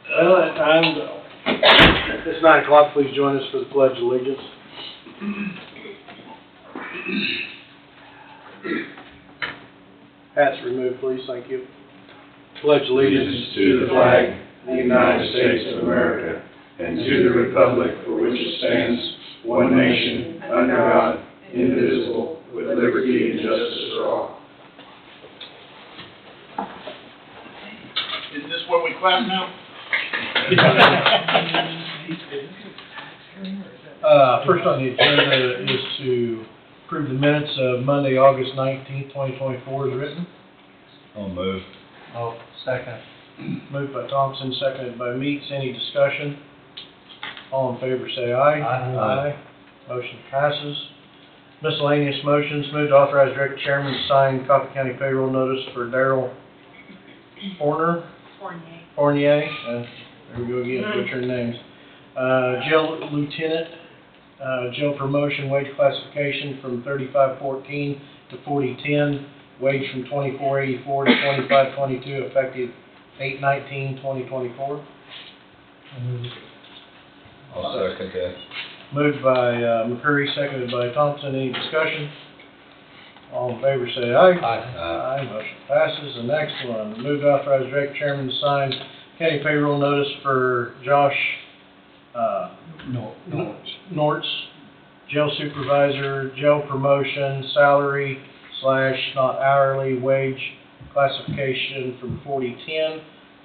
Well, at time, it's 9 o'clock. Please join us for the Pledge of Allegiance. Hats removed, please. Thank you. Pledge allegiance to the flag of the United States of America and to the republic for which it stands, one nation, under God, indivisible, with liberty and justice for all. Is this where we clap now? First on the agenda is to approve the minutes of Monday, August 19th, 2024 as written. I'll move. Oh, second. Moved by Thompson, seconded by Meeks. Any discussion? All in favor say aye. Aye. Motion passes. Miscellaneous motions. Move to authorize director chairman to sign Coffee County payroll notice for Darrell Fournier. There we go again, butchering names. Jail lieutenant, jail promotion, wage classification from 3514 to 4010, wage from 2484 to 2522, effective 8/19/2024. I'll second that. Moved by McCurry, seconded by Thompson. Any discussion? All in favor say aye. Aye. Motion passes. The next one, move to authorize director chairman to sign county payroll notice for Josh Nortz, jail supervisor, jail promotion, salary / not hourly, wage classification from 4010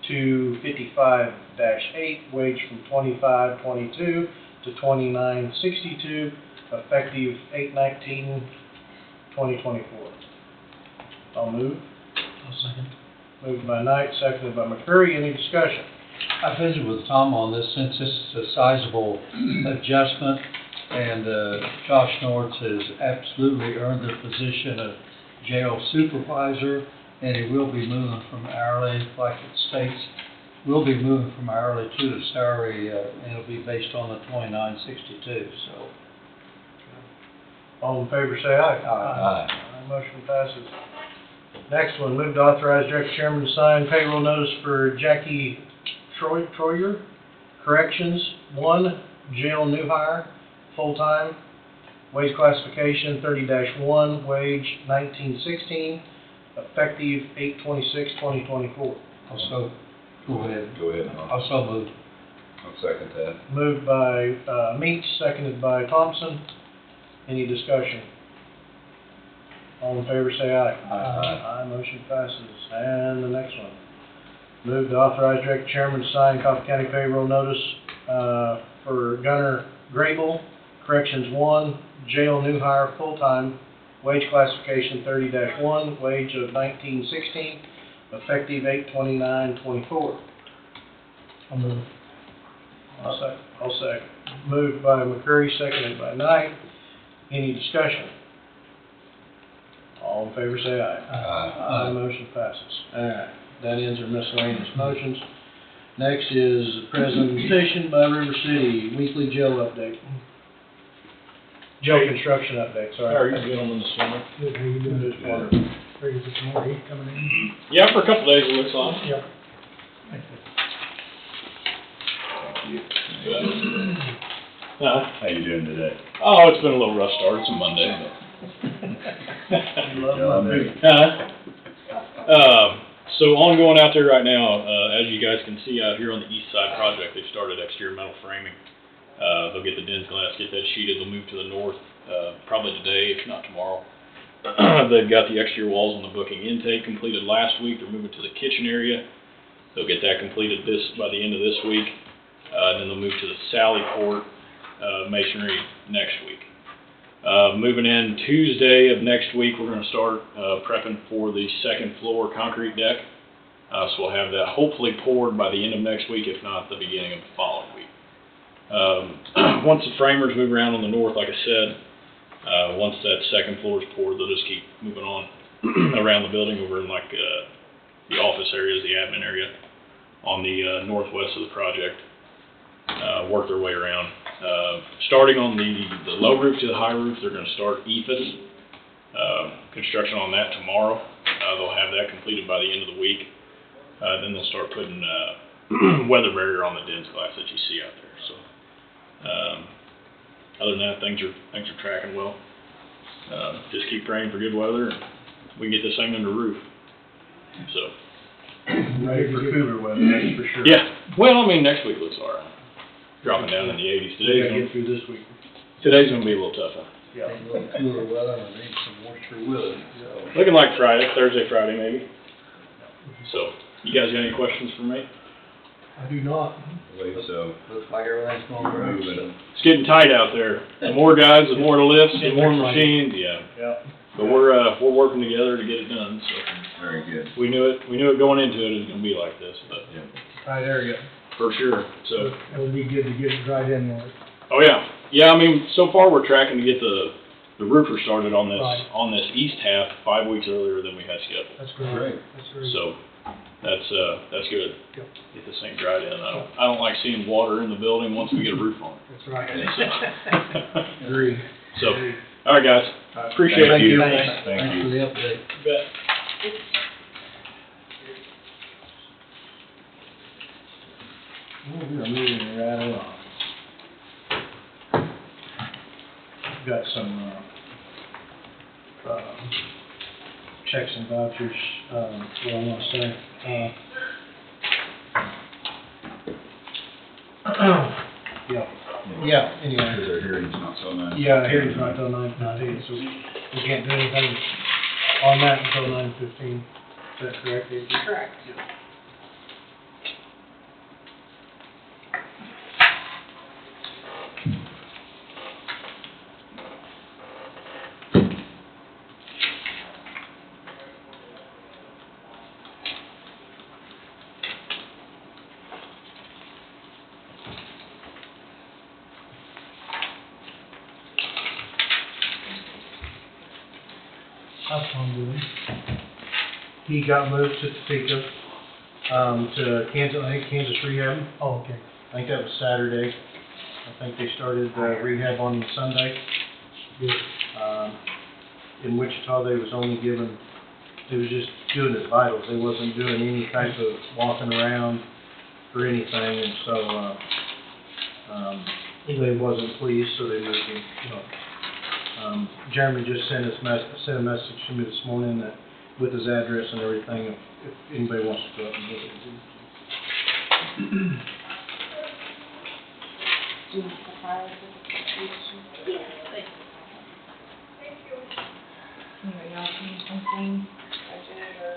to 55-8, wage from 2522 to 2962, effective 8/19/2024. I'll move. I'll second. Moved by Knight, seconded by McCurry. Any discussion? I visited with Tom on this since this is a sizable adjustment, and Josh Norris has absolutely earned the position of jail supervisor, and he will be moving from hourly, like it states, will be moving from hourly to the salary, and it'll be based on the 2962. So, All in favor say aye. Aye. Motion passes. Next one, move to authorize director chairman to sign payroll notice for Jackie Troyer, corrections, 1, jail new hire, full-time, wage classification 30-1, wage 1916, effective 8/26/2024. also, go ahead. Go ahead. Also moved. I'll second that. Moved by Meeks, seconded by Thompson. Any discussion? All in favor say aye. Aye. Motion passes. And the next one. Move to authorize director chairman to sign Coffee County payroll notice for Gunner Grable, corrections 1, jail new hire, full-time, wage classification 30-1, wage of 1916, effective 8/29/24. I'll move. I'll second. Moved by McCurry, seconded by Knight. Any discussion? All in favor say aye. Aye. Motion passes. Alright, that ends our miscellaneous motions. Next is a presentation by River City, weekly jail update. Jail construction update, sorry. How are you gentlemen this morning? Good, how you doing? Just wonderful. Ready for some more heat coming in? Yeah, for a couple days it looks like. Yep. Thank you. How you doing today? Oh, it's been a little rough start. It's a Monday. So ongoing out there right now, as you guys can see out here on the east side project, they've started exterior metal framing. They'll get the Dens glass, get that sheeted. They'll move to the north probably today, if not tomorrow. They've got the exterior walls on the booking intake completed last week. They're moving to the kitchen area. They'll get that completed by the end of this week. And then they'll move to the Sally Port masonry next week. Moving in Tuesday of next week, we're going to start prepping for the second floor concrete deck. So we'll have that hopefully poured by the end of next week, if not the beginning of the following week. Once the framers move around on the north, like I said, once that second floor is poured, they'll just keep moving on around the building over in like the office areas, the admin area on the northwest of the project. Work their way around. Starting on the low roof to the high roof, they're going to start EFIS construction on that tomorrow. They'll have that completed by the end of the week. then they'll start putting, weather barrier on the dense glass that you see out there, so. Other than that, things are tracking well. Just keep praying for good weather, and we can get this thing under roof, so. Ready for cooler weather, that's for sure. Yeah, well, I mean, next week looks all right. Dropping down in the 80s. We gotta get through this week. Today's gonna be a little tough, huh? Yeah. A little cooler weather, and I need some moisture with it, so. Looking like Thursday, Friday maybe. So, you guys got any questions for me? I do not. Believe so. Looks like everything's going great, so. It's getting tight out there. The more guys, the more to lift, the more It's like- machines, yeah. Yeah. But we're working together to get it done, so. Very good. We knew it going into it, it was gonna be like this, but Tight area. for sure, so. It'll be good to get it dried in more. Oh, yeah. Yeah, I mean, so far we're tracking to get the roofer started on this, Right. on this east half 5 weeks earlier than we had scheduled. That's great. Great. That's great. So, that's good. Yep. Get this thing dried in. I don't like seeing water in the building once we get a roof on it. That's right. So, Agreed. so, all right, guys. Appreciate Thank it. you. Thanks. Thanks for the update. Bet. Well, we are moving right along. Got some, checks and vouchers, what I want to say. Yeah, anyway. Because our hearing's not so nice. Yeah, hearing's not till 9:15, so we can't do anything on that until 9:15. Is that correct, Adrian? Correct. That's fine with him. He got moved to Topeka, to Kansas, I think Kansas Rehab. Oh, okay. I think that was Saturday. I think they started rehab on Sunday. Good. In Wichita, they was only given, they was just doing his vitals. They wasn't doing any type of walking around or anything, and so, they wasn't pleased, so they moved him. Jeremy just sent a message to me this morning that, with his address and everything, if anybody wants to go up and visit. Do you want the file for the application? Anybody else need something, budget or?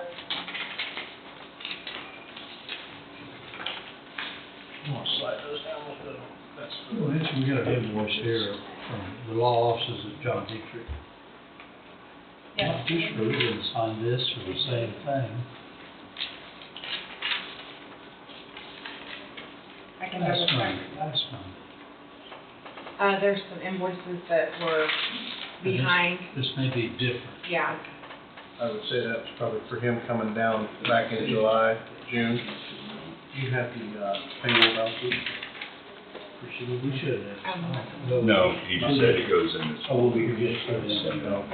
I'm gonna slide those down with the, that's. Well, we got an invoice here from the law offices of John Dietrich. Yes. Not too sure we didn't sign this for the same thing. I can That's double check. fine, that's fine. There's some invoices that were behind, This may be different. yeah. I would say that was probably for him coming down back in July, June. You have the, payroll voucher? We should have. No, he just said it goes in this. Oh, we'll be here. No.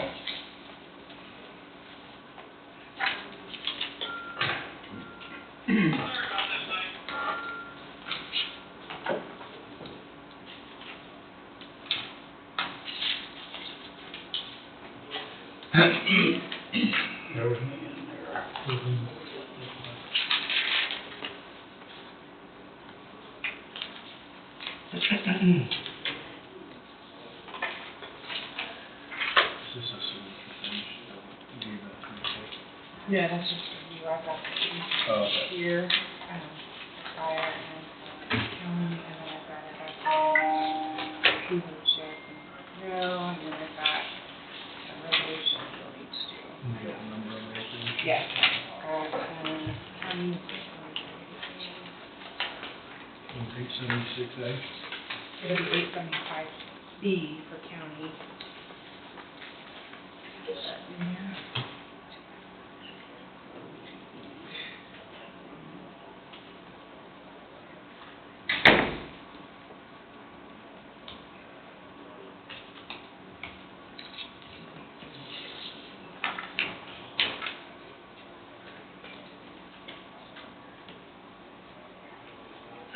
There was me in there. Is this a signature thing? You gave that to me. Yeah, that's just for you, I got Oh, these okay. here, fire and county, and then I've got it back there. Approval check and no, and then I've got a resolution for each You two. got the number on there, too? Yes, got, county. 876A. It'll be 875B for county. Get that in there.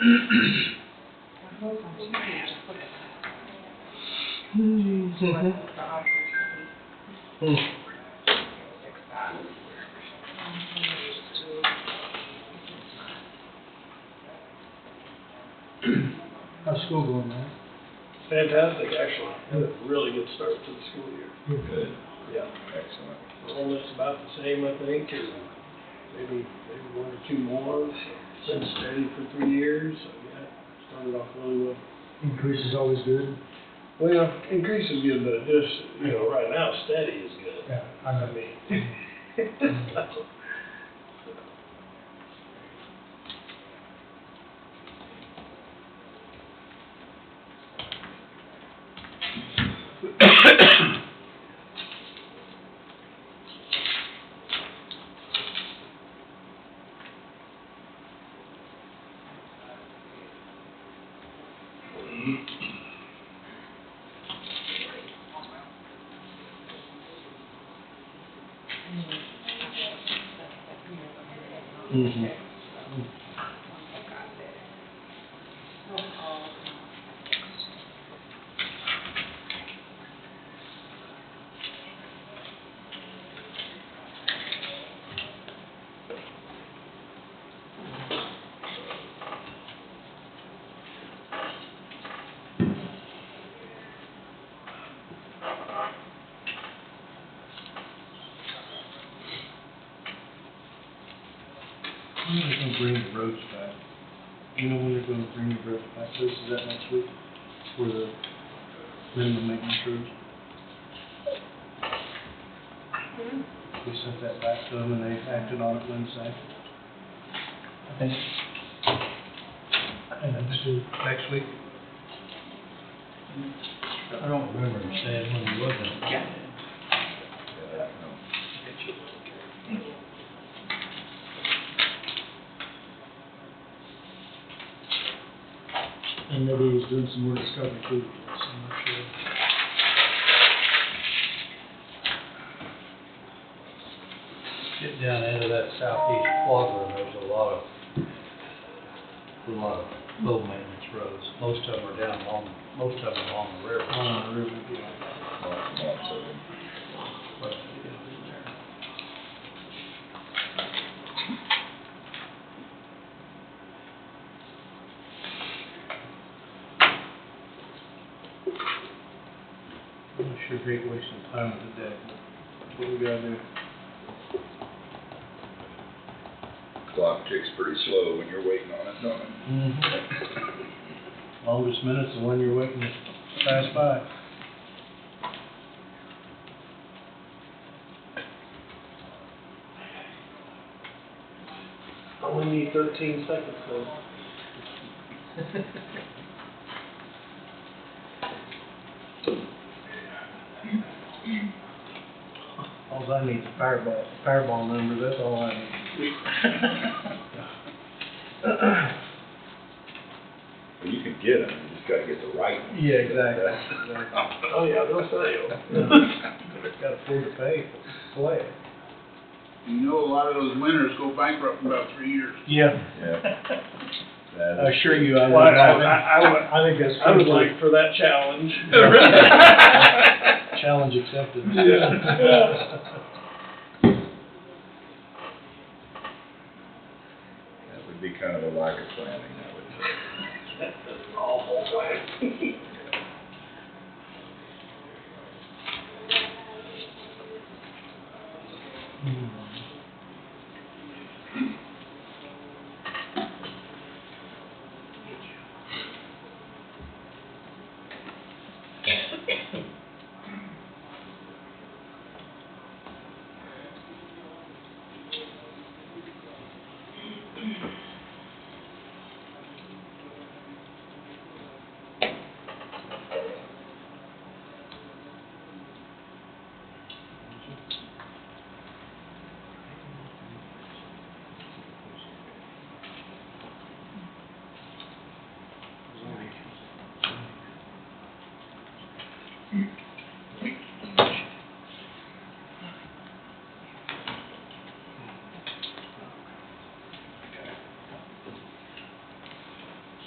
I hope I'm sure you just look at that. What the authors say. Fix that. How's school going, man? Fantastic, actually. Had a really good start to the school year. Good. Yeah. Excellent. Enrollment's about the same, I think, and maybe one or two more. So been steady for 3 years, so yeah, started off really well. Increase is always good. Well, increase is good, but just, right now, steady is good. Yeah, I know. I mean. Mm-hmm. When are they gonna bring the roads back? You know when they're gonna bring the roads back? This is that next week for the minimum maintenance roads? We sent that back to them and they acted on it Wednesday. I think. And then just do next week. I don't remember him saying when he wasn't. And maybe he's doing some more discovery too, so I'm not sure. Get down into that southeast quadrant, there's a lot of low maintenance roads. Most of them are along the river. On the river, yeah. Lots of them. But, in there. I sure hate wasting time with the deck, but that's what we gotta do. Clock ticks pretty slow when you're waiting on it, don't it? Mm-hmm. Longest minute's the one you're waiting to pass by. Only need 13 seconds, though. All I need is fireball number, that's all I need. Well, you can get them, you just gotta get the right one. Yeah, exactly. Oh, yeah, they'll sell you. Gotta afford to pay for play. You know, a lot of those winners go bankrupt in about 3 years. Yeah. Yeah. That I is assure you, I Well, would. I think that's. I would like for that challenge. Challenge accepted. Yeah. That would be kind of a lack of planning, that would be. That's awful plan.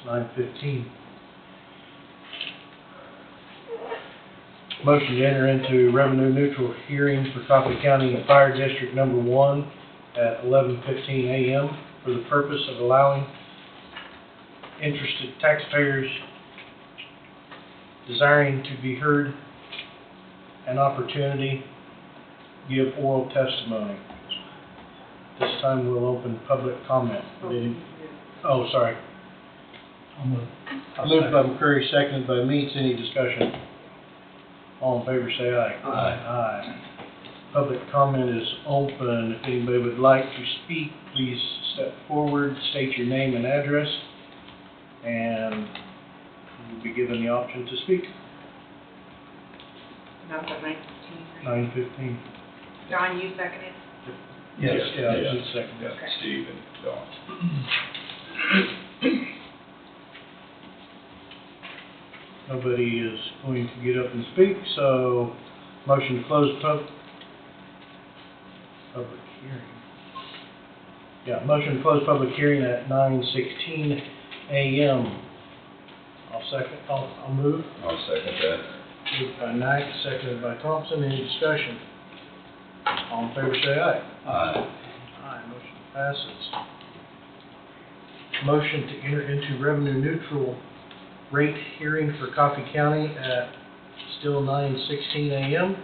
9:15. Motion to enter into revenue neutral hearing for Coffee County Fire District Number 1 at 11:15 a.m. for the purpose of allowing interested taxpayers desiring to be heard an opportunity to give oral testimony. This time we'll open public comment. Oh, sorry. Moved by McCreary, seconded by Meats. Any discussion? All in favor say aye. Aye. Public comment is open. If anybody would like to speak, please step forward, state your name and address, and you'll be given the option to speak. That was at 9:15, right? 9:15. John, you seconded? Yes, yeah, Yeah. just a second. Yeah, Okay. Steve and Dawn. Nobody is going to get up and speak, so motion to close public hearing. Yeah, motion to close public hearing at 9:16 a.m. I'll move. I'll second that. Moved by Knight, seconded by Thompson. Any discussion? All in favor say aye. Aye. Aye, motion passes. Motion to enter into revenue neutral rate hearing for Coffee County at still 9:16 a.m.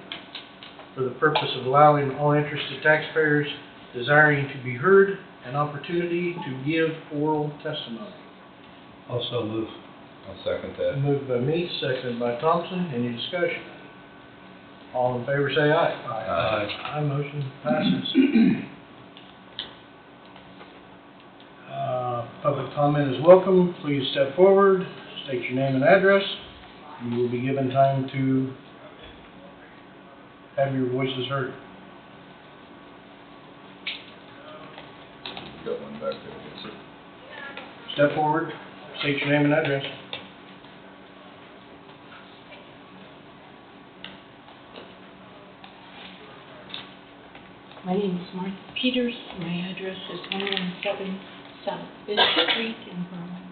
for the purpose of allowing all interested taxpayers desiring to be heard an opportunity to give oral testimony. Also move. I'll second that. Moved by Meats, seconded by Thompson. Any discussion? All in favor say aye. Aye. Aye, motion passes. Public comment is welcome. Please step forward, state your name and address. You will be given time to have your voices heard. Got one back there. Yes, sir. Step forward, state your name and address. My name is Martha Peters. My address is 117 South Fifth Street in Burlington.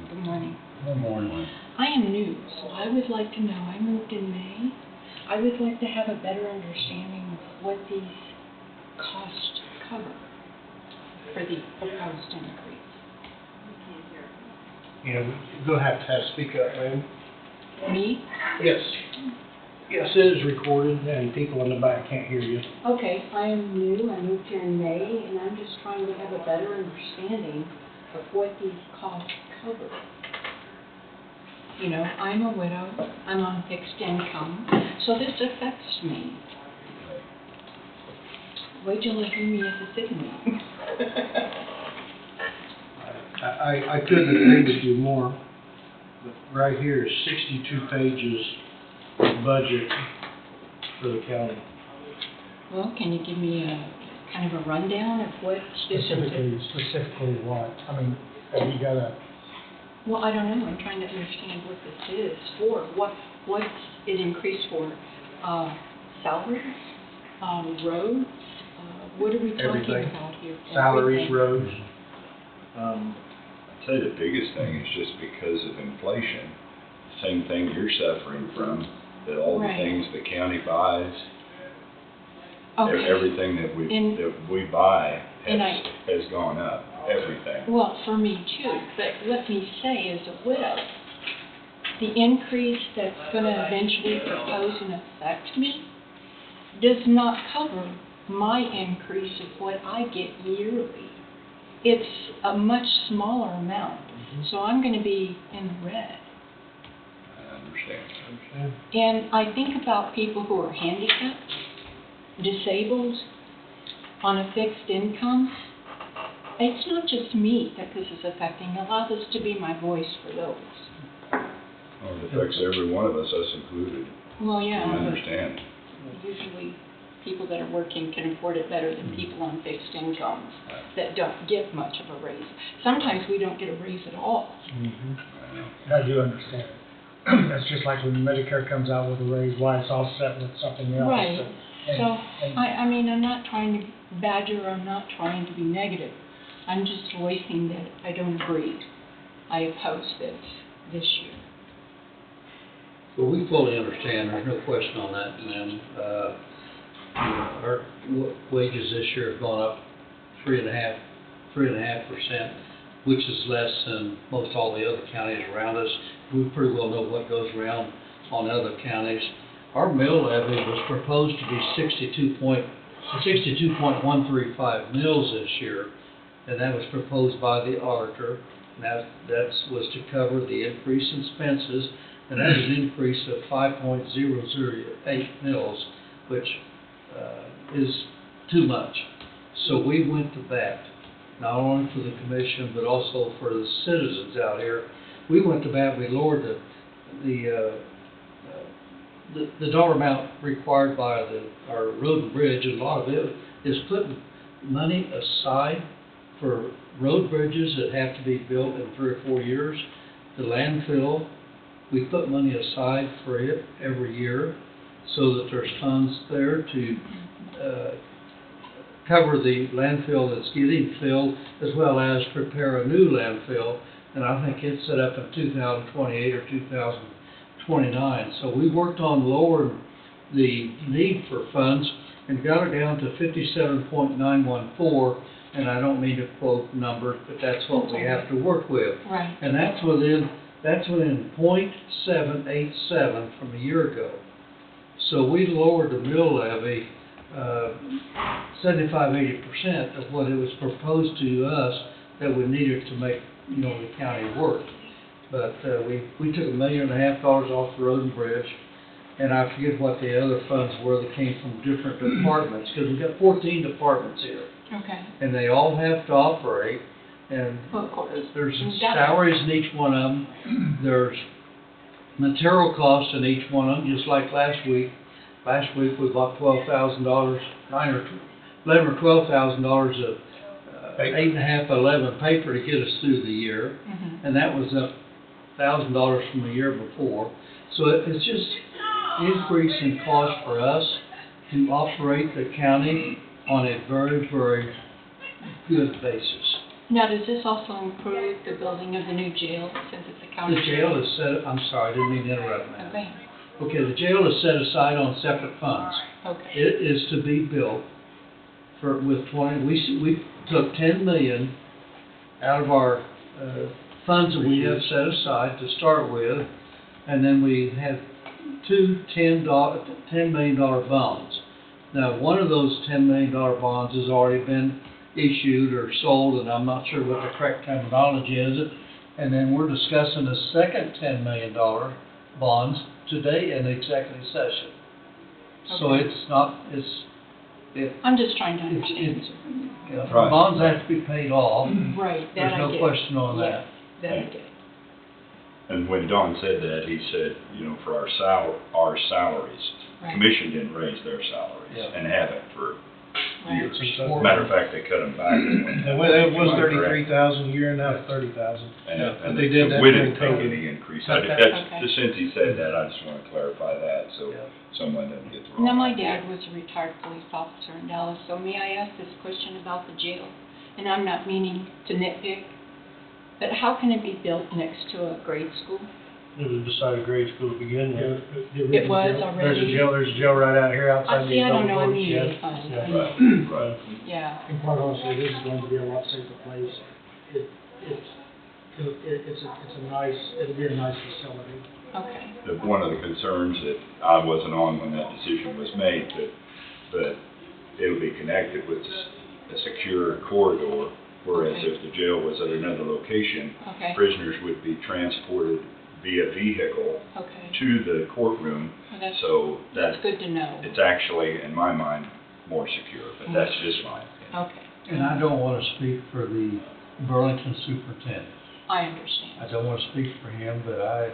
Good morning. Good morning. I am new, so I would like to know, I moved in May. I would like to have a better understanding of what these costs cover for the proposed increase. You know, you're gonna have to speak up, ma'am. Me? Yes. Yes, it is recorded and people in the back can't hear you. Okay, I am new. I moved here in May, and I'm just trying to have a better understanding of what these costs cover. You know, I'm a widow, I'm on fixed income, so this affects me. Wait till you hear me at the city meeting. I couldn't agree with you more, but right here is 62 pages of budget for the county. Well, can you give me a kind of a rundown of what this is? Specifically what? I mean, have you got a, Well, I don't know, I'm trying to understand what this is for. What's it increased for? Salaries? Roads? What are we talking Everything. about here? Salaries, Everything. roads. I'd say the biggest thing is just because of inflation. Same thing you're suffering from, that all the Right. things the county buys, Okay. everything that we buy And has gone up, everything. Well, for me too, but let me say, as a widow, the increase that's gonna eventually propose and affect me does not cover my increase of what I get yearly. It's a much smaller amount, so I'm gonna be in the red. I understand. And I think about people who are handicapped, disabled, on a fixed income. It's not just me that this is affecting. Allow this to be my voice for those. Well, it affects every one of us, us included. Well, I yeah, but understand. usually people that are working can afford it better than people on fixed incomes that don't get much of a raise. Sometimes we don't get a raise at all. I do understand. That's just like when Medicare comes out with a raise, why it's offset with something else. Right. And- So, and- I mean, I'm not trying to badger, I'm not trying to be negative. I'm just voicing that I don't agree. I oppose this year. Well, we fully understand, there's no question on that, ma'am. Our wages this year have gone up 3.5%, which is less than most all the other counties around us. We pretty well know what goes around on other counties. Our mill levy was proposed to be 62.135 mills this year, and that was proposed by the auditor. And that was to cover the increase in expenses, and that is an increase of 5.008 mills, which is too much. So we went to bat, not only for the commission, but also for the citizens out here. We went to bat, we lowered the dollar amount required by our road and bridge, and a lot of it is putting money aside for road bridges that have to be built in 3 or 4 years. The landfill, we put money aside for it every year so that there's funds there to cover the landfill that's getting filled, as well as prepare a new landfill. And I think it's set up in 2028 or 2029. So we worked on lowering the need for funds and got it down to 57.914. And I don't mean to quote numbers, but that's what we have to work with. Right. And that's within 0.787 from a year ago. So we lowered the mill levy 75–80% of what it was proposed to us that we needed to make the county work. But we took $1.5 million off the road and bridge, and I forget what the other funds were that came from different departments, because we've got 14 departments here. Okay. And they all have to operate, and Well, of course. there's salaries in each one of them. There's material costs in each one of them, just like last week. Last week we bought $11,000 or $12,000 of 8.5 by 11 paper to get us through the year, and that was up $1,000 from the year before. So it's just increase in cost for us to operate the county on a very, very good basis. Now, does this also include the building of the new jail, since it's a county The jail is set, I'm sorry, I didn't mean to interrupt, ma'am. Okay. Okay, the jail is set aside on separate funds. Okay. It is to be built with 20, we took 10 million out of our funds that we have set aside to start with, and then we had two $10 million bonds. Now, one of those $10 million bonds has already been issued or sold, and I'm not sure what the correct terminology is. And then we're discussing a second $10 million bonds today in executive session. So Okay. it's not, I'm just trying to understand. Right. bonds have to be paid off. Right, that There's I no get. question on Yeah, that. that I get. And when Don said that, he said, for our salaries, Right. commission didn't raise their salaries Yeah. and haven't for Right. years. So- Matter of fact, they cut them back. It was 33,000 a year, now it's 30,000. And But they did that we during didn't take COVID. any increase. Okay. Just since he said that, I just want to clarify that, so Yeah. someone doesn't get the wrong. Now, my idea. dad was a retired police officer in Dallas, so may I ask this question about the jail? And I'm not meaning to nitpick, but how can it be built next to a grade school? It was beside a grade school to begin with. It was already? There's a jail right out here outside I the see, I don't know, I double mean, doors, yeah. funds. Yeah. Right, right. Yeah, And quite honestly, this is going to be a lot safer place. It'll be a nice facility. okay. One of the concerns that I wasn't on when that decision was made, but it'll be connected with a secure corridor, whereas Okay. if the jail was at another location, Okay, prisoners would be transported via vehicle okay. to the courtroom, Well, that's, so that's that good to know. it's actually, in my mind, more secure, but that's just my opinion. Okay, And I don't want to speak for the Burlington superintendent. I understand. I don't want to speak for him, but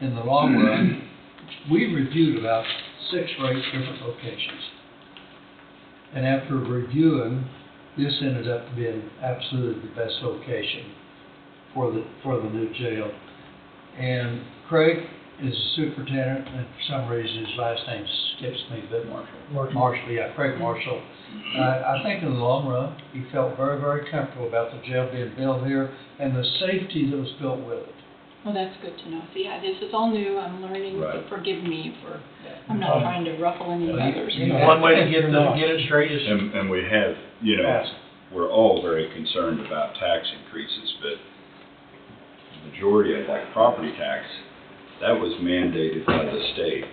in the long run, we reviewed about 6 or 8 different locations. And after reviewing, this ended up being absolutely the best location for the new jail. And Craig, is a superintendent, and for some reason his last name skips me, but Marshall. Marshall, yeah, Craig Marshall. I think in the long run, he felt very, very comfortable about the jail being built here and the safety that was built with it. Well, that's good to know. See, this is all new, I'm learning, so Right. forgive me for, I'm not trying to ruffle any feathers. One way to get it straight is And we have, you know, we're all very concerned about tax increases, but the majority of, like, property tax, that was mandated by the state.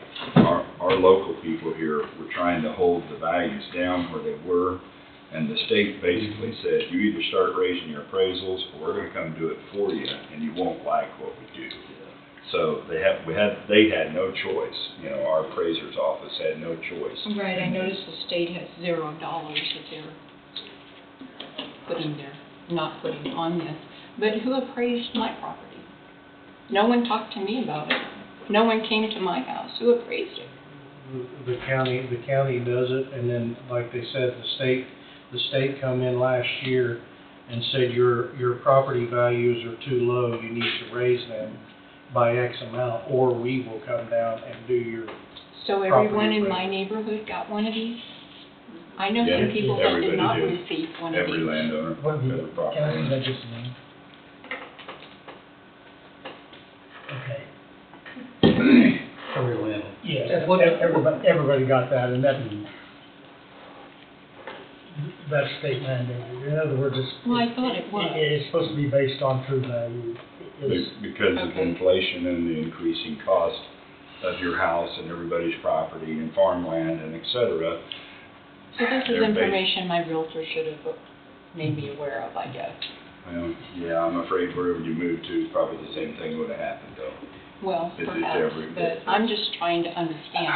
Our local people here were trying to hold the values down where they were, and the state basically said, you either start raising your appraisals, or we're gonna come do it for you, and you won't like what we do. So they had no choice, you know, our appraiser's office had no choice. Right, I noticed the state has $0 that they're putting there, not putting on this. But who appraised my property? No one talked to me about it. No one came to my house. Who appraised it? the county does it, and then, like they said, the state come in last year and said your property values are too low, you need to raise them by X amount, or we will come down and do your So property everyone in appraisal. my neighborhood got one of these? I know Yeah, some people that did everybody not did. receive one of Every these. landowner, What do you, every property. can I see owner. that just a minute? Okay. Every land. Yes, And what- everybody got that, and that's state mandated. In other words, Well, I thought it was. It's supposed to be based on true value. It's- Because of Okay. inflation and the increasing cost of your house and everybody's property and farmland and et cetera. So this is They're based- information my realtor should have made me aware of, I guess. Well, yeah, I'm afraid wherever you move to, probably the same thing would have happened though. Well, It's perhaps, every- but I'm just trying to understand.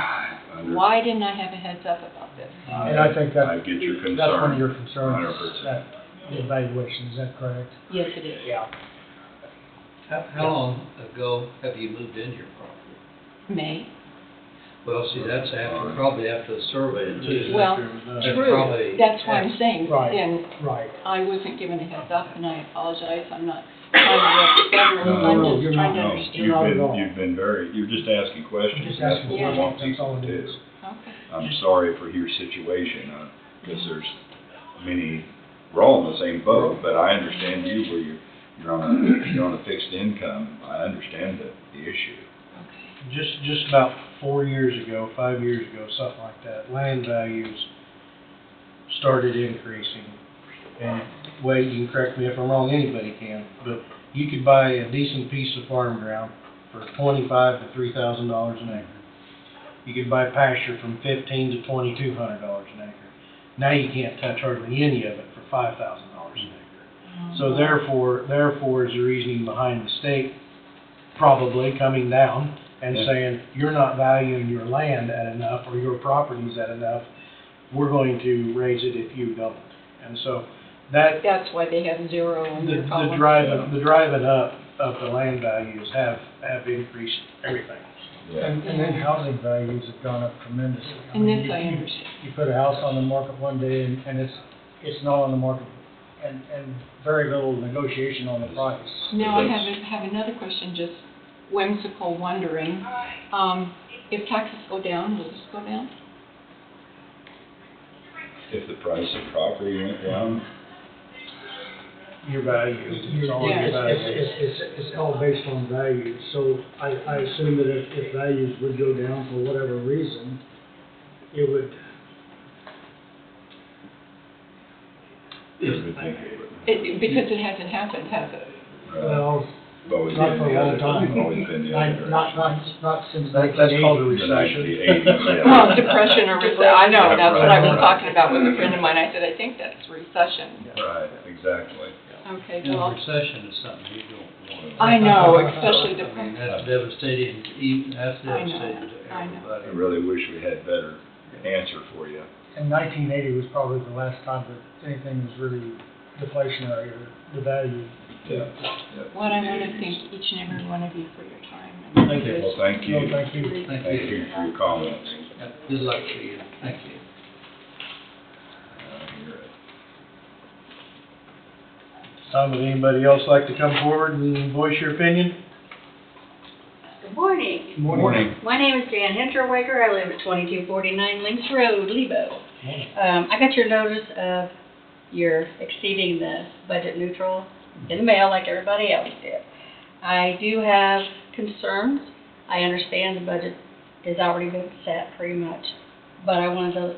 Under- Why didn't I have a heads up about this? And I think I get your concern. that's one of your concerns, 100%. that the evaluation, is that correct? Yes, it is. Yeah. How long ago have you moved into your property? May. Well, see, that's probably after the survey too. Well, That's true, probably- that's why I'm saying, Right. and Right. I wasn't given a heads up, and I apologize, I'm not trying to ruffle feathers, I'm No, just you're trying to not. No, understand. Not at all. you've been very, you're just asking questions. Just That's asking what we questions, want that's all people to it do. is. Okay. I'm sorry for your situation, because there's many, we're all in the same boat, but I understand you where you're on a fixed income. I understand the issue. Just about 4 years ago, 5 years ago, something like that, land values started increasing. And Wade, you can correct me if I'm wrong, anybody can, but you could buy a decent piece of farm ground for $2,500 to $3,000 an acre. You could buy pasture from $1,500 to $2,200 an acre. Now you can't touch hardly any of it for $5,000 an acre. So therefore is the reasoning behind the state probably coming down and Yeah. saying, you're not valuing your land at enough, or your properties at enough, we're going to raise it if you don't. And so that, That's why they have 0 on their column. the driving up of the land values have increased everything. And then housing values have gone up tremendously. And mean, this I you- understand. You put a house on the market one day and it's not on the market, and very little negotiation on the price. Now, I have another question, just whimsical wondering. If taxes go down, will this go down? If the price of property went down, Your value, it's all Yeah. your value. It's all based on value, so I assume that if values would go down for whatever reason, it would. you would think it would. Because it hasn't happened, has it? Well, Always not been for a the long other- time. Always been the other Not since That's called a 1980. recession. The 80s, yeah. Well, depression or recession, I know, that's what I was Right. talking about with a friend of mine, I said, I think that's recession. Right, exactly. Okay, And well, recession is something you don't want. I know, especially I mean, depression. that's devastating, that's I know, devastating to I know. everybody. I really wish we had better answer for you. And 1980 was probably the last time that anything was really deflationary or devalued. Yeah. What I want to thank each and every one of you for your time. and Thank you. Well, thank you. No, thank you. Thank Thank you. you for your comments. Yeah, good luck to you, thank you. You're right. Tom, would anybody else like to come forward and voice your opinion? Good morning. Morning. My name is Jan Hinterwager. I live at 2249 Links Road, Lebo. Morning. I got your notice of your exceeding the budget neutral in the mail like everybody else did. I do have concerns. I understand the budget has already been set pretty much, but I wanted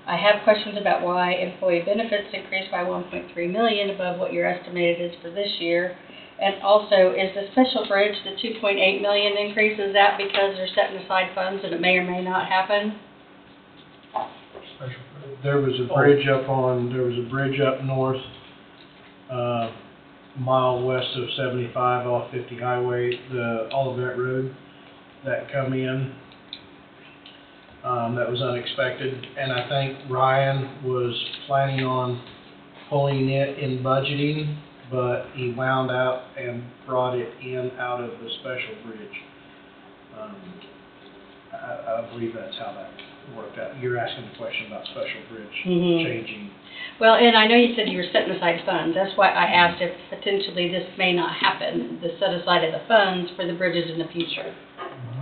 I have questions about why employee benefits increased by 1.3 million above what your estimated is for this year. And also, is the special bridge, the 2.8 million increase, is that because they're setting aside funds and it may or may not happen? There was a bridge up north, mile west of 75 off 50 Highway, the Olivet Road, that come in. That was unexpected, and I think Ryan was planning on pulling it in budgeting, but he wound out and brought it in out of the special bridge. I believe that's how that worked out. You're asking the question about special bridge changing. Well, and I know you said you were setting aside funds. That's why I asked if potentially this may not happen, the set aside of the funds for the bridges in the future.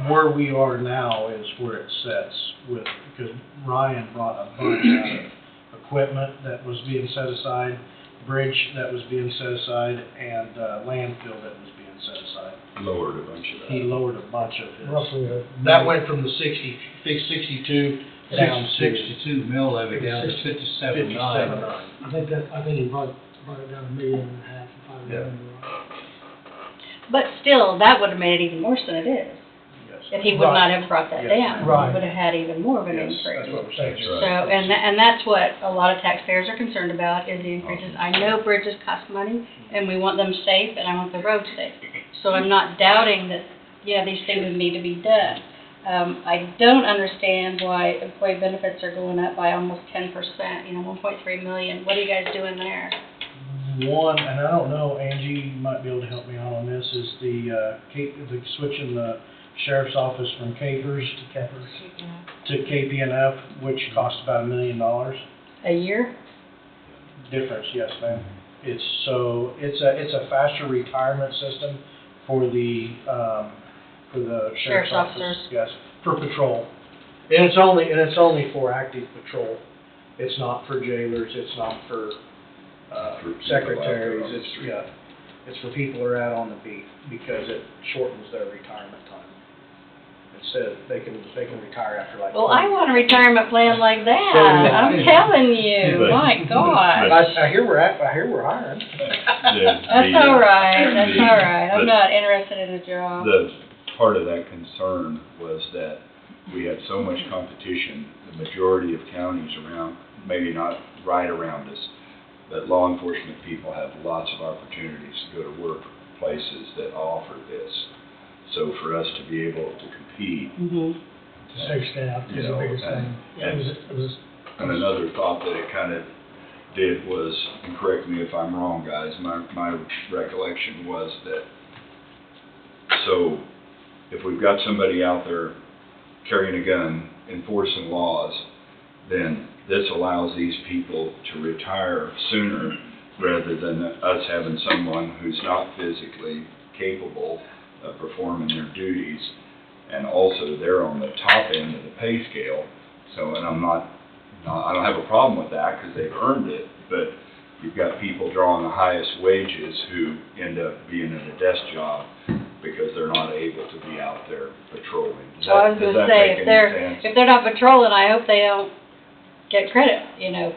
Where we are now is where it sets with, because Ryan brought a bunch out of equipment that was being set aside, bridge that was being set aside, and landfill that was being set aside. Lowered a bunch of that. He lowered a bunch of his. Roughly That went from the 62 down to 62 mill levy down to 57.9. 57.9. I think he brought it down $1.5 million, if I remember right. But still, that would have made it even worse than it is. Yes. If he would not have brought that Yes. down. Right. He would have had even more of an Yes, increase. that's what we're saying. So, and that's what a lot of taxpayers are concerned about, is the increases. I know bridges cost money, and we want them safe, and I want the roads safe. So I'm not doubting that, these things need to be done. I don't understand why employee benefits are going up by almost 10%, 1.3 million. What are you guys doing there? One, and I don't know, Angie, you might be able to help me out on this, is the switching the sheriff's office from Capers to KPNF, which costs about $1 million. A year? Difference, yes, ma'am. It's a faster retirement system for the sheriff's office. officers. Yes, for patrol. And it's only for active patrol. It's not for jailers, it's not for secretaries, it's for people who are out on the beat, because it shortens their retirement time. Instead, they can retire after like. Well, 20 I want a retirement plan like that. So do I. I'm telling you, my gosh. I hear we're hiring. That's all right. I'm not interested in a job. The part of that concern was that we had so much competition, the majority of counties around, maybe not right around us, but law enforcement people have lots of opportunities to go to work places that offer this. So for us to be able to compete. To save staff is the biggest thing. And another thought that it kind of did was, and correct me if I'm wrong, guys, my recollection was that, so if we've got somebody out there carrying a gun, enforcing laws, then this allows these people to retire sooner rather than us having someone who's not physically capable of performing their duties. And also they're on the top end of the pay scale. So, and I don't have a problem with that because they've earned it, but you've got people drawing the highest wages who end up being in a desk job because they're not able to be out there patrolling. So I was going to say, if they're not patrolling, I hope they don't get credit,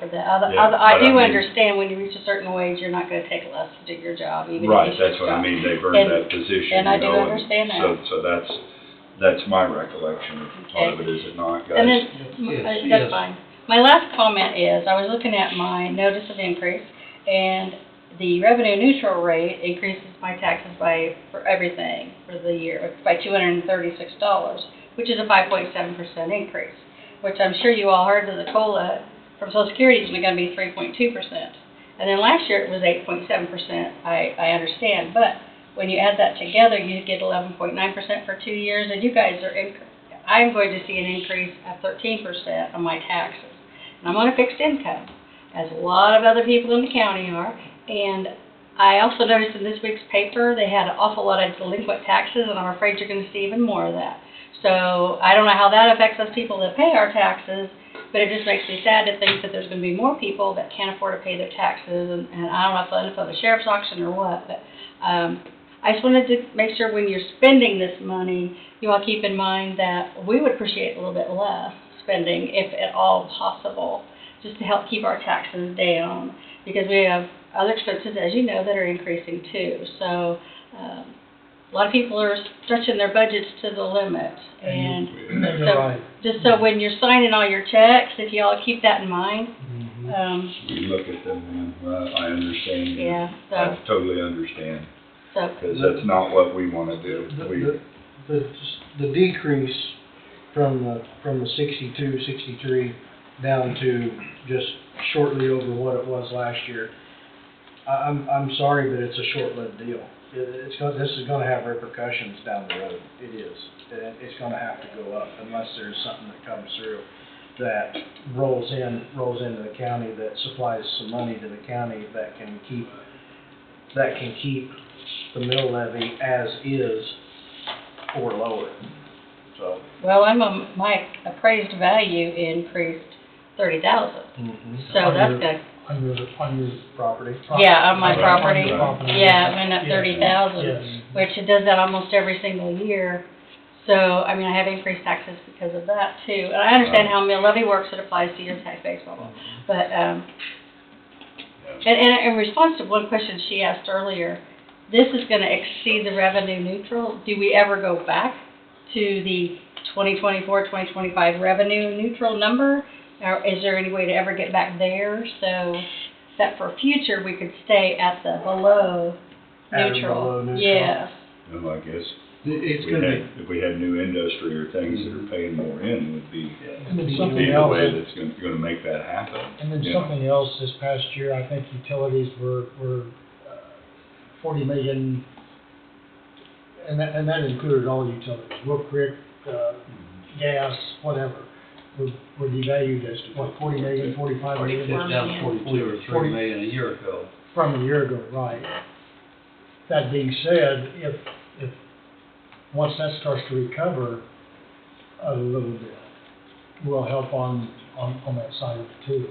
for the other. Yeah, I do but I mean, understand when you reach a certain wage, you're not going to take less to do your job, even right, if you that's what I mean. They've earned that position. And I do understand that. So that's my recollection of part of it, is it not, guys? And then, Yes. that's fine. My last comment is, I was looking at my notice of increase, and the revenue neutral rate increases my taxes for everything for the year by $236, which is a 5.7% increase, which I'm sure you all heard that the COLA from Social Security is going to be 3.2%. And then last year it was 8.7%, I understand, but when you add that together, you get 11.9% for 2 years, and you guys I'm going to see an increase of 13% on my taxes. And I'm on a fixed income, as a lot of other people in the county are, and I also noticed in this week's paper, they had an awful lot of delinquent taxes, and I'm afraid you're gonna see even more of that. So I don't know how that affects us people that pay our taxes, but it just makes me sad to think that there's gonna be more people that can't afford to pay their taxes, and I don't know if it's the sheriff's auction or what, but, I just wanted to make sure when you're spending this money, you all keep in mind that we would appreciate a little bit less spending, if at all possible, just to help keep our taxes down, because we have other expenses, as you know, that are increasing too. So, a lot of people are stretching their budgets to the limit, and You're so, right. just so when you're signing all your checks, if you all keep that in mind, We look at them and, I understand. yeah, so, I totally understand, so, because that's not what we want to do. The decrease from the 62, 63 down to just shortly over what it was last year, I'm sorry, but it's a short-lived deal. This is gonna have repercussions down the road. It is. It's gonna have to go up unless there's something that comes through that rolls into the county, that supplies some money to the county that can keep the mill levy as is or lower it. So. well, my appraised value increased 30,000, so that's good. On your Property. Yeah, on my Right. property, On your property. yeah, it went up Yes. 30,000, Yes. which it does that almost every single year. So, I mean, I have increased taxes because of that too. And I understand how mill levy works, it applies to your tax base, blah, blah. But, and in response to one question she asked earlier, this is gonna exceed the revenue neutral. Do we ever go back to the 2024, 2025 revenue neutral number? Or is there any way to ever get back there, so that for future, we could stay at the below At neutral? below neutral. Yes. Well, I guess It's gonna be, if we had new industry or things that are paying more in, would be, And then would something be the else, way that's gonna make that happen. and then you know. something else this past year, I think utilities were 40 million, and that included all utilities, Wolf Creek, gas, whatever, were devalued as, what, 40 million, 45 million? it's down to 42 or 3 million a year ago. From a year ago, right. That being said, if once that starts to recover a little bit, will help on that side of it too.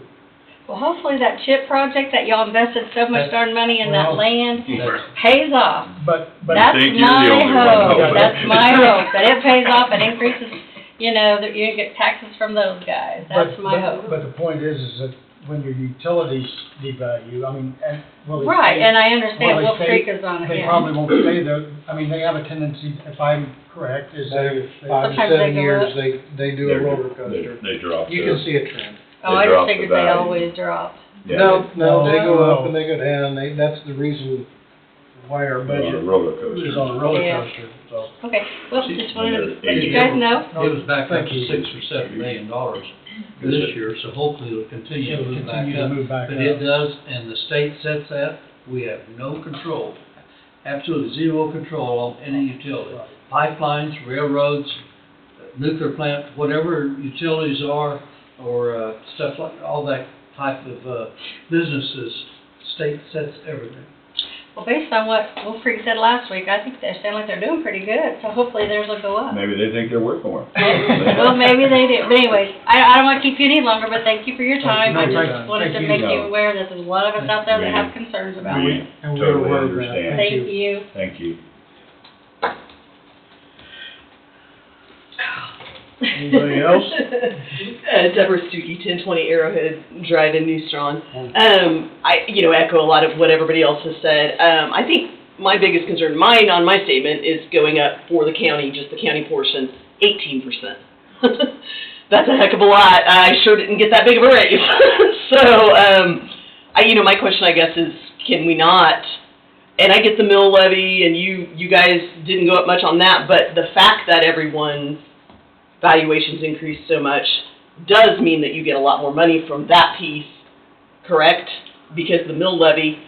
Well, hopefully that chip project that y'all invested so much darn money in that Well, land That's- pays off. But That's think you're the my only one hope, hoping. that's my hope, that it pays off and increases, you know, that you get taxes from those guys, that's my hope. But the point is that when your utilities devalue, I mean, and, well, they Right, stay- and I understand well, Wolf they Creek stay- is on it, They yeah. probably won't stay there, I mean, they have a tendency, if I'm correct, is Every they. 5 to Sometimes they 7 go years, up. they do a roller coaster. They drop You their- can see a trend. Oh, they I just drop the figured they value. always dropped. Yeah, No, they go No. up and they go down. That's the reason why our they're on a budget roller coaster. is on a roller Yeah. coaster, so. Okay, well, just wanted to let Eighty. you guys know. It was back up Thank to you. $6 or $7 million this year, so hopefully it'll continue to It'll move back continue to up. move back But up. it does, and the state sets that, we have no control, absolutely zero control on any utility. Pipelines, railroads, nuclear plant, whatever utilities are, or stuff like, all that type of businesses, state sets everything. Well, based on what Wolf Creek said last week, I think they sound like they're doing pretty good, so hopefully theirs will go up. Maybe they think they're worth more. Well, maybe they do, but anyways, I don't wanna keep you any longer, but thank you for your time. I No, just thank- wanted to thank make you. you aware that there's a lot of us out there that have concerns about We it. And we're totally aware of that. understand. Thank you. Thank you. Anybody else? Deborah Stuckey, 1020 Arrowhead Drive in New Strawn. I echo a lot of what everybody else has said. I think my biggest concern, on my statement, is going up for the county, just the county portion, 18%. That's a heck of a lot. I sure didn't get that big of a raise. So, my question, I guess, is can we not, and I get the mill levy, and you guys didn't go up much on that, but the fact that everyone's valuations increased so much does mean that you get a lot more money from that piece, correct? Because the mill levy,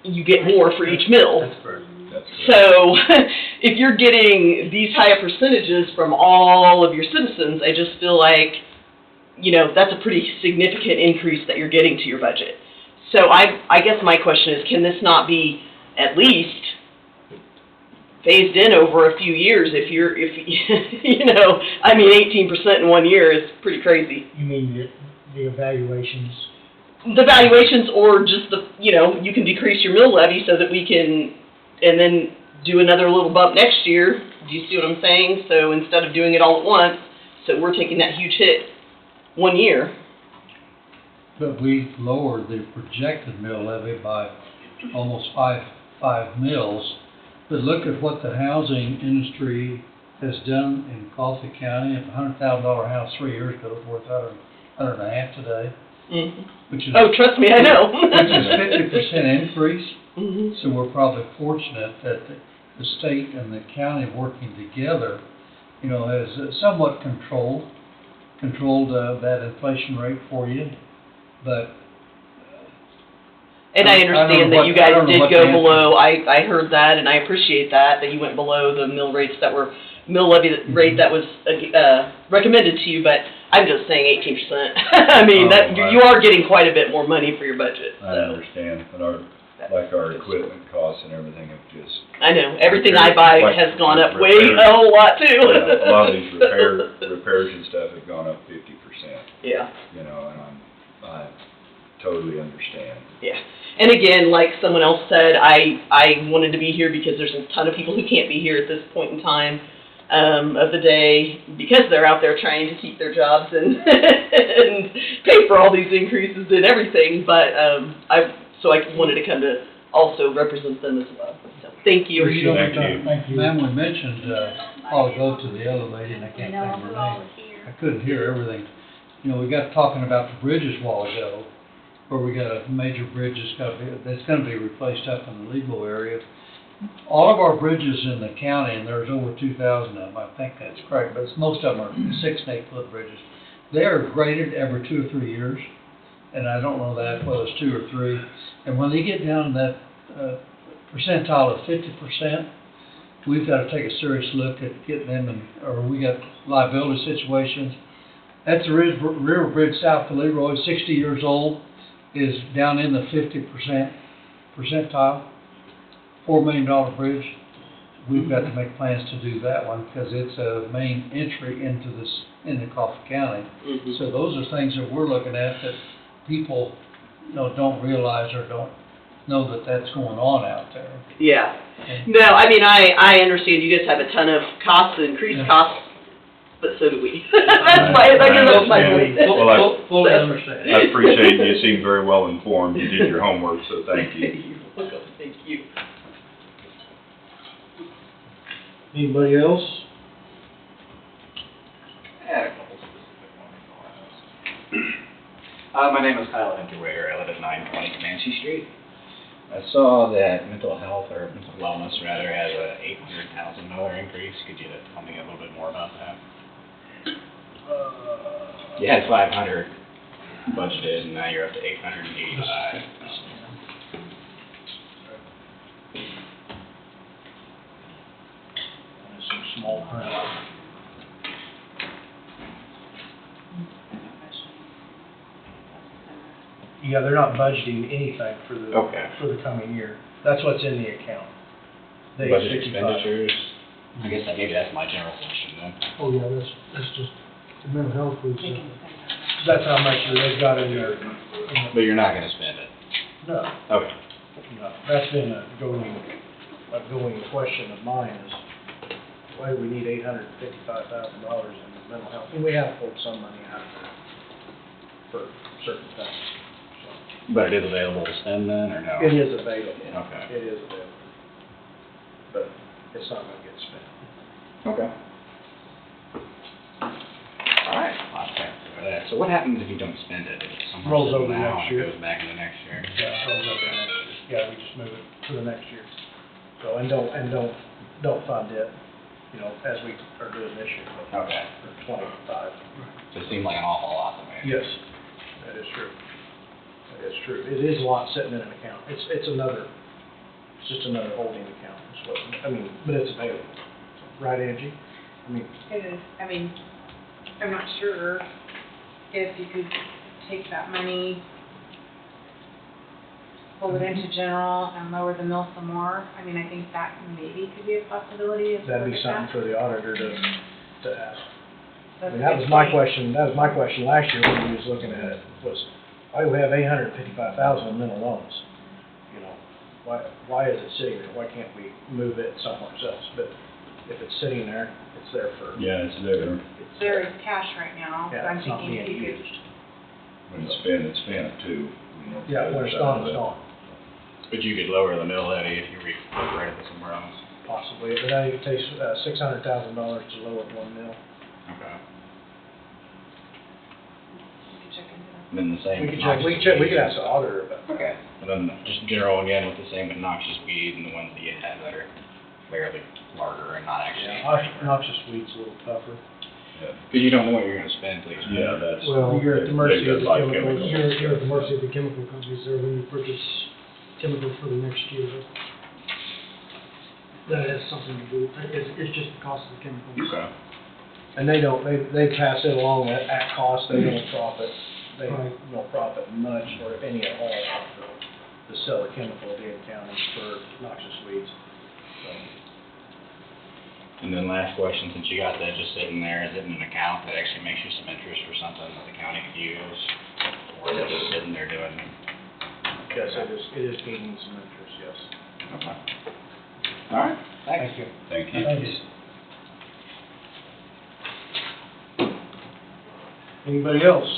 you get more for each mill. That's correct. That's correct. So if you're getting these higher percentages from all of your citizens, I just feel like, that's a pretty significant increase that you're getting to your budget. So I guess my question is, can this not be at least phased in over a few years if you know, I mean, 18% in 1 year is pretty crazy. You mean the evaluations? The valuations, or just the, you know, you can decrease your mill levy so that we can, and then do another little bump next year. Do you see what I'm saying? So instead of doing it all at once, so we're taking that huge hit 1 year. But we lowered the projected mill levy by almost five mills. But look at what the housing industry has done in Coffee County. A $100,000 house 3 years ago was worth $100,500 today. Mm-hmm. Which is, Oh, trust me, I know. which is 50% increase. Mm-hmm. So we're probably fortunate that the state and the county working together, you know, has somewhat controlled that inflation rate for you. But And I understand that you guys did what go the below, I heard that, and I appreciate that you went below the mill levy rate that was recommended to you, but I'm just saying 18%. I mean, you are getting quite a bit more money for your budget, I so. understand, but our equipment costs and everything have just. I know, everything I buy has gone up way a whole lot too. Yeah, a lot of these repairs and stuff have gone up 50%. Yeah. You know, and I totally understand. Yeah. And again, like someone else said, I wanted to be here because there's a ton of people who can't be here at this point in time of the day because they're out there trying to keep their jobs and and pay for all these increases and everything. But I wanted to come to also represent them as well. So thank you. Thank you. Thank you. Ma'am, we mentioned, I'll go to the other lady, and I can't think of her name. I couldn't hear everything. You know, we got talking about the bridges a while ago, where we got a major bridge that's gonna be replaced up in the legal area. All of our bridges in the county, and there's over 2,000 of them, I think that's correct, but most of them are 6 and 8 foot bridges. They are graded every 2 or 3 years, and I don't know whether it's 2 or 3. And when they get down to that percentile of 50%, we've got to take a serious look at getting them, or we got liability situations. That's the River Bridge south of Leroy, 60 years old, is down in the 50% percentile, $4 million bridge. We've got to make plans to do that one because it's a main entry into Coffee County. Mm-hmm. So those are things that we're looking at that people, you know, don't realize or don't know that that's going on out there. Yeah. Okay. No, I mean, I understand you guys have a ton of costs, increased costs, but so do we. That's my point. Well, Fully understand. I appreciate you seem very well informed. You did your homework, so thank you. You're welcome. Thank you. Anybody else? I had a couple specific ones. My name is Kyle Hinterwager. I live at 920 Comanche Street. I saw that mental health, or mental wellness rather, has a $800,000 increase. Could you tell me a little bit more about that? You had 500 budgeted, and now you're up to 885. Some small print. Yeah, they're not budgeting anything for the coming year. That's what's in the account. The Budget 865. expenditures? I guess maybe that's my general question then. Oh, yeah, that's just, the mental health was, That's how much they've got in there. But you're not gonna spend it? No, Okay. no, that's been a going question of mine is, why do we need $855,000 in mental health? And we have pulled some money out of there for certain things. But it is available to spend then, or no? It is available. Okay. It is available. But it's not gonna get spent. Okay. All right. Well, thanks for that. So what happens if you don't spend it? If it's Rolls over now next and year. it goes back into next year? Yeah, rolls up to next year. Yeah, we just move it to the next year. So, and don't fund it, you know, as we are doing this year. but Okay. For 25. So it seemed like an awful lot to me. Yes, that is true. That is true. It is a lot sitting in an account. It's just another holding account. Is what, I mean, but it's available. Right, Angie? I mean, It is, I mean, I'm not sure if you could take that money pull it into general and lower the mill some more. I mean, I think that maybe could be a possibility as That'd well be as something that. for the auditor to ask. I That's mean, a that good was my point. question, last year when we was looking at it, was, why do we have $855,000 in mental loans? You know, why is it sitting there? Why can't we move it somewhere else? But if it's sitting there, it's there for, Yeah, it's there. It's there as cash right now, but yeah, I'm it's not thinking if being you could, used. When it's spent too. You know, Yeah, when it's gone, it's gone, But you could lower the mill levy if you reincorporated it somewhere else. possibly. But I think it takes $600,000 to lower 1 mil. Okay. you could check into that. And then the same. We with could noxious we could weeds. ask the auditor about that. Okay. And then just general again with the same with noxious weed and the ones that you had that are fairly larger and not actually. Yeah, noxious weeds a little tougher. Because you don't know what you're gonna spend until you spend. Yeah, that's. Well, you're at the mercy they of the buy chemicals. You're at the mercy of the chemical companies there when you purchase chemicals for the next year. That has something to do, it's just the cost of the chemicals. Okay. And they pass it along at cost, they don't profit, they Right. don't profit much, or if any at all, to sell the chemical to the county for noxious weeds. So, And then last question, since you got that just sitting there, is it in an account that actually makes you some interest for something that the county could use? Or is it just sitting there doing? yes, it is gaining some interest, yes. Okay. All right, thanks. Thank you. Thank you. Thank you. Anybody else?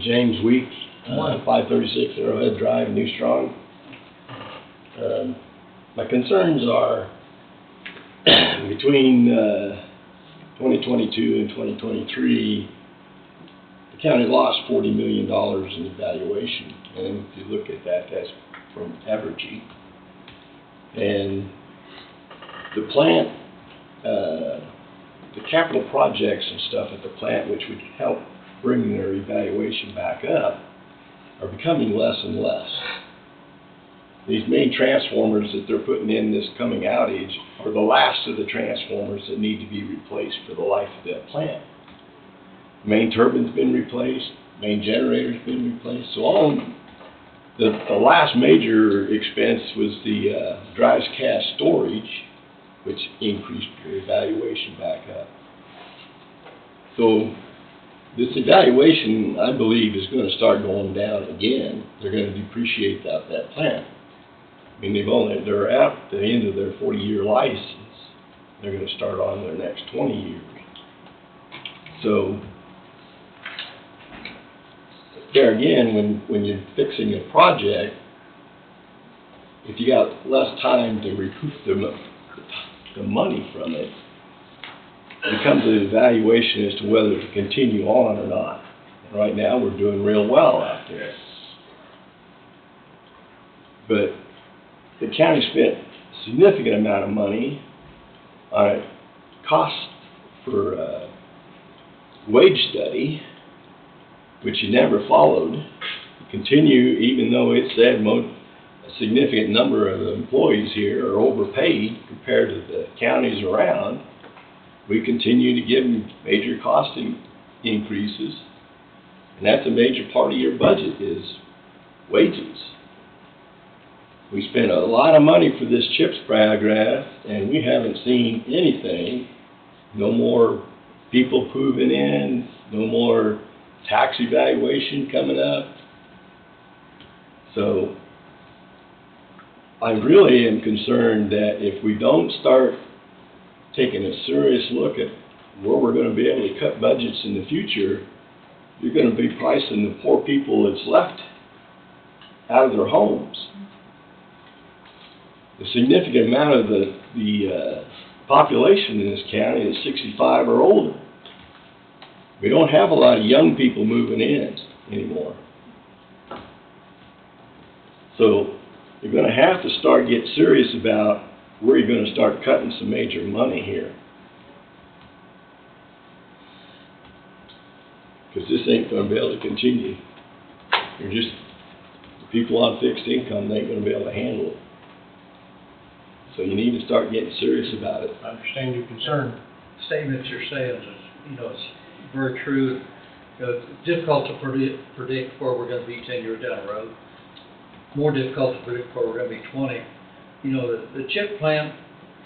James Weeks, 536 Arrowhead Drive, New Strong. My concerns are between 2022 and 2023, the county lost $40 million in evaluation. And if you look at that, that's from Evergy. And the plant, the capital projects and stuff at the plant, which would help bring their evaluation back up, are becoming less and less. These main transformers that they're putting in this coming outage are the last of the transformers that need to be replaced for the life of that plant. Main turbine's been replaced, main generator's been replaced, so all the last major expense was the dry cast storage, which increased your evaluation back up. So this evaluation, I believe, is going to start going down again. They're going to depreciate that plant. I mean, they're at the end of their 40-year license. They're going to start on their next 20 years. So there again, when you're fixing a project, if you got less time to recoup the money from it, it becomes an evaluation as to whether to continue on or not. And right now, we're doing real well out there. But the county spent a significant amount of money on a cost for a wage study, which you never followed. Continue, even though it said a significant number of the employees here are overpaid compared to the counties around, we continue to give them major costing increases, and that's a major part of your budget is wages. We spent a lot of money for this CHIPS paragraph, and we haven't seen anything. No more people moving in, no more tax evaluation coming up. So I really am concerned that if we don't start taking a serious look at where we're going to be able to cut budgets in the future, you're going to be pricing the poor people that's left out of their homes. A significant amount of the population in this county is 65 or older. We don't have a lot of young people moving in anymore. So you're going to have to start getting serious about where you're going to start cutting some major money here. Because this ain't going to be able to continue. You're just, the people on fixed income, they ain't going to be able to handle it. So you need to start getting serious about it. I understand your concern. Statement you're saying is, you know, very true. It's difficult to predict where we're gonna be 10 years down the road. More difficult to predict where we're gonna be 20. You know, the chip plant,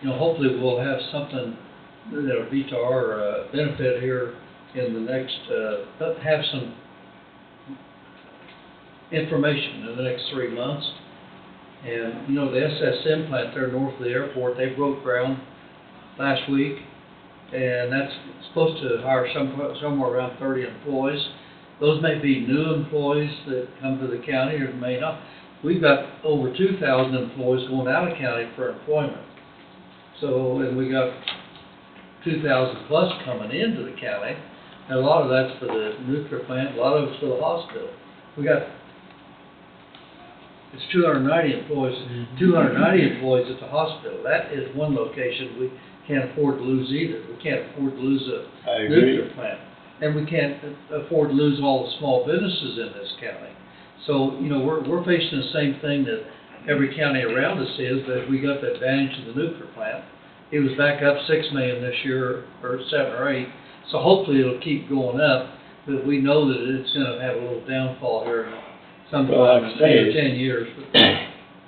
you know, hopefully we'll have something that'll be to our benefit here in the next, have some information in the next 3 months. And, you know, the SSM plant there north of the airport, they broke ground last week, and that's supposed to hire somewhere around 30 employees. Those may be new employees that come to the county, or may not. We've got over 2,000 employees going out of county for employment. So, and we got 2,000 plus coming into the county, and a lot of that's for the nuclear plant, a lot of it's for the hospital. We got, it's 290 employees, 290 employees at the hospital. That is one location we can't afford to lose either. We can't afford to lose a nuclear plant. And we can't afford to lose all the small businesses in this county. So, you know, we're facing the same thing that every county around us is, but we got the advantage of the nuclear plant. It was back up 6 million this year, or 7 or 8, so hopefully it'll keep going up, but we know that it's gonna have a little downfall here sometime in 8 or 10 years.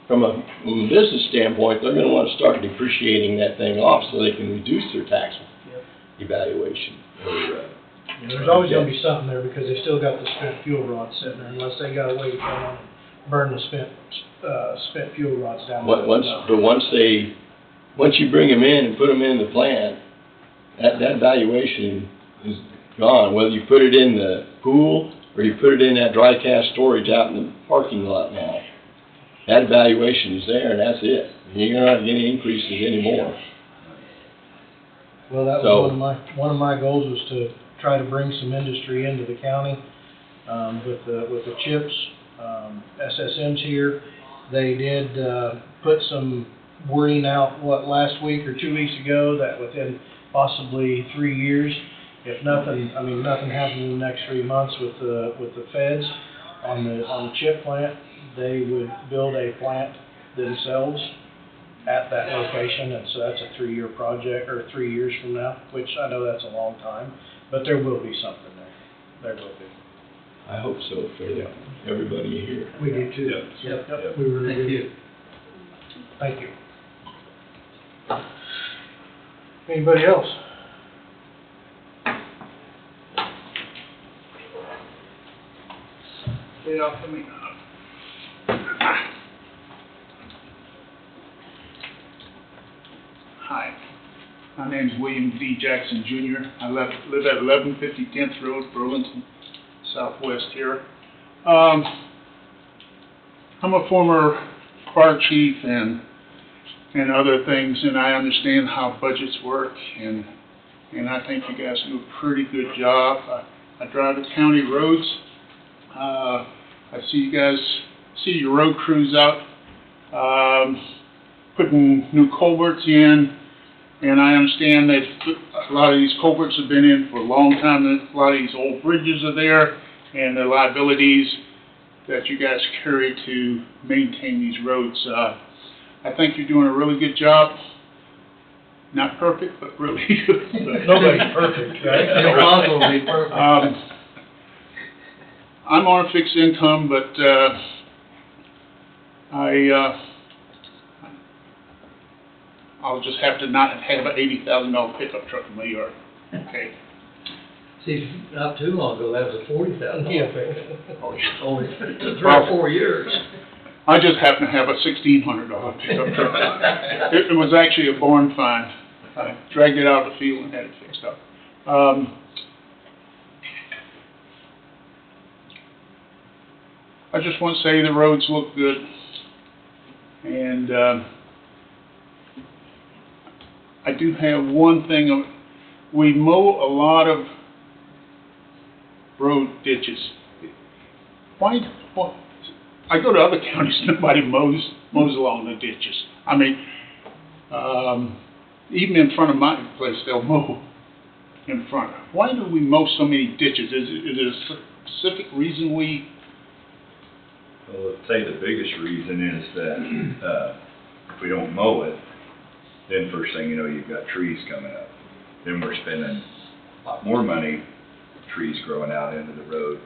From a business standpoint, they're gonna wanna start depreciating that thing off so they can reduce their tax evaluation. You know, there's always gonna be something there because they still got the spent fuel rods sitting there, unless they got a way to come on and burn the spent fuel rods down there. Once you bring them in and put them in the plant, that valuation is gone. Whether you put it in the pool or you put it in that dry cask storage out in the parking lot now, that valuation is there and that's it. You're not getting increases anymore. Well, that was one of my goals was to try to bring some industry into the county, with the chips. SSM's here. They did, put some wording out, last week or 2 weeks ago, that within possibly 3 years, if nothing happens in the next 3 months with the feds on the chip plant, they would build a plant themselves at that location, and so that's a 3-year project, or 3 years from now, which I know that's a long time, but there will be something there. There will be. I hope so for everybody here. We do too. Yep. Yep. We really do. Thank you. Anybody else? Stay off of me. Hi, my name's William D. Jackson Jr. I live at 1150 10th Road, Burlington, Southwest here. I'm a former fire chief and other things, and I understand how budgets work, and I think you guys do a pretty good job. I drive the county roads. I see you guys, your road crews out, putting new culverts in, and I understand that a lot of these culverts have been in for a long time, and a lot of these old bridges are there, and the liabilities that you guys carry to maintain these roads. I think you're doing a really good job. Not perfect, but really good. Nobody's perfect, right? It's possible to be perfect. I'm on a fixed income, but I'll just have to not have an $80,000 pickup truck in my yard. Okay. See, not too long ago, that was a $40,000 pickup. Oh, yeah. Only 3 or 4 years. I just happen to have a $1,600 pickup truck. It was actually a barn find. I dragged it out of the field and had it fixed up. I just want to say the roads look good, and I do have one thing. We mow a lot of road ditches. Why I go to other counties, nobody mows along the ditches. I mean, even in front of my place, they'll mow in front. Why do we mow so many ditches? Is there a specific reason we? Well, I'd say the biggest reason is that if we don't mow it, then first thing you know, you've got trees coming up. Then we're spending a lot more money trees growing out into the road.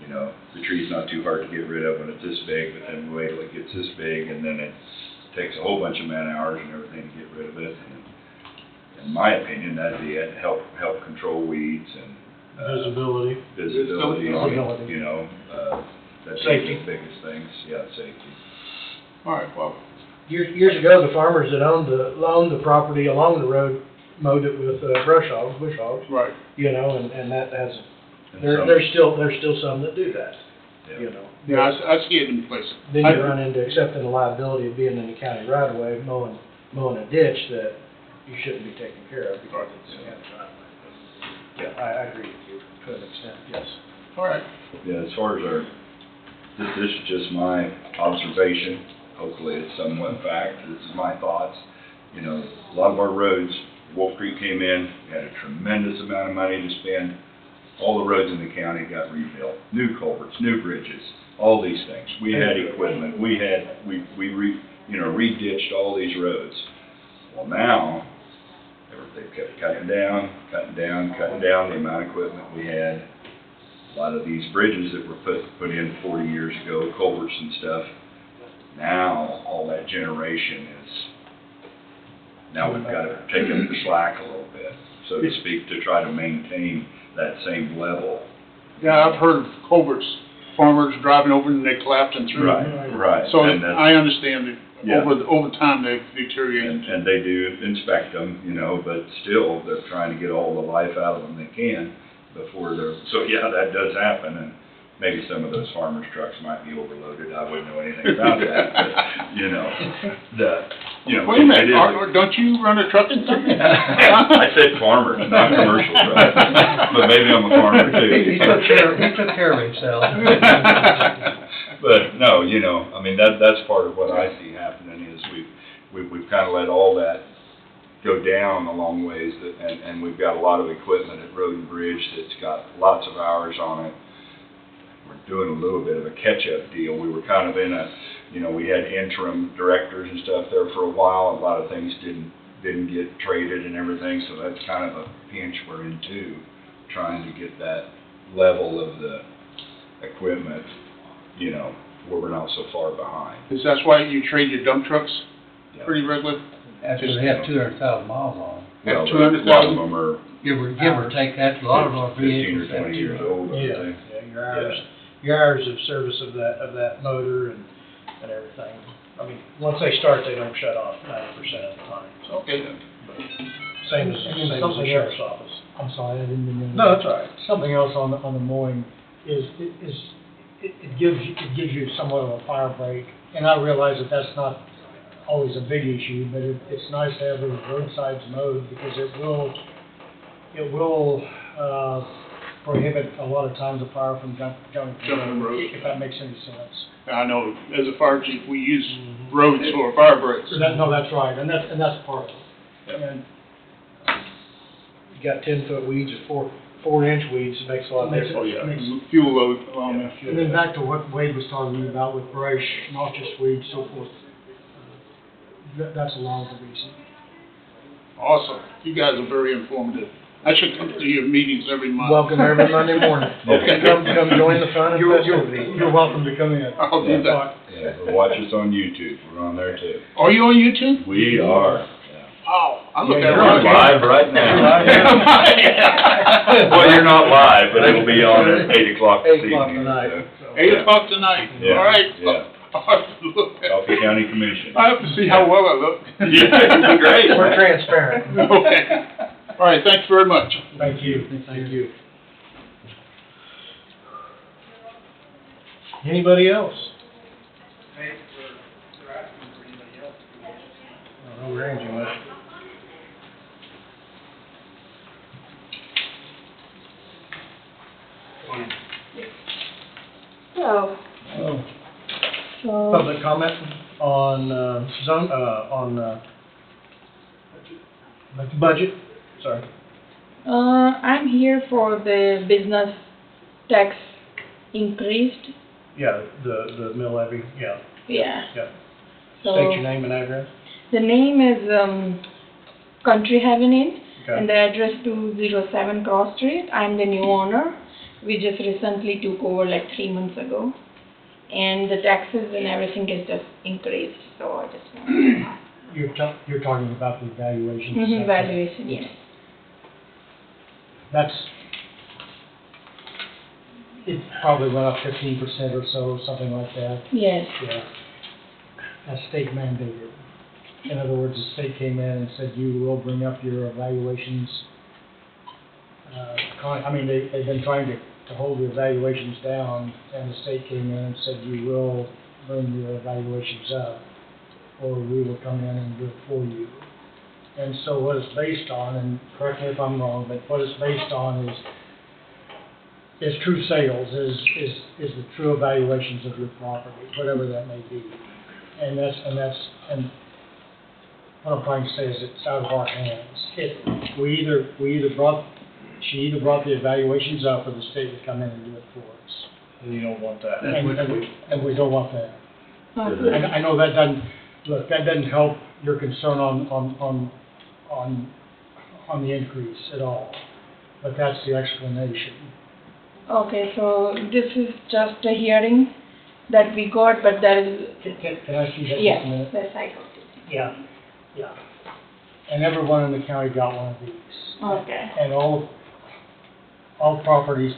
You know, the tree's not too hard to get rid of when it's this big, but then wait till it gets this big, and then it takes a whole bunch of man-hours and everything to get rid of it. And in my opinion, that'd be it, help control weeds and Visibility. visibility, Visibility. you know, that's Safety. the biggest things, yeah, safety. All right, well, Years ago, the farmers that owned the property along the road mowed it with bush hogs, right. you know, and that has, And there's still some that do that, Yeah. you know. Yeah, I see it in place. Then you run into accepting the liability of being in the county right of way, mowing a ditch that you shouldn't be taking care of because it's a county right of way. Yeah, I agree with you to an extent, yes. All right. Yeah, as far as this is just my observation, hopefully it's somewhat fact, this is my thoughts. You know, a lot of our roads, Wolf Creek came in, had a tremendous amount of money to spend. All the roads in the county got rebuilt, new culverts, new bridges, all these things. We had equipment, we re-ditched all these roads. Well, now, they've kept cutting down the amount of equipment we had. A lot of these bridges that were put in 40 years ago, culverts and stuff, now all that generation is, now we've got to take up the slack a little bit, so to speak, to try to maintain that same level. Yeah, I've heard of culverts, farmers driving over and they collapsing through. Right. So And that's- I understand that Yeah. over time they've deteriorated. And they do inspect them, you know, but still, they're trying to get all the life out of them they can before they're, so yeah, that does happen, and maybe some of those farmers' trucks might be overloaded, I wouldn't know anything about that, but, you know, Wait a minute, it is. don't you run a trucking company? I said farmers, not commercial trucks, but maybe I'm a farmer too. He took care of himself. But no, you know, I mean, that's part of what I see happening is we've kind of let all that go down a long ways, and we've got a lot of equipment at Road and Bridge that's got lots of hours on it. We're doing a little bit of a catch-up deal. We were kind of in a, you know, we had interim directors and stuff there for a while. A lot of things didn't get traded and everything, so that's kind of a pinch we're in too, trying to get that level of the equipment, you know, where we're not so far behind. Is that why you trade your dump trucks Yeah. pretty regularly? After they have 200,000 miles on them. Well, Have a lot of 200,000? them are Give or take, that's a lot of our 15 vehicles or 20 years have old, I Yeah, think. yeah, your hours of service of that motor and everything. I mean, once they start, they don't shut off 90% of the time, so. Okay. Same as And the something sheriff's else. office. I'm sorry, I didn't mean to. No, that's all right. Something else on the mowing is, it gives you somewhat of a fire break. And I realize that that's not always a big issue, but it's nice to have those roadsides mowed because it will prohibit a lot of times a fire from jumping Jumping the road. if that makes any sense. I know, as a fire chief, we use roads for fire breaks. No, that's right, and that's part of it. And You got 10-foot weeds or 4-inch weeds, it makes a lot of Makes difference. Oh, yeah, Makes- fuel load along there. And then back to what Wade was talking about with brush, noxious weeds, so forth. That's a lot of the reason. Awesome. You guys are very informative. I should come to your meetings every month. Welcome every Monday morning. Okay. Come join the fun and festivities. You're welcome to come in. I'll do that. Yeah, but watch us on YouTube, we're on there too. Are you on YouTube? We are. Oh, I look Yeah, at it. you're on Live right now. Well, you're not live, but it'll be on at 8 o'clock this 8 o'clock evening. tonight. so. 8 o'clock tonight. Yeah, All right. yeah. I'll have to look at Coffee it. County Commission. I have to see how well I look. Yeah, it'll be great. We're transparent. Okay. All right, thanks very much. Thank you, thank you. Anybody else? I don't know, Randy, much. So, Public comment on, budget, sorry. I'm here for the business tax increased. Yeah, the mill levy, yeah, Yeah. yeah. So State your name and address. the name is Country Heaven Inn, Okay. and the address 207 Cross Street. I'm the new owner. we just recently took over like 3 months ago. And the taxes and everything is just increased, so I just want to ask. You're talking about the evaluations? Mm-hmm, valuation, yes. It probably went up 15% or so, something like that. Yes. Yeah. That's state mandated. In other words, the state came in and said, you will bring up your evaluations. They've been trying to hold the evaluations down, and the state came in and said, you will bring your evaluations up, or we will come in and do it for you. And so what it's based on, and correct me if I'm wrong, but what it's based on is true sales, is the true evaluations of your property, whatever that may be. And what I'm trying to say is it's out of our hands. She either brought the evaluations up, or the state would come in and do it for us. And you don't want that. And we don't want that. Okay. I know that doesn't help your concern on the increase at all, but that's the explanation. Okay, so this is just a hearing that we got, but there is, Can I see that just a yes, minute? that's I got it. Yeah. And everyone in the county got one of these. Okay. And all properties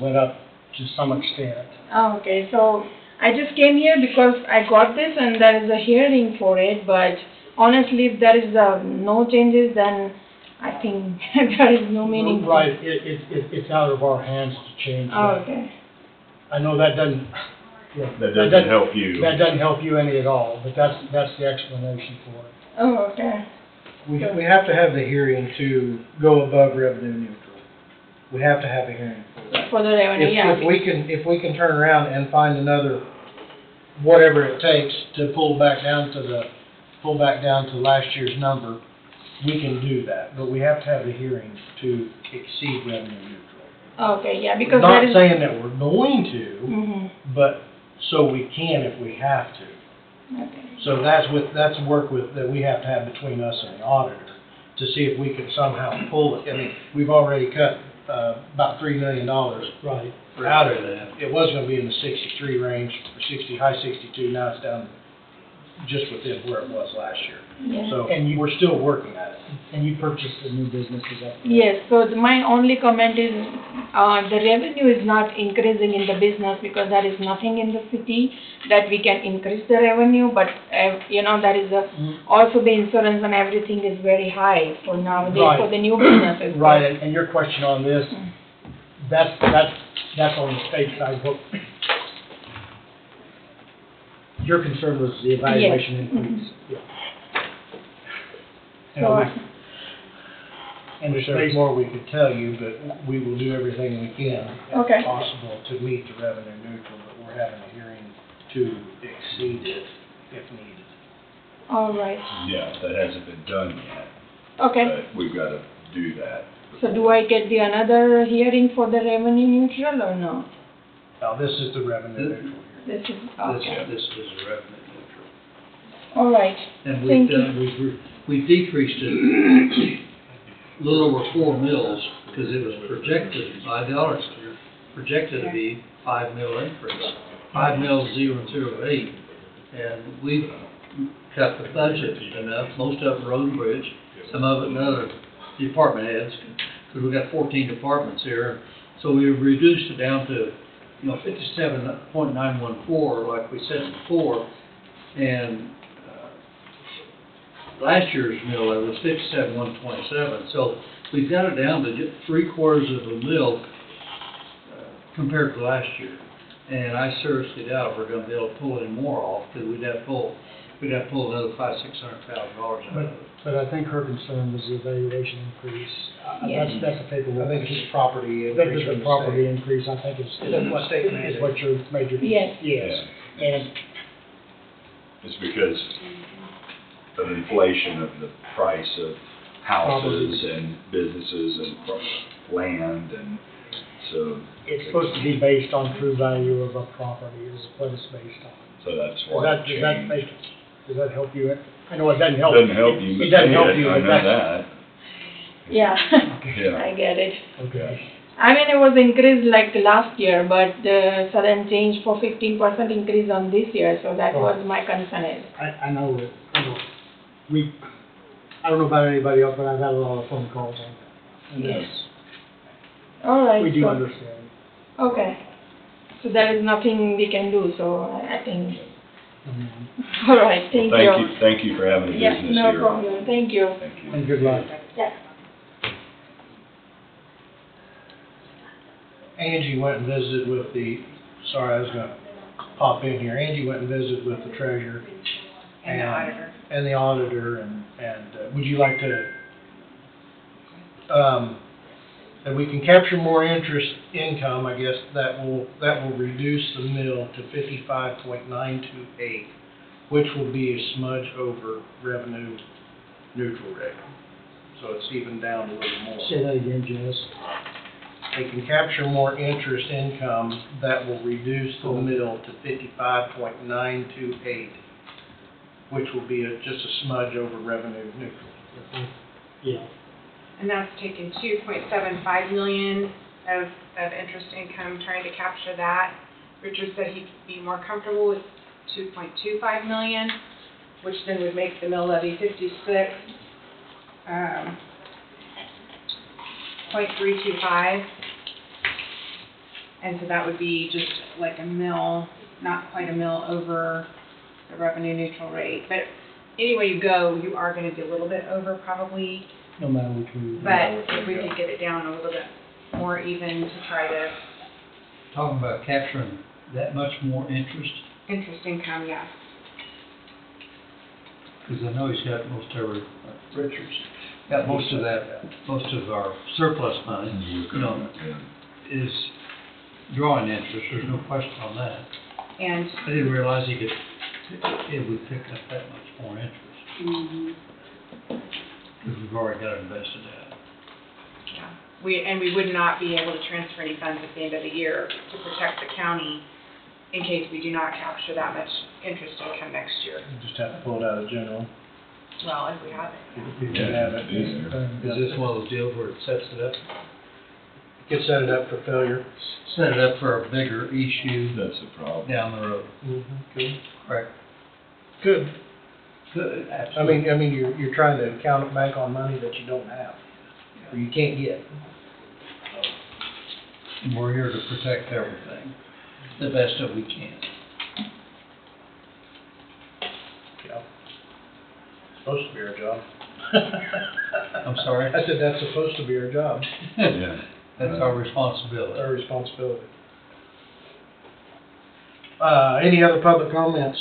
went up to some extent. Okay, so I just came here because I got this and there is a hearing for it, but honestly, if there is no changes, then I think there is no meaning. Right, it's out of our hands to change that. Okay. I know that doesn't. That doesn't help you. That doesn't help you any at all, but that's the explanation for it. Oh, okay. We have to have the hearing to go above revenue neutral. We have to have a hearing for that. For the revenue, yeah. If we can turn around and find another, whatever it takes to pull back down to last year's number, we can do that. But we have to have the hearing to exceed revenue neutral. Okay, yeah, because Not there is. saying that we're going to, Mm-hmm. but so we can if we have to. Okay. So that's work that we have to have between us and the auditor to see if we can somehow pull it. I mean, we've already cut about $3 million Right. out of that. It was gonna be in the 63 range, or high 62, now it's down just within where it was last year. Yeah. So, And we're still working at it. And you purchased a new business, is that correct? Yes, so my only comment is, the revenue is not increasing in the business because there is nothing in the city that we can increase the revenue, but, there is also the insurance and everything is very high for nowadays, Right. for the new businesses. Right, and your question on this, that's on the state side. What your concern was the evaluation Yes. increase. Yeah. So, And if there's more we could tell you, but we will do everything we can, Okay. if possible, to meet the revenue neutral, but we're having a hearing to exceed it if needed. all right, Yeah, that hasn't been done yet, okay. but we've got to do that. So do I get another hearing for the revenue neutral or no? Now, this is the revenue neutral hearing. This is, okay, This is a revenue neutral. all right, And Thank we've decreased it a little over 4 mils, because it was projected by the auditor, projected to be 5 mil increase, 5 mil 008. And we've cut the budget enough, most of it road and bridge, some of it in other department heads, because we've got 14 departments here. So we reduced it down to, 57.914, like we said before. And last year's mill levy was 57.127. So we've got it down to just 3/4 of a mil compared to last year. And I seriously doubt if we're going to be able to pull any more off, because we'd have to pull another $500,000-$600,000 out of it. But I think her concern was the evaluation increase. Yes. That's a paperwork. I think it's property That increase is from a the property state. increase, I think is What state mandate. is what your major. Yes. Yes, and It's because of inflation of the price of houses and businesses and land, and so. it's supposed to be based on true value of a property is what it's based on. So that's why it changed. Does that help you? I know it doesn't help. Doesn't help you, It doesn't help but you, I but know that's. that. yeah, Yeah. I get it. Okay. I mean, it was increased like last year, but sudden change for 15% increase on this year, so that was my concern is. I know it, I don't know about anybody else, but I've had a lot of phone calls on that. And Yes. All right. we do so- understand. Okay. So there is nothing we can do, so I think, Mhm. all right, thank you. Thank you for having a Yeah, business no here. problem, thank you. Thank you. And good luck. Yeah. Angie went and visited with the, sorry, I was gonna pop in here. Angie went and visited with the treasurer. And the auditor. And the auditor, and would you like to, that we can capture more interest income, I guess that will reduce the mill to 55.928, which will be a smudge over revenue neutral rate. So it's even down a little more. Say that again, Jess. They can capture more interest income that will reduce the mill to 55.928, which will be just a smudge over revenue neutral. Yeah. And that's taken 2.75 million of interest income, trying to capture that. Richard said he'd be more comfortable with 2.25 million, which then would make the mill levy 56.325. And so that would be just like a mill, not quite a mill over the revenue neutral rate. But any way you go, you are going to be a little bit over probably. No matter which way. But if we could get it down a little bit more even to try to, Talking about capturing that much more interest, interest income, yeah. because I know he's got most of Richards, got most of that, most of our surplus money, you know, is drawing interest, there's no question on that. And, I didn't realize it would pick up that much more interest, because we've already got it invested out. yeah, we would not be able to transfer any funds at the end of the year to protect the county in case we do not capture that much interest income next year. You just have to pull it out of general. Well, if we have it. If you can have it. Is this one of those deals where it sets it up, Could set it up for failure. set it up for a bigger issue That's the problem. down the road? Good. Correct. Good. Good, I absolutely. mean, you're trying to count bank on money that you don't have, or you can't get. And we're here to protect everything, the best that we can. Yeah. Supposed to be our job. I'm sorry? I said that's supposed to be our job, Yeah. That's our responsibility. our responsibility. Any other public comments?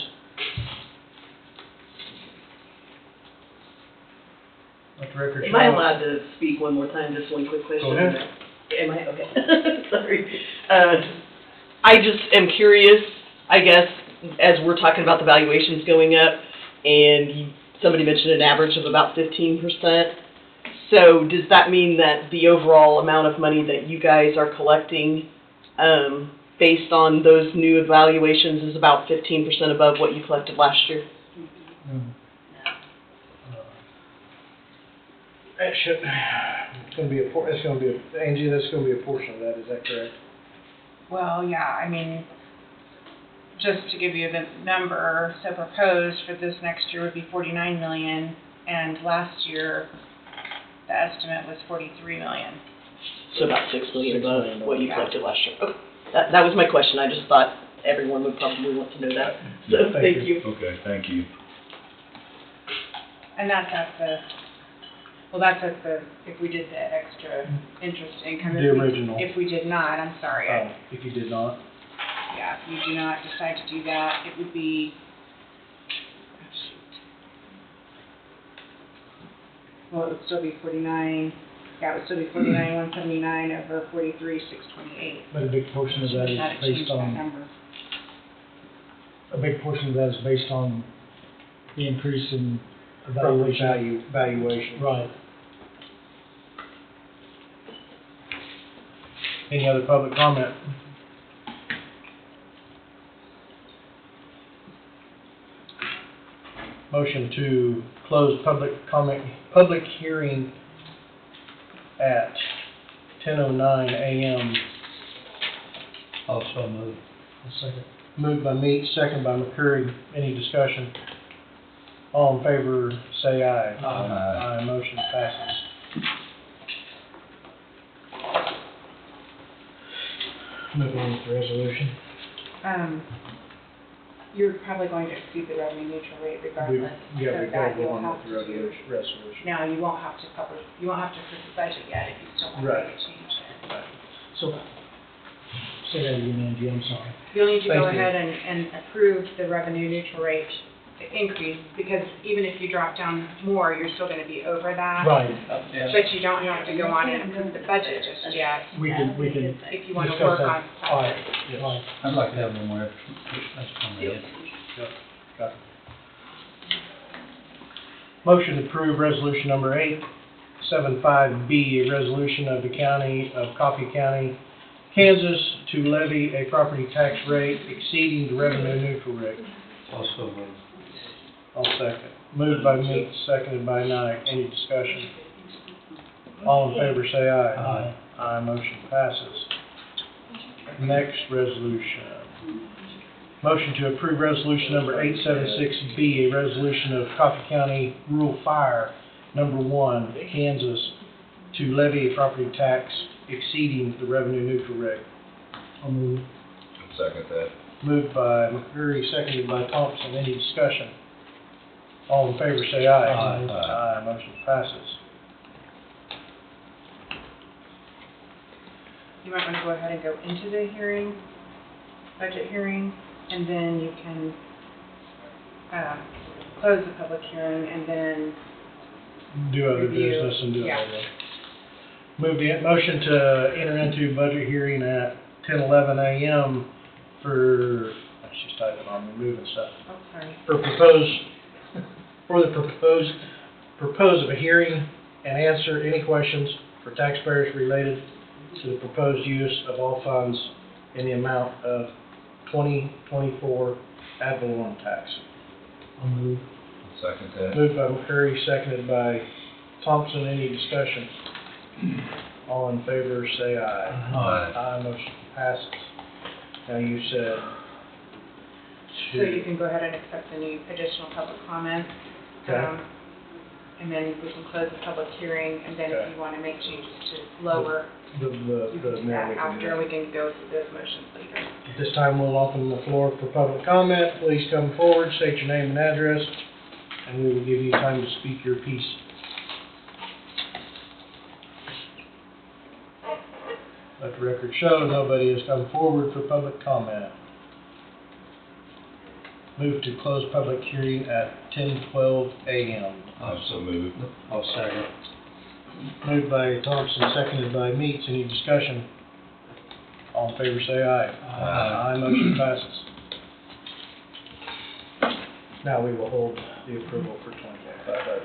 Let the record Am I show. allowed to speak one more time, just one quick question? Go ahead. Am I, okay, sorry. I just am curious, I guess, as we're talking about the valuations going up, and somebody mentioned an average of about 15%. So does that mean that the overall amount of money that you guys are collecting, based on those new evaluations, is about 15% above what you collected last year? That should, it's gonna be Angie, that's gonna be a portion of that, is that correct? Well, yeah, I mean, just to give you the number, so proposed for this next year would be 49 million, and last year, the estimate was 43 million. So about 6 million 6 above million what you yeah. collected last year. Okay, that was my question, I just thought everyone would probably want to know that, so Thank thank you. you. Okay, thank you. And that's at the, well, that's at the, if we did the extra interest income. The If we- original. If we did not, I'm sorry, If you did not. yeah, if you do not decide to do that, it would be, oh, shoot. Well, it would still be 49, yeah, it would still be 49,179 over 43,628. But a big portion of that is Not change based that on, number. a big portion of that is based on the increase in Property evaluation. valuation. Right. Any other public comment? Motion to close public comment, public hearing at 10:09 a.m. Also move. Second. Moved by Meeks, second by McCurry. Any discussion? All in favor, say aye. Aye. Aye, motion passes. Move on with the resolution. You're probably going to exceed the revenue neutral rate regardless. Yeah, we So that gotta go you'll on have with the to, resolution. now you won't have to approve the budget yet if you still want to Right. make a change. So, say that again, Angie, I'm sorry. You'll need to go Thank you. ahead and approve the revenue neutral rate increase, because even if you drop down more, you're still gonna be over that. Right, But you don't have to go on and approve the budget just yet, we can if you wanna discuss work that. on. All right, right. I'd like to have one more, that's coming in. Motion to approve resolution number 875B, a resolution of the County of Coffee County, Kansas, to levy a property tax rate exceeding the revenue neutral rate. Also move. I'll second. Moved by Meeks, seconded by Knight. Any discussion? All in favor, say aye. Aye. Aye, motion passes. Next resolution. Motion to approve resolution number 876B, a resolution of Coffee County Rural Fire, number 1, Kansas, to levy a property tax exceeding the revenue neutral rate. I'll move. Second that. Moved by McCreary, seconded by Thompson. Any discussion? All in favor, say aye. Aye. Aye, motion passes. You might wanna go ahead and go into the hearing, budget hearing, and then you can, close the public hearing and then Do other Review, business and do yeah. other. Motion to enter into budget hearing at 10:11 a.m. for, she's typing on me, moving stuff. Oh, sorry. For the propose of a hearing and answer any questions for taxpayers related to the proposed use of all funds in the amount of 2024 ad valorem tax. I'll move. Second that. Moved by McCurry, seconded by Thompson. Any discussion? All in favor, say aye. Aye. Aye, motion passes. Now you said So you can go ahead and accept any additional public comments. Okay. And then we can close the public hearing, and then Okay. if you wanna make changes to lower, you can do that after, and we can go through those motions later. At this time, we'll open the floor for public comment. Please come forward, state your name and address, and we will give you time to speak your piece. Let the record show nobody has come forward for public comment. Move to close public hearing at 10:12 a.m. Also move. I'll second. Moved by Thompson, seconded by Meeks. Any discussion? All in favor, say aye. Aye. Aye, motion passes. Now we will hold the approval for 2025 budget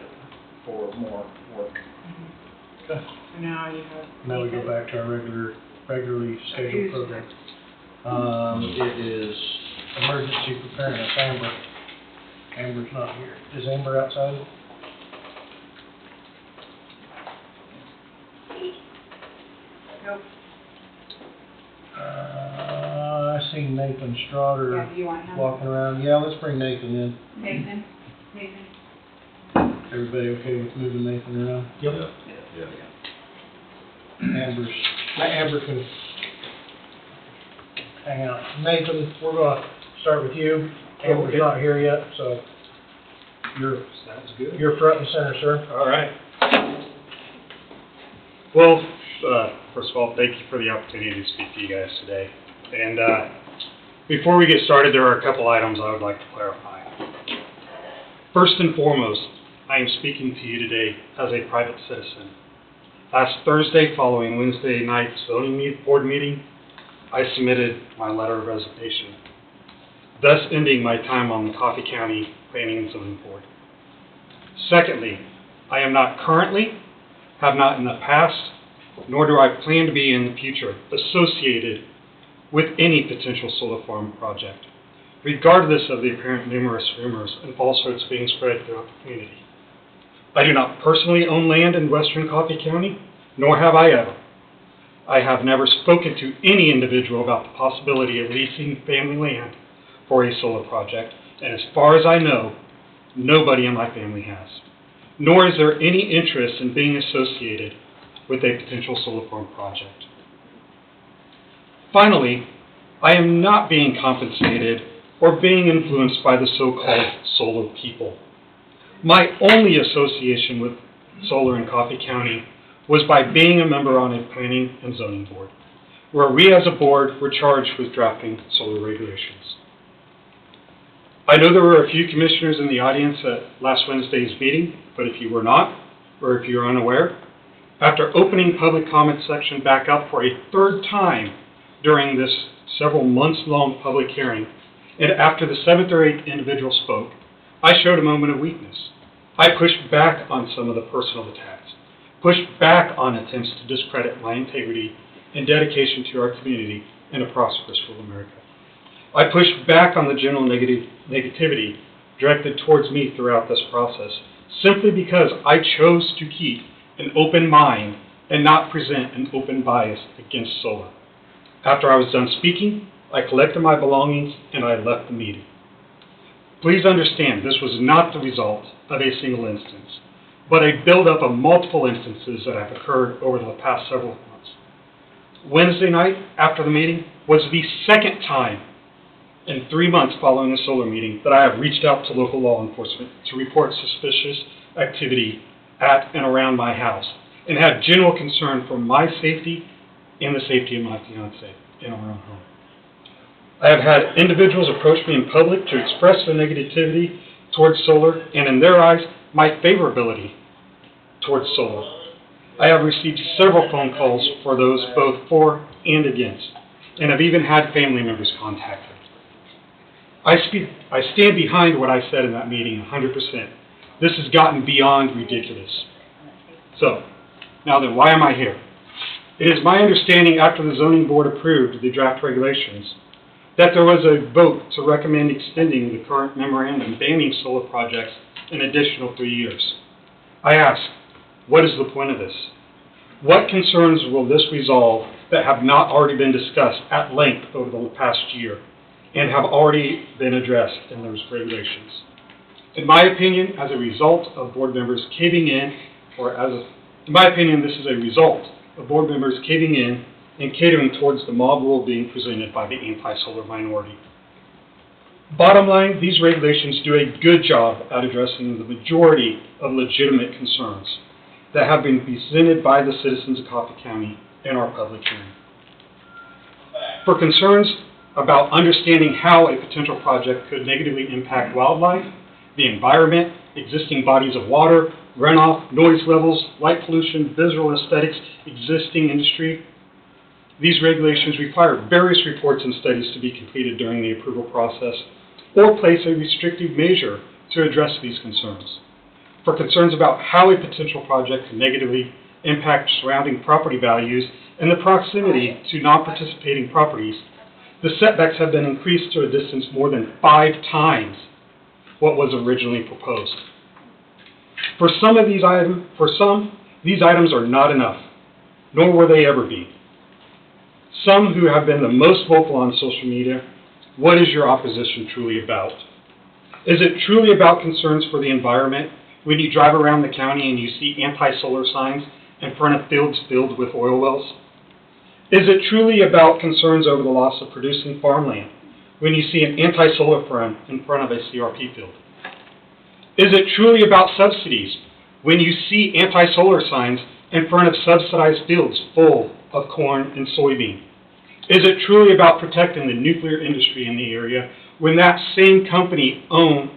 for more work. Okay. So now you have. Now we go back to our regularly scheduled program. It is emergency preparedness, Amber. Amber's not here. Is Amber outside? Nope. I see Nathan Strotter Yeah, do you want him? walking around. Yeah, let's bring Nathan in. Nathan? Nathan? Everybody okay with moving Nathan around? Yep. Yeah. Amber can hang out. Nathan, we're gonna start with you. Amber's not here yet, so Sounds good. you're front and center, sir. All right. Well, first of all, thank you for the opportunity to speak to you guys today. And before we get started, there are a couple items I would like to clarify. First and foremost, I am speaking to you today as a private citizen. Last Thursday, following Wednesday night's zoning board meeting, I submitted my letter of resignation, thus ending my time on the Coffee County Planning and Zoning Board. Secondly, I am not currently, have not in the past, nor do I plan to be in the future associated with any potential solar farm project, regardless of the apparent numerous rumors and falsehoods being spread throughout the community. I do not personally own land in western Coffee County, nor have I ever. I have never spoken to any individual about the possibility of leasing family land for a solar project, and as far as I know, nobody in my family has. Nor is there any interest in being associated with a potential solar farm project. Finally, I am not being compensated or being influenced by the so-called solar people. My only association with solar in Coffee County was by being a member on a planning and zoning board, where we as a board were charged with drafting solar regulations. I know there were a few commissioners in the audience at last Wednesday's meeting, but if you were not, or if you're unaware, after opening public comment section back up for a third time during this several months-long public hearing, and after the 7th or 8th individual spoke, I showed a moment of weakness. I pushed back on some of the personal attacks, pushed back on attempts to discredit my integrity and dedication to our community and a prosperous rural America. I pushed back on the general negativity directed towards me throughout this process, simply because I chose to keep an open mind and not present an open bias against solar. After I was done speaking, I collected my belongings and I left the meeting. Please understand, this was not the result of a single instance, but a buildup of multiple instances that have occurred over the past several months. Wednesday night, after the meeting, was the second time in 3 months following a solar meeting that I have reached out to local law enforcement to report suspicious activity at and around my house, and had general concern for my safety and the safety of my fiancée in our own home. I have had individuals approach me in public to express their negativity towards solar, and in their eyes, my favorability towards solar. I have received several phone calls for those both for and against, and have even had family members contact me. I stand behind what I said in that meeting 100%. This has gotten beyond ridiculous. So, now then, why am I here? It is my understanding after the zoning board approved the draft regulations that there was a vote to recommend extending the current memorandum banning solar projects an additional 3 years. I ask, what is the point of this? What concerns will this resolve that have not already been discussed at length over the past year and have already been addressed in those regulations? In my opinion, as a result of board members caving in, in my opinion, this is a result of board members caving in and catering towards the mob rule being presented by the anti-solar minority. Bottom line, these regulations do a good job at addressing the majority of legitimate concerns that have been presented by the citizens of Coffee County in our public hearing. For concerns about understanding how a potential project could negatively impact wildlife, the environment, existing bodies of water, runoff, noise levels, light pollution, visual aesthetics, existing industry, these regulations require various reports and studies to be completed during the approval process or place a restrictive measure to address these concerns. For concerns about how a potential project can negatively impact surrounding property values and the proximity to non-participating properties, the setbacks have been increased to a distance more than 5 times what was originally proposed. For some, these items are not enough, nor will they ever be. Some who have been the most vocal on social media, what is your opposition truly about? Is it truly about concerns for the environment when you drive around the county and you see anti-solar signs in front of fields filled with oil wells? Is it truly about concerns over the loss of producing farmland when you see an anti-solar farm in front of a CRP field? Is it truly about subsidies when you see anti-solar signs in front of subsidized fields full of corn and soybean? Is it truly about protecting the nuclear industry in the area when that same company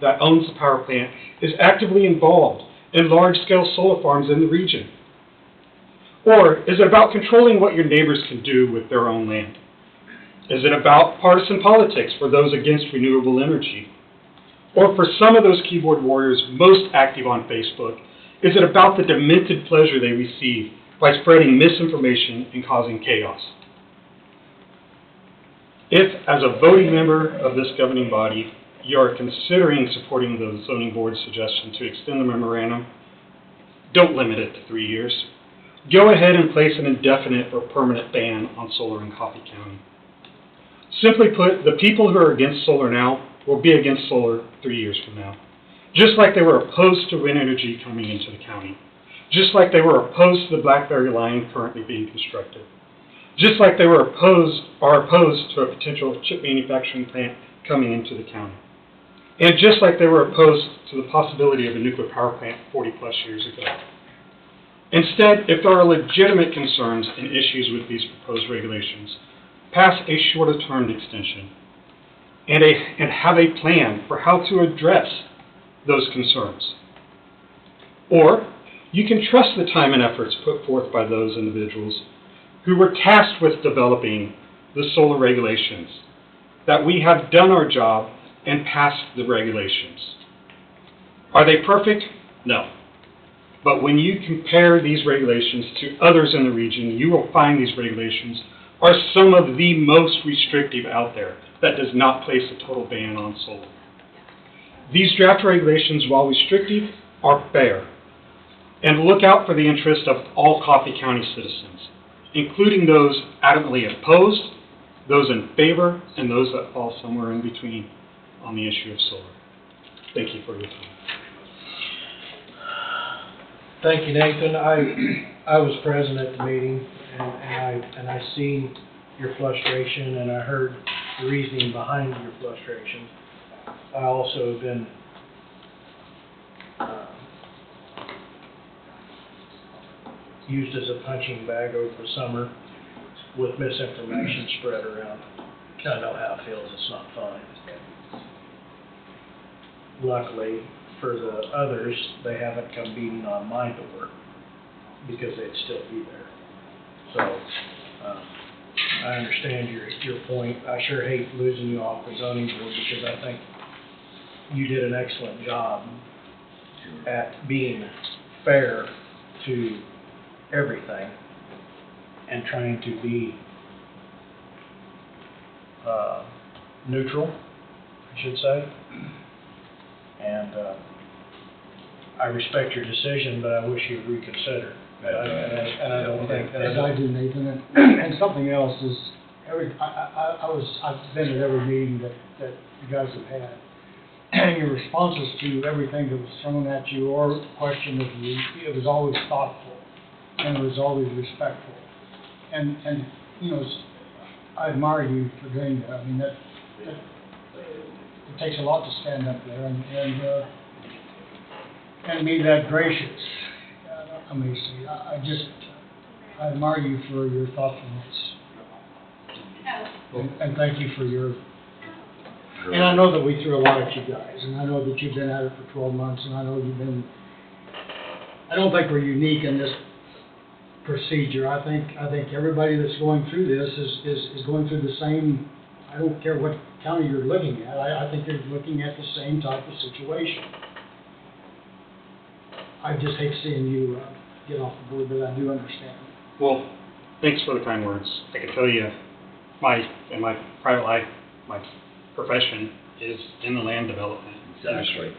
that owns the power plant is actively involved in large-scale solar farms in the region? Or is it about controlling what your neighbors can do with their own land? Is it about partisan politics for those against renewable energy? Or for some of those keyboard warriors most active on Facebook, is it about the demented pleasure they receive by spreading misinformation and causing chaos? If, as a voting member of this governing body, you are considering supporting the zoning board's suggestion to extend the memorandum, don't limit it to 3 years. go ahead and place an indefinite or permanent ban on solar in Coffee County. Simply put, the people who are against solar now will be against solar 3 years from now. Just like they were opposed to wind energy coming into the county. Just like they were opposed to the Blackberry line currently being constructed. Just like they are opposed to a potential chip manufacturing plant coming into the county. And just like they were opposed to the possibility of a nuclear power plant 40 plus years ago. Instead, if there are legitimate concerns and issues with these proposed regulations, pass a shorter term extension and have a plan for how to address those concerns. Or you can trust the time and efforts put forth by those individuals who were tasked with developing the solar regulations, that we have done our job and passed the regulations. Are they perfect? No. But when you compare these regulations to others in the region, you will find these regulations are some of the most restrictive out there that does not place a total ban on solar. These draft regulations, while restrictive, are fair and look out for the interest of all Coffee County citizens, including those adamantly opposed, those in favor, and those that fall somewhere in between on the issue of solar. Thank you for your time. Thank you, Nathan. I was present at the meeting, and I seen your frustration, and I heard the reasoning behind your frustration. I also have been used as a punching bag over the summer with misinformation spread around. I know how it feels. It's not fun. Luckily, for the others, they haven't come beating on my door because they'd still be there. So, I understand your point. I sure hate losing you off the zoning board because I think you did an excellent job at being fair to everything and trying to be neutral, I should say. And I respect your decision, but I wish you'd reconsider. And I don't think that As I do, Nathan, and something else is, I've been at every meeting that you guys have had, and your responses to everything that was thrown at you or questioned of you, it was always thoughtful, and it was always respectful. And you know, I admire you for doing that. I mean, that it takes a lot to stand up there and be that gracious. Amazing. I admire you for your thoughtfulness. And thank you for your, and I know that we threw a lot at you guys, and I know that you've been at it for 12 months, and I know you've been, I don't think we're unique in this procedure. I think everybody that's going through this is going through the same, I don't care what county you're looking at, I think you're looking at the same type of situation. I just hate seeing you get off the board, but I do understand. Well, thanks for the kind words. I can tell you, in my private life, my profession is in the land development industry.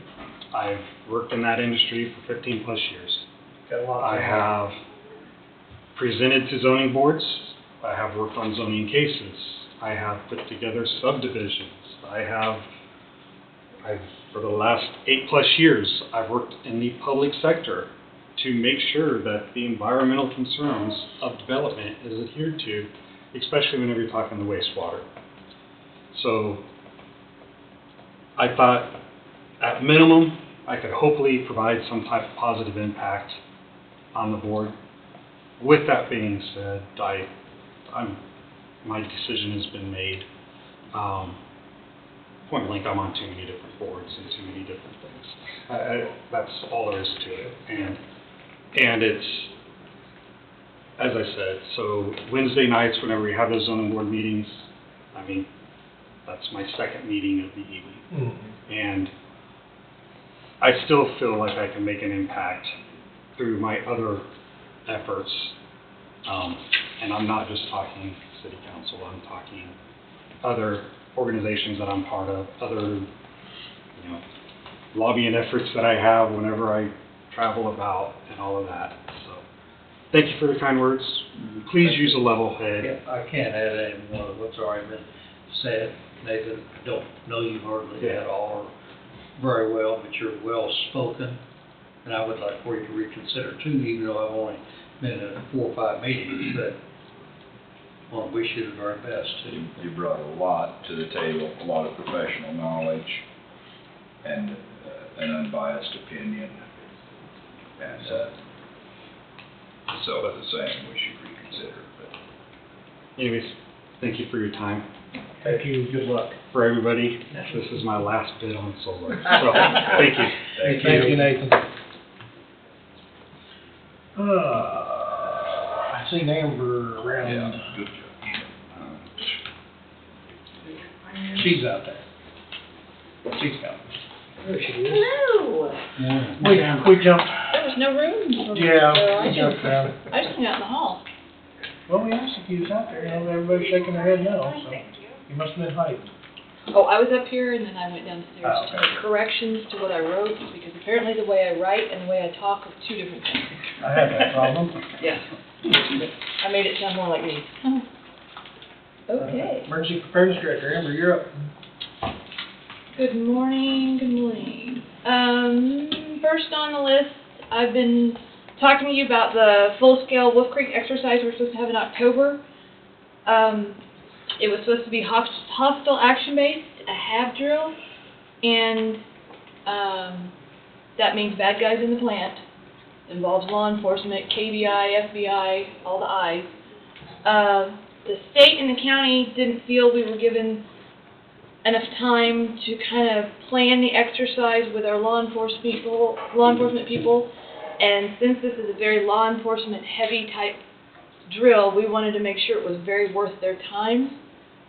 I've worked in that industry for 15 plus years. I have presented to zoning boards. I have worked on zoning cases. I have put together subdivisions. For the last 8 plus years, I've worked in the public sector to make sure that the environmental concerns of development is adhered to, especially whenever you're talking the wastewater. So I thought, at minimum, I could hopefully provide some type of positive impact on the board. With that being said, my decision has been made. Point blank, I'm on too many different boards and too many different things. That's all there is to it. And it's, as I said, so Wednesday nights, whenever we have those zoning board meetings, I mean, that's my second meeting of the evening. Mm-hmm. And I still feel like I can make an impact through my other efforts. And I'm not just talking city council, I'm talking other organizations that I'm part of, other, lobbying efforts that I have whenever I travel about and all of that. So thank you for the kind words. Please use a level head. Yeah, I can't add any more of what's already been said. Nathan, I don't know you hardly at all or very well, but you're well spoken. And I would like for you to reconsider too, even though I've only been in 4 or 5 meetings, but I want to wish you the very best. You brought a lot to the table, a lot of professional knowledge and an unbiased opinion. And so the same, we should reconsider. But Anyways, thank you for your time. Thank you, good luck. For everybody, this is my last bid on solar. So, thank you. Thank you, Nathan. I seen Amber around. yeah, good job. She's out there. She's coming. There she is. Hello. We jumped. There was no room for me, Yeah, so I we jumped around. I just hung out in the hall. Well, we asked if he was out there, and everybody's shaking their head no, so he must have been hiding. Oh, I was up here and then I went downstairs Oh, to okay. make corrections to what I wrote, because apparently the way I write and the way I talk are two different things. I have that problem. Yeah. I made it sound more like me. Oh. Okay. Emergency Preparedness Director, Amber, you're up. Good morning, good morning. First on the list, I've been talking to you about the full-scale Wolf Creek exercise we're supposed to have in October. It was supposed to be hostile action-based, a HAB drill, and that means bad guys in the plant. Involves law enforcement, KBI, FBI, all the I's. The state and the county didn't feel we were given enough time to kind of plan the exercise with our law enforcement people, and since this is a very law enforcement heavy type drill, we wanted to make sure it was very worth their time,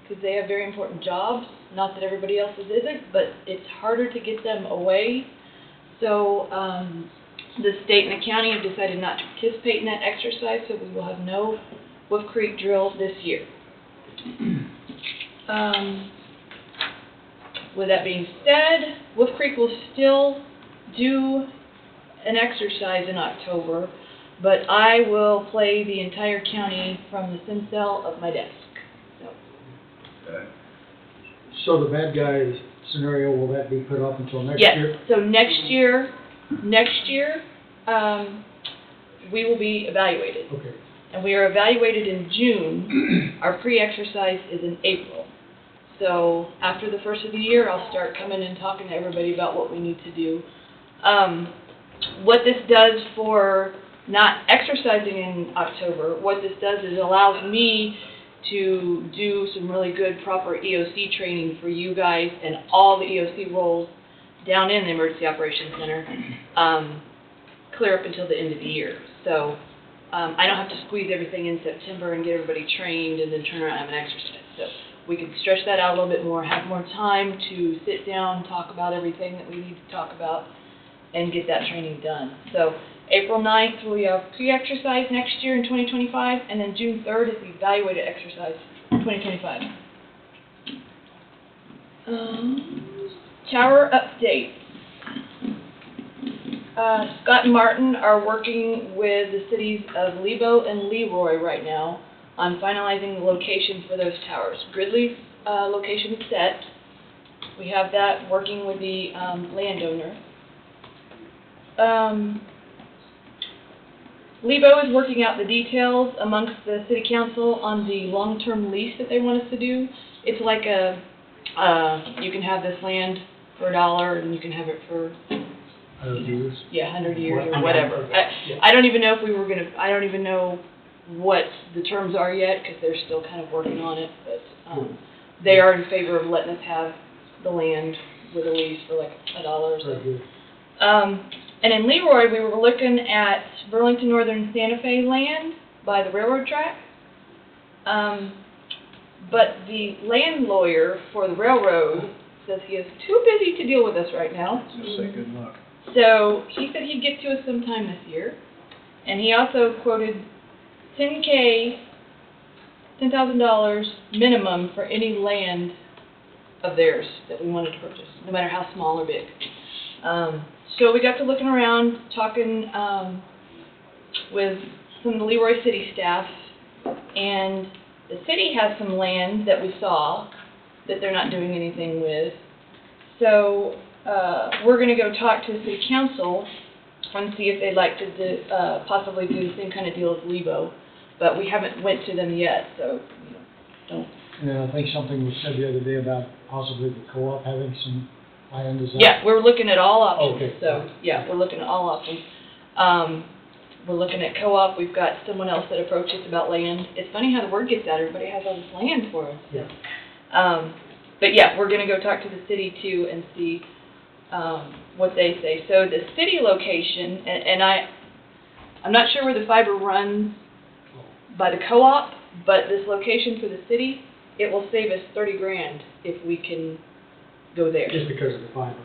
because they have very important jobs. Not that everybody else's isn't, but it's harder to get them away. So the state and the county have decided not to participate in that exercise, so we will have no Wolf Creek drill this year. With that being said, Wolf Creek will still do an exercise in October, but I will play the entire county from the sim cell of my desk. Okay. So the bad guy scenario, will that be put off until next Yes, year? so next year, we will be evaluated. Okay. And we are evaluated in June. Our pre-exercise is in April. So after the first of the year, I'll start coming and talking to everybody about what we need to do. What this does for not exercising in October, what this does is it allows me to do some really good proper EOC training for you guys and all the EOC roles down in the Emergency Operations Center, clear up until the end of the year. So I don't have to squeeze everything in September and get everybody trained and then turn around and have an exercise. So we can stretch that out a little bit more, have more time to sit down, talk about everything that we need to talk about, and get that training done. So April 9th, we have pre-exercise next year in 2025, and then June 3rd is the evaluated exercise 2025. Tower update. Scott and Martin are working with the cities of Lebo and Leroy right now on finalizing the location for those towers. Gridley's location is set. We have that working with the landowner. Lebo is working out the details amongst the city council on the long-term lease that they want us to do. It's like a, you can have this land for $1 and you can have it for 100 years? Yeah, 100 years or whatever. I don't even know if we were gonna, I don't even know what the terms are yet, because they're still kind of working on it, but they are in favor of letting us have the land with a lease for like $1 or so. And in Leroy, we were looking at Burlington Northern Santa Fe land by the railroad track. But the land lawyer for the railroad says he is too busy to deal with us right now. Just say good luck. So he said he'd get to us sometime this year. And he also quoted $10,000 minimum for any land of theirs that we wanted to purchase, no matter how small or big. So we got to looking around, talking with from the Leroy City staff, and the city has some land that we saw that they're not doing anything with. So, we're gonna go talk to the city council and see if they'd like to do, possibly do the same kind of deal as Lebo, but we haven't went to them yet, so, you know, don't. And I think something was said the other day about possibly the co-op having some land, is that? Yeah, we're looking at all options, Okay. so, yeah, we're looking at all options. We're looking at co-op, we've got someone else that approached us about land. It's funny how the word gets out, everybody has all this land for us, so. But yeah, we're gonna go talk to the city too and see, what they say. So the city location, and I'm not sure where the fiber runs by the co-op, but this location for the city, it will save us 30 grand if we can go there. Just because of the fiber.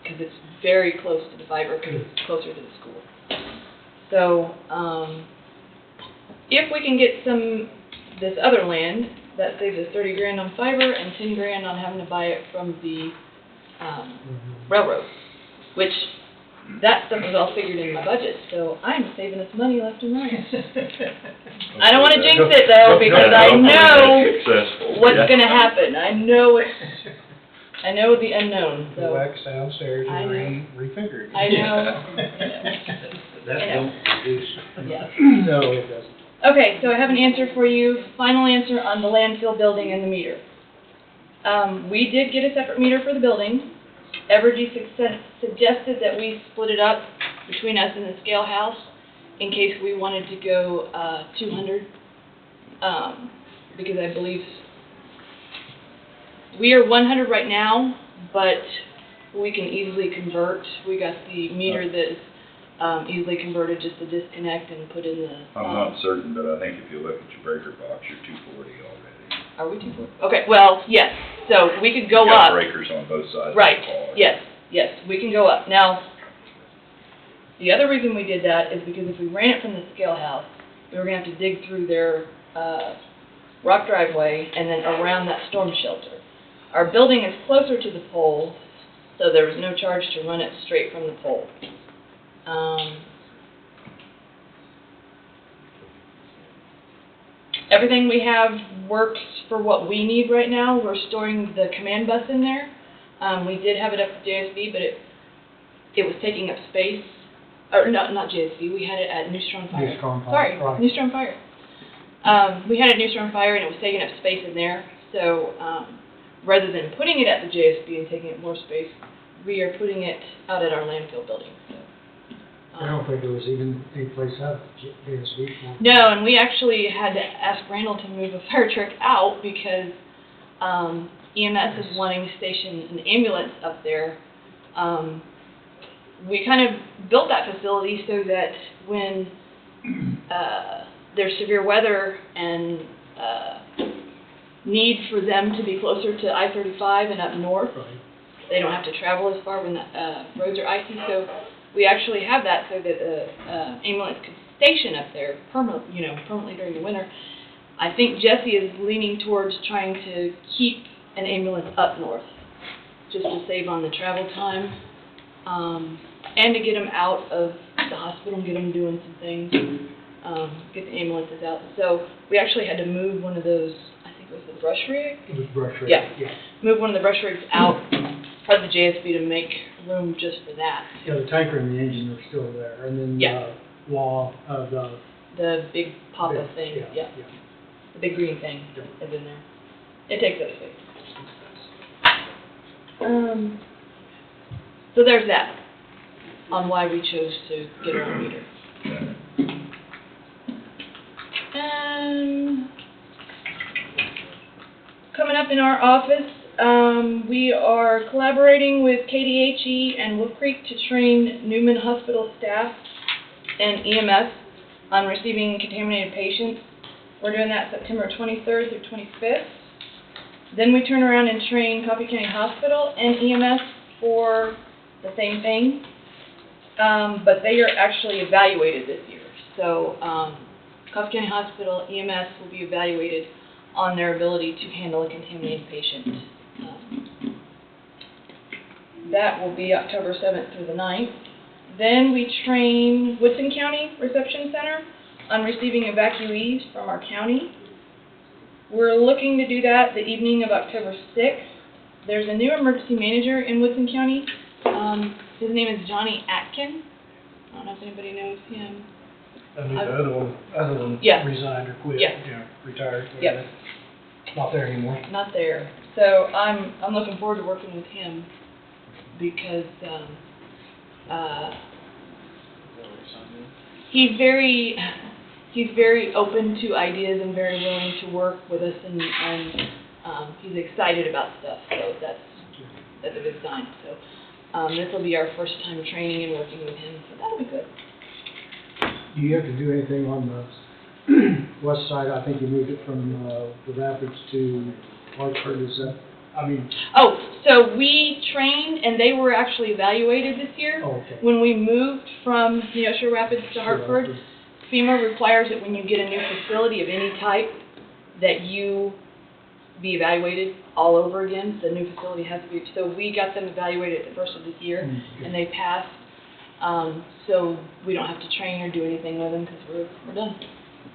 Because it's very close to the fiber, because it's closer to the school. So, if we can get this other land, that saves us 30 grand on fiber and 10 grand on having to buy it from the railroad, which that stuff was all figured in my budget, so I'm saving us money left and right. I don't want to jinx it though, because I know what's going to happen. I know the unknown, so. Go back downstairs I know. and refigure it. I know. That don't produce. Yeah. No, it doesn't. Okay, so I have an answer for you, final answer on the landfill building and the meter. We did get a separate meter for the building. Evergy suggested that we split it up between us and the scale house in case we wanted to go 200, because I believe we are 100 right now, but we can easily convert. We got the meter that is easily converted, just to disconnect and put in the... I'm not certain, but I think if you look at your breaker box, you're 240 already. Are we 240? Okay, well, yes, so we could go You've got up. breakers on both sides Right, of the wall. yes, we can go up. Now, the other reason we did that is because if we ran it from the scale house, we were going to have to dig through their rock driveway and then around that storm shelter. Our building is closer to the pole, so there was no charge to run it straight from the pole. Everything we have works for what we need right now. We're storing the command bus in there. We did have it up at JSB, but it was taking up space. Or no, not JSB. We had it at New Strong Fire. New Strong Fire, Sorry, right. New Strong Fire. We had it at New Strong Fire, and it was taking up space in there. So rather than putting it at the JSB and taking up more space, we are putting it out at our landfill building. So, I don't think there was even any place out at JSB. no, and we actually had to ask Randall to move a fire truck out because EMS is wanting to station an ambulance up there. We kind of built that facility so that when there's severe weather and need for them to be closer to I-35 and up north, they don't have to travel as far when the roads are icy. So we actually have that so that the ambulance could station up there permanently during the winter. I think Jesse is leaning towards trying to keep an ambulance up north, just to save on the travel time, and to get them out of the hospital and get them doing some things, get the ambulances out. So we actually had to move one of those, I think it was the brush rig? It was brush rig. Yeah. Move one of the brush rigs out of the JSB to make room just for that. Yeah, the tanker and the engine are still there, and then Yeah. the big Papa big- thing, yeah. the big green thing is in there. It takes up space. So there's that, on why we chose to get our own meter. Coming up in our office, we are collaborating with KDHE and Wolf Creek to train Newman Hospital staff and EMS on receiving contaminated patients. We're doing that September 23rd through 25th. Then we turn around and train Coffee County Hospital and EMS for the same thing, but they are actually evaluated this year. So Coffee County Hospital EMS will be evaluated on their ability to handle a contaminated patient. That will be October 7th through the 9th. Then we train Woodson County Reception Center on receiving evacuees from our county. We're looking to do that the evening of October 6th. There's a new emergency manager in Woodson County. His name is Johnny Atkin. I don't know if anybody knows him. I mean, the other one Yeah. resigned or quit, Yeah. retired. Yep. whatever. Not there anymore. Not there. So I'm looking forward to working with him because he's very open to ideas and very willing to work with us, and he's excited about stuff. So that's a good sign. So this will be our first time training and working with him. So that'll be good. Do you have to do anything on the west side? I think you moved it from the Rapids to Hartford, is that, I mean, Oh, so we trained and they were actually evaluated this year. oh, okay. When we moved from Neosho Rapids to Hartford, FEMA requires that when you get a new facility of any type, that you be evaluated all over again. The new facility has to be, so we got them evaluated at the first of this year, and they passed. So we don't have to train or do anything with them because we're done.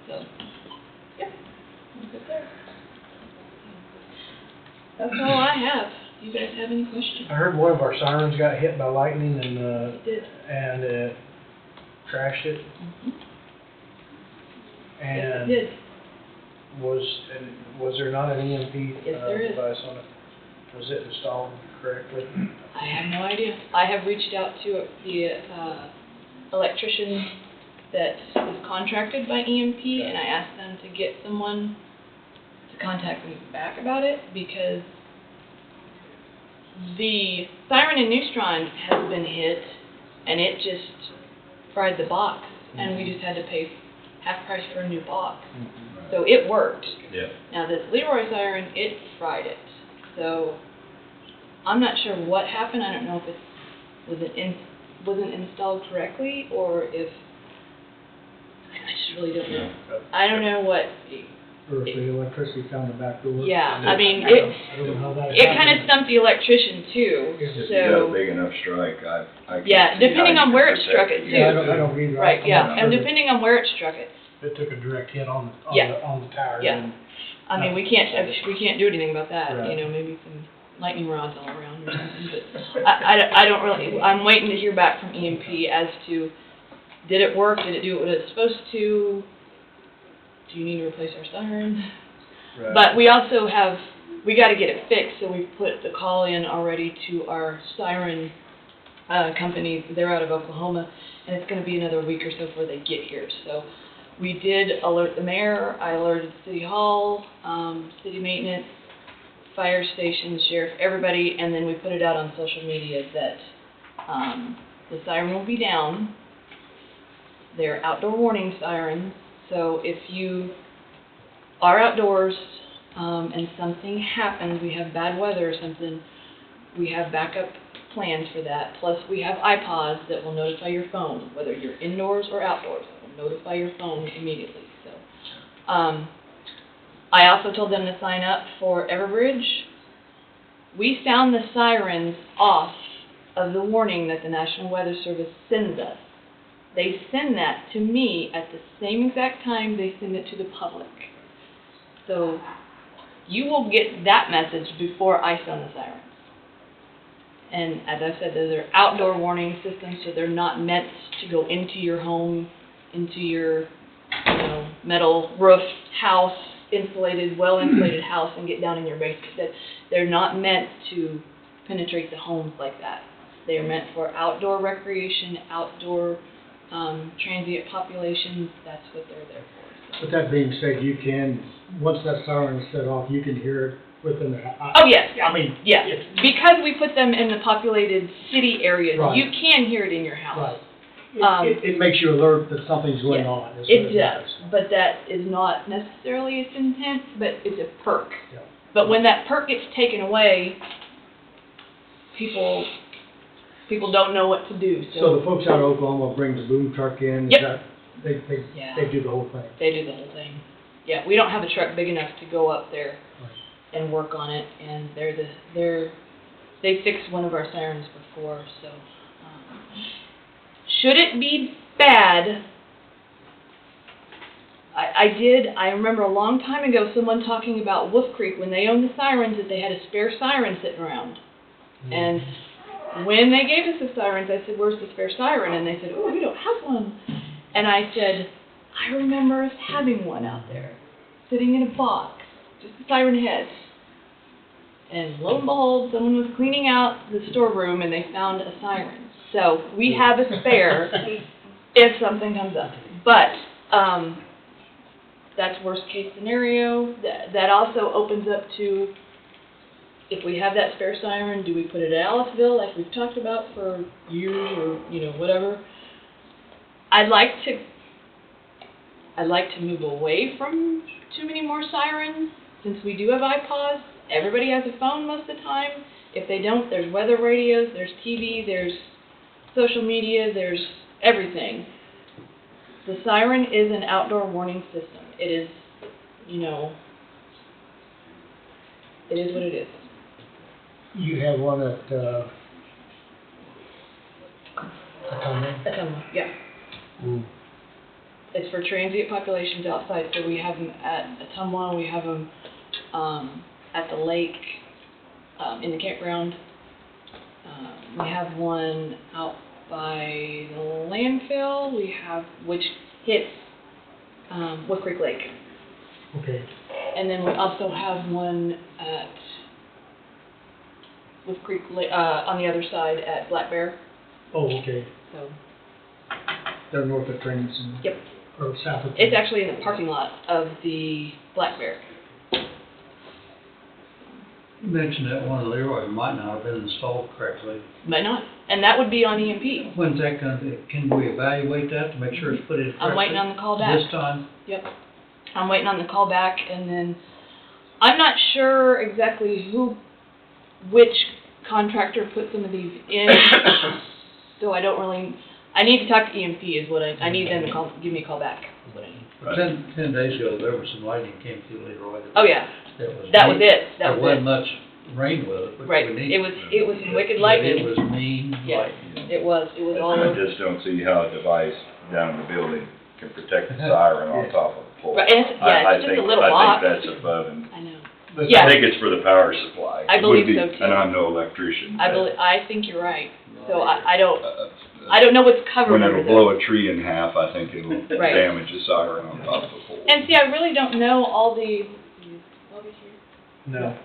So, yeah, we're good there. That's all I have. Do you guys have any questions? I heard one of our sirens got hit by lightning and, It did. and it trashed it. Mm-hmm. And Yes, it did. was there not an EMP Yes, there is. device on it? Was it installed correctly? I have no idea. I have reached out to the electrician that is contracted by EMP, and I asked them to get someone to contact me back about it, because the siren in Neutron has been hit, and it just fried the box, and we just had to pay half price for a new box. So it worked. Yeah. Now this Leroy siren, it fried it. So I'm not sure what happened. I don't know if it wasn't installed correctly, or if I just really don't know. I don't know what. Or if the electricity found the back door. Yeah, I mean I don't know how that it kind of happened. stumped the electrician too. If you got a So big enough strike, I can yeah, see depending how on you where can it struck protect it you. Yeah, too. I don't either. Right, yeah, I'm and sure. depending on where it struck it. It took a direct hit on Yeah. on the tower. Yeah. then- I mean, we can't do anything about that. Right. You know, maybe some lightning rods all around or something. But I don't really. I'm waiting to hear back from EMP as to, did it work? Did it do what it was supposed to? Do you need to replace our siren? Right. But we also we got to get it fixed, so we put the call in already to our siren company. They're out of Oklahoma, and it's going to be another week or so before they get here. So we did alert the mayor. I alerted City Hall, city maintenance, fire station, sheriff, everybody, and then we put it out on social media that the siren will be down. They're outdoor warning sirens, so if you are outdoors and something happens, we have bad weather or something, we have backup plans for that. Plus, we have iPods that will notify your phone, whether you're indoors or outdoors. It will notify your phone immediately. So, I also told them to sign up for Everbridge. We sound the sirens off of the warning that the National Weather Service sends us. They send that to me at the same exact time they send it to the public. So you will get that message before I sound the sirens. And as I said, those are outdoor warning systems, so they're not meant to go into your home, into your metal roof house, well-insulated house, and get down in your basement. They're not meant to penetrate the homes like that. They are meant for outdoor recreation, outdoor transient populations. That's what they're there for. But that being said, you can, once that siren is set off, you can hear it within the house. Oh, yes. I mean. Yeah, because we put them in the populated city areas, Right. you can hear it in your house. Right. It makes you alert that something's going Yes, on. is what it does, but that is not necessarily its intent, but it's a perk. Yeah. But when that perk gets taken away, people don't know what to do, So the folks out of Oklahoma bring the boom truck in? Yep. Is that, Yeah. they do the whole thing? They do the whole thing. Yeah, we don't have a truck big enough to go up there Right. and work on it, and they fixed one of our sirens before, so. Should it be bad, I remember a long time ago someone talking about Wolf Creek when they owned the sirens, that they had a spare siren sitting around. And when they gave us the sirens, I said, where's the spare siren? And they said, oh, we don't have one. And I said, I remember us having one out there, sitting in a box, just a siren head. And lo and behold, someone was cleaning out the storeroom and they found a siren. So we have a spare if something comes up. But that's worst case scenario. That also opens up to, if we have that spare siren, do we put it at Aliceville like we've talked about for years, or whatever? I'd like to move away from too many more sirens, since we do have iPods. Everybody has a phone most of the time. If they don't, there's weather radios, there's TV, there's social media, there's everything. The siren is an outdoor warning system. It is, it is what it is. You have one at, Atumwa, yeah. It's for transient populations outside, so we have them at Atumwa, we have them at the lake, in the campground. We have one out by the landfill, which hits Wolf Creek Lake. okay. And then we also have one at Wolf Creek Lake, on the other side at Black Bear. Oh, okay. So They're north of Trains and. Yep. Or south of. It's actually in the parking lot of the Black Bear. You mentioned that one of Leroy might not have been installed correctly. Might not. And that would be on EMP. When's that gonna be? Can we evaluate that to make sure it's put in correctly? I'm waiting on the call back. This time? Yep. I'm waiting on the call back, and then I'm not sure exactly which contractor put some of these in. So I need to talk to EMP is what I need them to give me a call back. Is what I need. Right. 10 days ago, there was some lightning came through Leroy. Oh yeah. That was it. There wasn't much rain with it. Right. It was some wicked lightning. It was mean Yeah. lightning. It was all I over. just don't see how a device down in the building can protect the siren on top of the pole. Right, and it's just a little box. I think that's above and. I know. I think it's for the power supply. I It would believe be, so, too. And I'm no electrician. I think you're right. So I don't know what's covered When under it'll this. blow a tree in half, I think it'll Right. damage the siren on top of the pole. And see, I really don't know all the. No.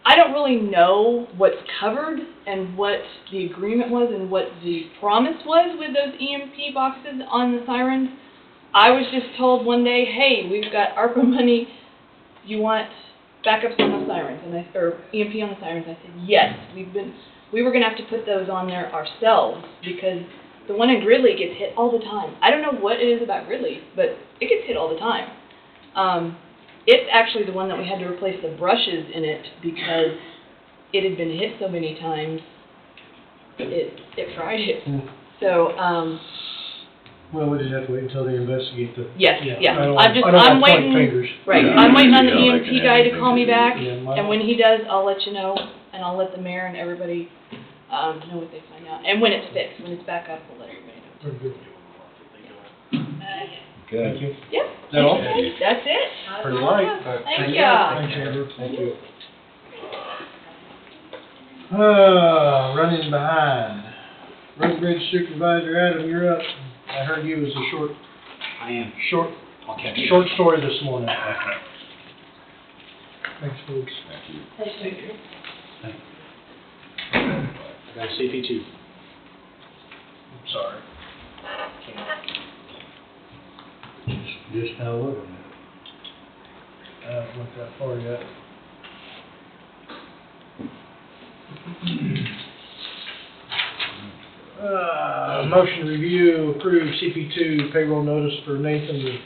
I don't really know what's covered and what the agreement was and what the promise was with those EMP boxes on the sirens. I was just told one day, hey, we've got ARPA money. You want backups on the sirens, or EMP on the sirens? I said yes. We were gonna have to put those on there ourselves because the one in Gridley gets hit all the time. I don't know what it is about Gridley, but it gets hit all the time. It's actually the one that we had to replace the brushes in it because it had been hit so many times. It fried it. So. Well, we just have to wait until they investigate the. Yes, yeah. I don't I'm wanna point waiting. fingers. Right, Yeah, I'm waiting on the yeah, they EMP can guy have to call me anything to back, do. Yeah, and when he does, I'll let you know, and I'll let the mayor and everybody, know what they find out. And when it's fixed, when it's back up, we'll let everybody know. Very good. Thank you. Yep. Is that all? That's it. Pretty light. Thank ya. Thanks, Andrew. Thank you. Running behind. Road Bridge Supervisor Adam, you're up. I heard you was a short. I am. Short. I'll catch you. Short story this morning. Thanks, folks. Thank you. Got a CP2. I'm sorry. Just now looking at it. I haven't went that far yet. Motion to review, approve CP2 payroll notice for Nathan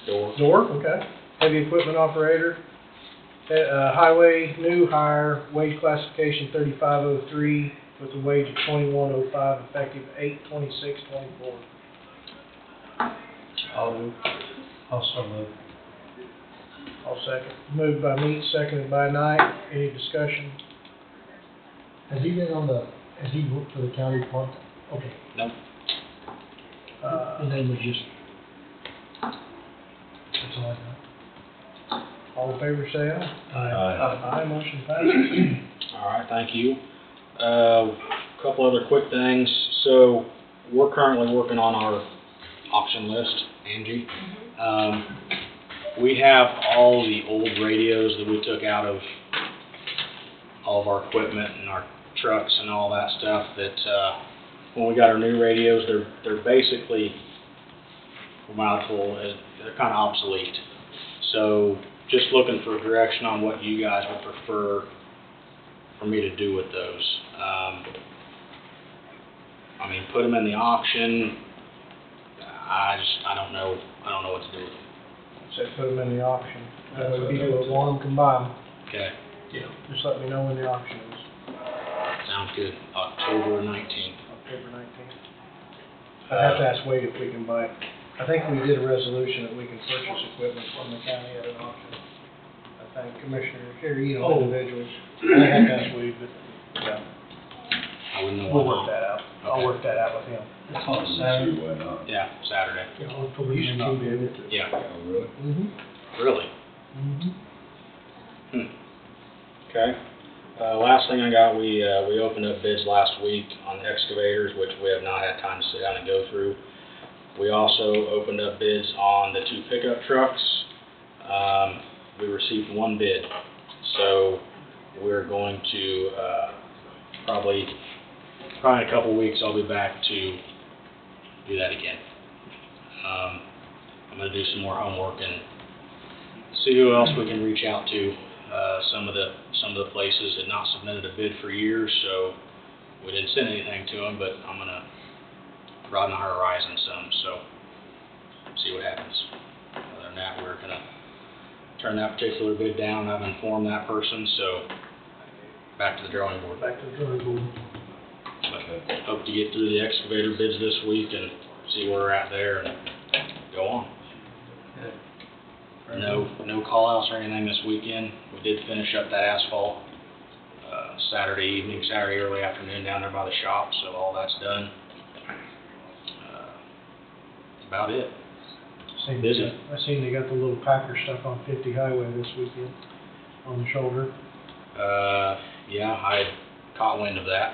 Door, okay. Heavy equipment operator. Highway, new hire, wage classification 3503 with a wage of 2105, effective 8/26/24. Also move. I'll second. Moved by Meats, seconded by Knight. Any discussion? Has he worked for the county department? Okay. No. His name was just That's all I got. All in favor, say aye. Aye. Aye, motion passes. All right, thank you. Couple other quick things. So we're currently working on our option list, Angie. We have all the old radios that we took out of all of our equipment and our trucks and all that stuff that, when we got our new radios, they're basically, for my tool, they're kind of obsolete. So just looking for direction on what you guys would prefer for me to do with those. I mean, put them in the auction. I don't know what to do with them. Said put them in the auction. If people that want them can buy them. Okay, Just let me know when the auction is. sounds good. October 19th. October 19th. I'd have to ask Wade if we can buy, I think we did a resolution that we can purchase equipment from the county at an auction. I think Commissioner, here, individuals. I have to ask Wade, but, yeah, I wouldn't know. we'll why work not. that out. I'll Okay. work that out with him. It's on See Saturday. why not. Yeah, Saturday. Yeah, October You should not 19th. be able to. Yeah, Oh, really? really? Mm-hmm. Okay. Last thing I got, we opened up bids last week on the excavators, which we have not had time to sit down and go through. We also opened up bids on the 2 pickup trucks. We received 1 bid, so we're going to, probably in a couple weeks, I'll be back to do that again. I'm gonna do some more homework and see who else we can reach out to. Some of the places had not submitted a bid for years, so we didn't send anything to them, but I'm gonna broaden our horizon some, so see what happens. Other than that, we're gonna turn that particular bid down. I've informed that person, so back to the drawing board. Back to the drawing board. But hope to get through the excavator bids this week and see where we're at there and go on. No call outs or anything this weekend. We did finish up that asphalt, Saturday evening, Saturday early afternoon down there by the shop, so all that's done. That's about it. Busy. I seen they got the little Packer stuff on 50 highway this weekend, on the shoulder. Yeah, I caught wind of that.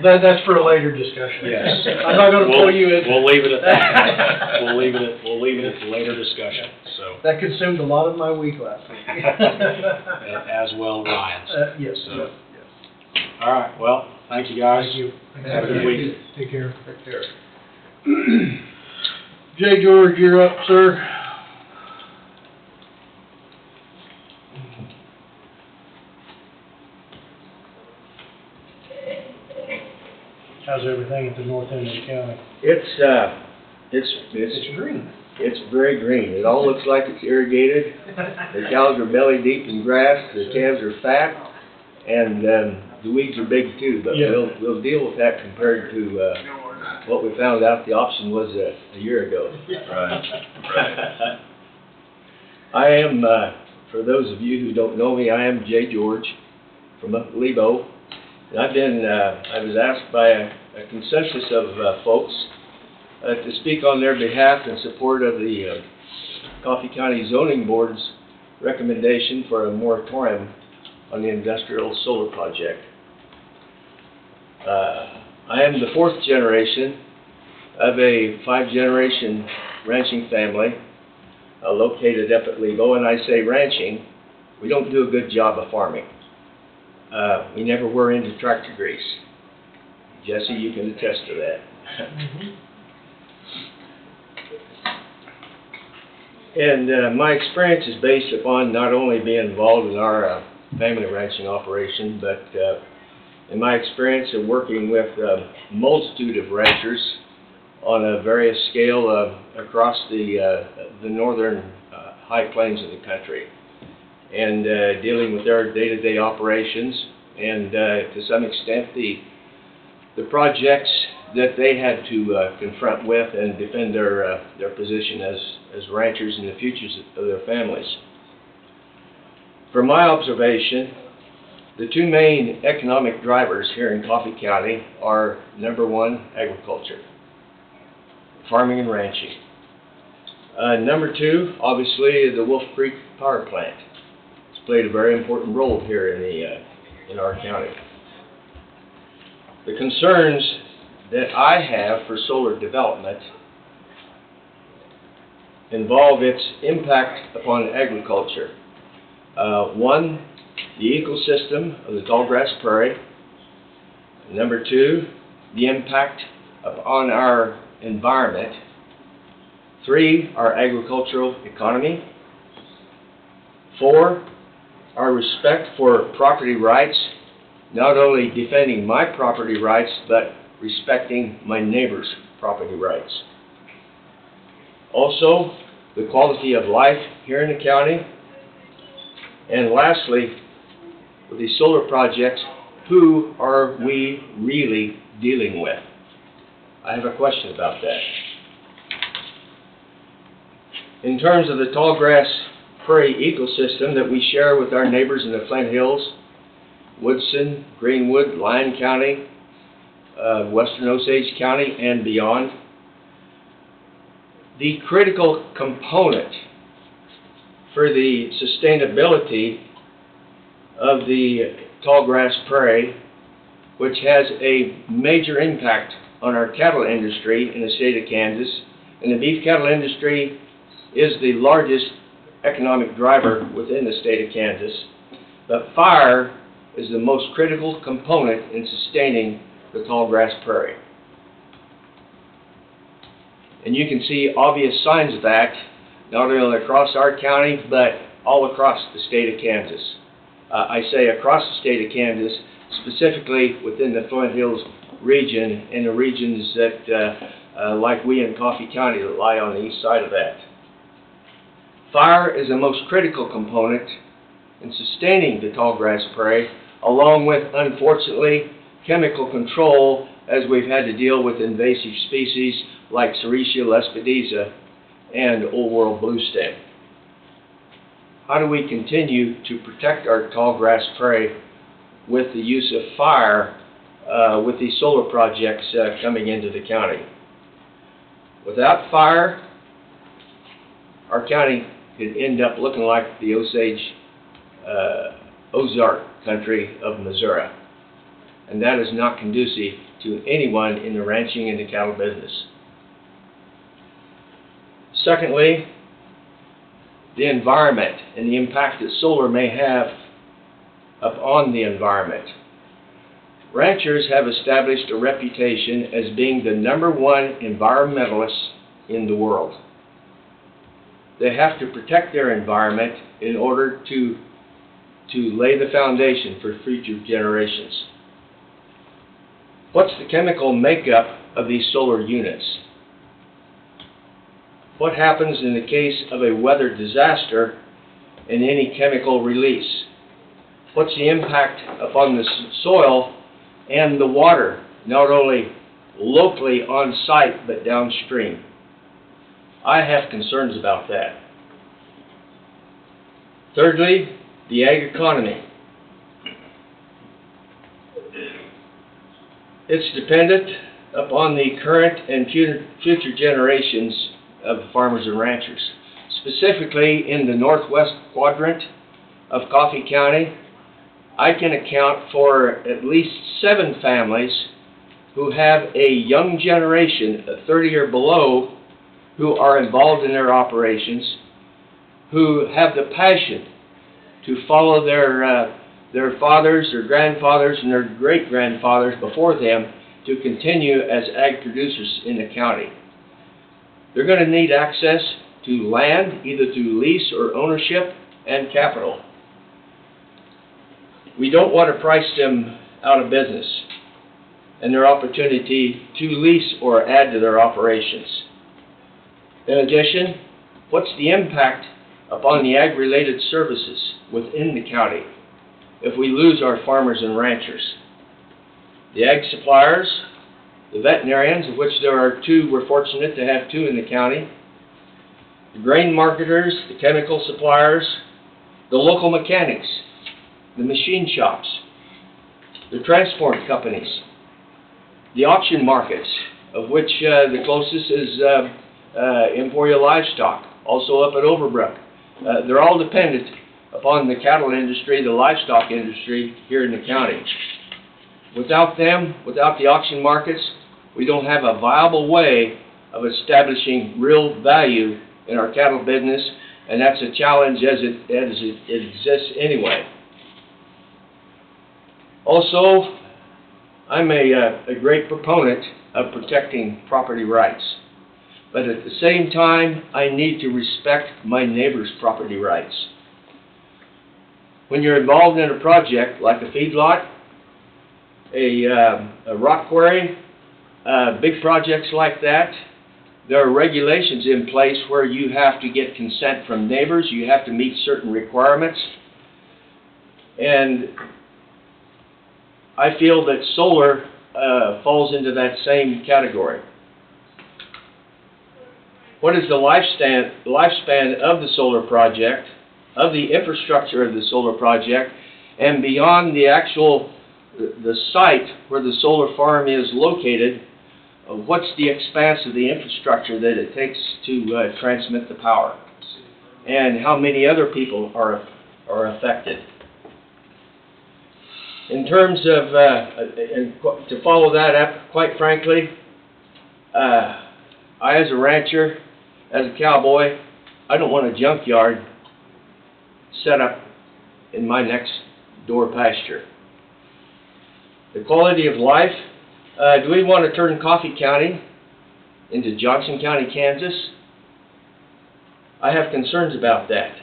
That's for a later discussion. Yes. I'm not gonna pull you in. We'll leave it at that. We'll leave it at the later discussion, so. That consumed a lot of my week last week. As well Ryan's. Yes, So. yes. All right, well, thank you guys. Thank you. Have a good week. Take care. Take care. Jay George, you're up, sir. How's everything at the north end of the county? It's green. It's very green. It all looks like it's irrigated. The cows are belly deep in grass, the calves are fat, and the weeds are big too, but Yeah. we'll deal with that compared to what we found out the option was a year ago. Right. I am, for those of you who don't know me, I am Jay George from up at Lebo. And I was asked by a consensus of folks to speak on their behalf in support of the Coffee County Zoning Board's recommendation for a moratorium on the industrial solar project. I am the 4th generation of a 5-generation ranching family located up at Lebo, and I say ranching, we don't do a good job of farming. We never were into tractor grease. Jesse, you can attest to that. And my experience is based upon not only being involved in our family ranching operation, but in my experience of working with a multitude of ranchers on a various scale across the northern high plains of the country, and dealing with their day-to-day operations, and to some extent the projects that they had to confront with and defend their position as ranchers and the futures of their families. From my observation, the 2 main economic drivers here in Coffee County are, number 1, agriculture, farming and ranching. Number two, obviously, the Wolf Creek Power Plant. It's played a very important role here in our county. The concerns that I have for solar development involve its impact upon agriculture. One, the ecosystem of the tallgrass prairie. Number two, the impact upon our environment. Three, our agricultural economy. Four, our respect for property rights, not only defending my property rights, but respecting my neighbor's property rights. Also, the quality of life here in the county. And lastly, with these solar projects, who are we really dealing with? I have a question about that. In terms of the tallgrass prairie ecosystem that we share with our neighbors in the Flint Hills, Woodson, Greenwood, Lyon County, Western Osage County, and beyond, the critical component for the sustainability of the tallgrass prairie, which has a major impact on our cattle industry in the state of Kansas, and the beef cattle industry is the largest economic driver within the state of Kansas. But fire is the most critical component in sustaining the tallgrass prairie. And you can see obvious signs of that, not only across our county, but all across the state of Kansas. I say across the state of Kansas, specifically within the Flint Hills region and the regions that, like we in Coffee County, that lie on the east side of that. Fire is the most critical component in sustaining the tallgrass prairie, along with, unfortunately, chemical control, as we've had to deal with invasive species like Serratia lespedeza and Old World bluestem. How do we continue to protect our tallgrass prairie with the use of fire with these solar projects coming into the county? Without fire, our county could end up looking like the Osage Ozark country of Missouri. And that is not conducive to anyone in the ranching and the cattle business. Secondly, the environment and the impact that solar may have upon the environment. Ranchers have established a reputation as being the #1 environmentalists in the world. They have to protect their environment in order to lay the foundation for future generations. What's the chemical makeup of these solar units? What happens in the case of a weather disaster and any chemical release? What's the impact upon the soil and the water, not only locally on site but downstream? I have concerns about that. Thirdly, the ag economy. It's dependent upon the current and future generations of farmers and ranchers. Specifically in the northwest quadrant of Coffee County, I can account for at least 7 families who have a young generation, 30 or below, who are involved in their operations, who have the passion to follow their fathers, their grandfathers, and their great-grandfathers before them to continue as ag producers in the county. They're going to need access to land, either through lease or ownership, and capital. We don't want to price them out of business and their opportunity to lease or add to their operations. In addition, what's the impact upon the ag-related services within the county if we lose our farmers and ranchers? The ag suppliers, the veterinarians, of which there are 2, we're fortunate to have 2 in the county, the grain marketers, the chemical suppliers, the local mechanics, the machine shops, the transport companies, the auction markets, of which the closest is Emporia Livestock, also up at Overbrook. They're all dependent upon the cattle industry, the livestock industry here in the county. Without them, without the auction markets, we don't have a viable way of establishing real value in our cattle business, and that's a challenge as it exists anyway. Also, I'm a great proponent of protecting property rights, but at the same time, I need to respect my neighbor's property rights. When you're involved in a project like a feedlot, a rock quarry, big projects like that, there are regulations in place where you have to get consent from neighbors, you have to meet certain requirements, and I feel that solar falls into that same category. What is the lifespan of the solar project, of the infrastructure of the solar project, and beyond the actual the site where the solar farm is located, what's the expanse of the infrastructure that it takes to transmit the power, and how many other people are affected. In terms of, and to follow that up, quite frankly, I as a rancher, as a cowboy, I don't want a junkyard set up in my next door pasture. The quality of life, do we want to turn Coffee County into Johnson County, Kansas? I have concerns about that.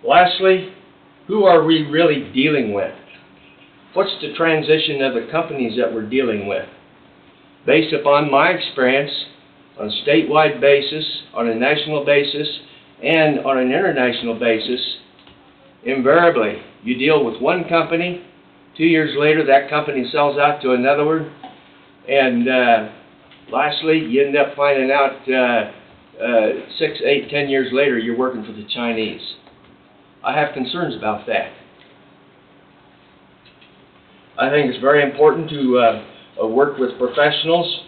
Lastly, who are we really dealing with? What's the transition of the companies that we're dealing with? Based upon my experience, on a statewide basis, on a national basis, and on an international basis, invariably, you deal with one company, 2 years later, that company sells out to another one, and lastly, you end up finding out 6, 8, 10 years later, you're working for the Chinese. I have concerns about that. I think it's very important to work with professionals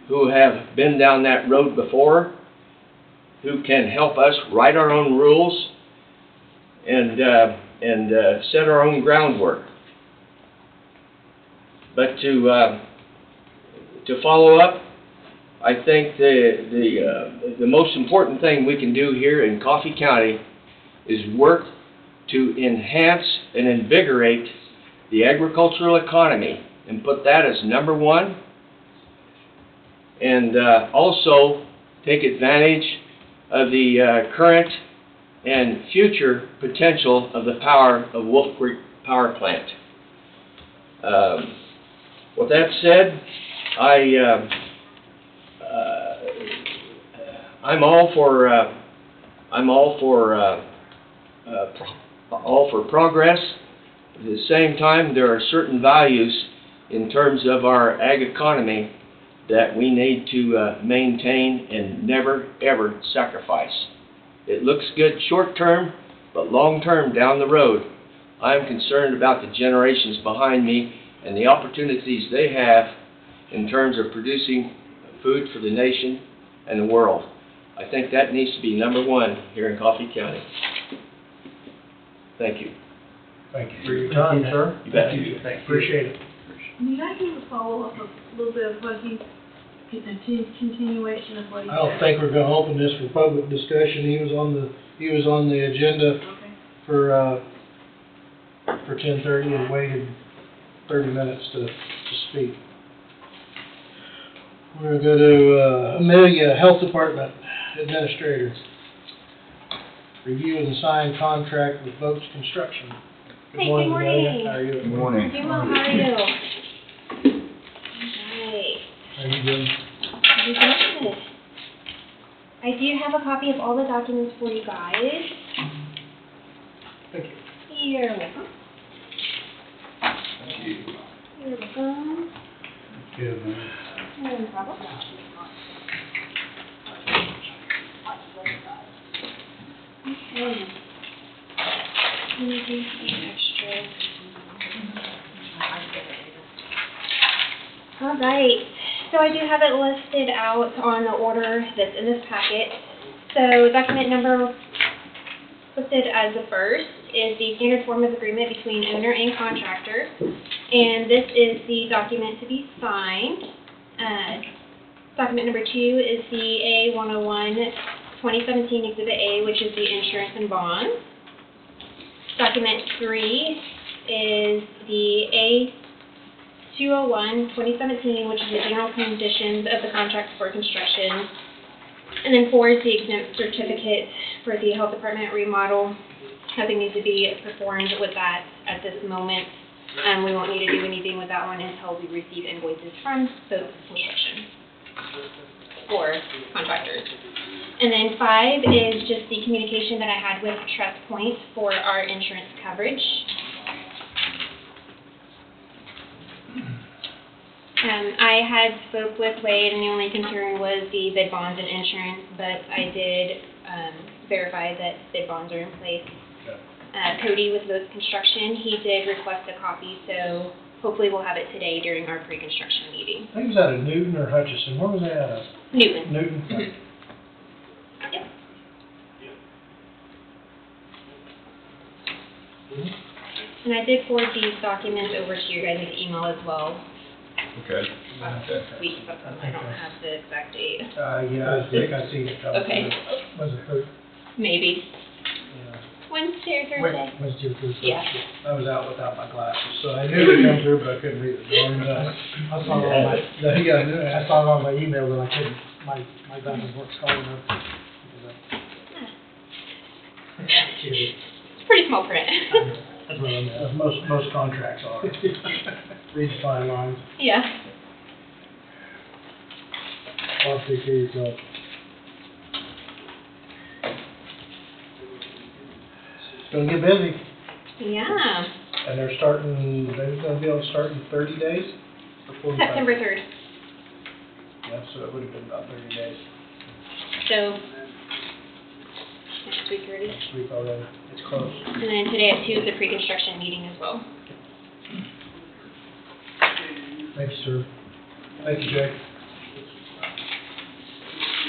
who have been down that road before, who can help us write our own rules and set our own groundwork. But to follow up, I think the most important thing we can do here in Coffee County is work to enhance and invigorate the agricultural economy and put that as number one, and also take advantage of the current and future potential of the power of Wolf Creek Power Plant. With that said, I'm all for progress. At the same time, there are certain values in terms of our ag economy that we need to maintain and never ever sacrifice. It looks good short term, but long term down the road, I'm concerned about the generations behind me and the opportunities they have in terms of producing food for the nation and the world. I think that needs to be number one here in Coffee County. Thank you. Thank you for your time, sir. You bet. Thank you. Appreciate it. May I do a follow-up of a little bit of what he's, continuation of what he said? I don't think we're gonna open this for public discussion. He was on the agenda for 10:30 and waited 30 minutes to speak. We're gonna go to Amelia, Health Department Administrator. Review and sign contract with Boats Construction. Hey, good morning. Amelia. How are you? Good morning. Doing well, how are you? Alright. How you doing? Very good. I do have a copy of all the documents for you guys. Thank you. You're welcome. You're welcome. Good, man. No problem. Okay. Anything extra? All right. so I do have it listed out on the order that's in this packet. So document number listed as the first is the standard form of agreement between owner and contractor. And this is the document to be signed. Document number 2 is the A101 2017 Exhibit A, which is the insurance and bonds. Document 3 is the A201 2017, which is the general conditions of the contract for construction. And then 4 is the exempt certificate for the health department remodel. Nothing needs to be performed with that at this moment. We won't need to do anything with that one until we receive invoices from Boat Construction for contractors. And then 5 is just the communication that I had with Trust Point for our insurance coverage. I had spoke with Wade, and the only concern was the bid bonds and insurance, but I did verify that bid bonds are in place. Cody with Boat Construction, he did request a copy, so hopefully we'll have it today during our pre-construction meeting. I think it was out of Newton or Hutchinson. Where was that out of? Newton. Newton? Mhm. Yep. And I did forward these documents over to your guys' email as well. Okay. Last week, but I don't have the exact date. Yeah, I think I seen it come Okay. through. Was it Thursday? Maybe. Yeah. Wednesday or Thursday? Wednesday or Thursday. Yeah. I was out without my glasses, so I knew it come through, but I couldn't read the darn I saw it on my, Yeah, I knew it. I saw it on my email, but I couldn't, my glasses weren't strong enough. Kidding. It's pretty small print. That's what I meant. As most contracts are. Read the fine lines. Yeah. I'll take care of yourself. It's gonna get busy, Yeah. and they're gonna be able to start in 30 days? Or 45? September 3rd. Yeah, so it would have been about 30 days. So, next week already. Next week already. It's close. And then today at 2 is the pre-construction meeting as well. Thank you, sir. Thank you, Jake.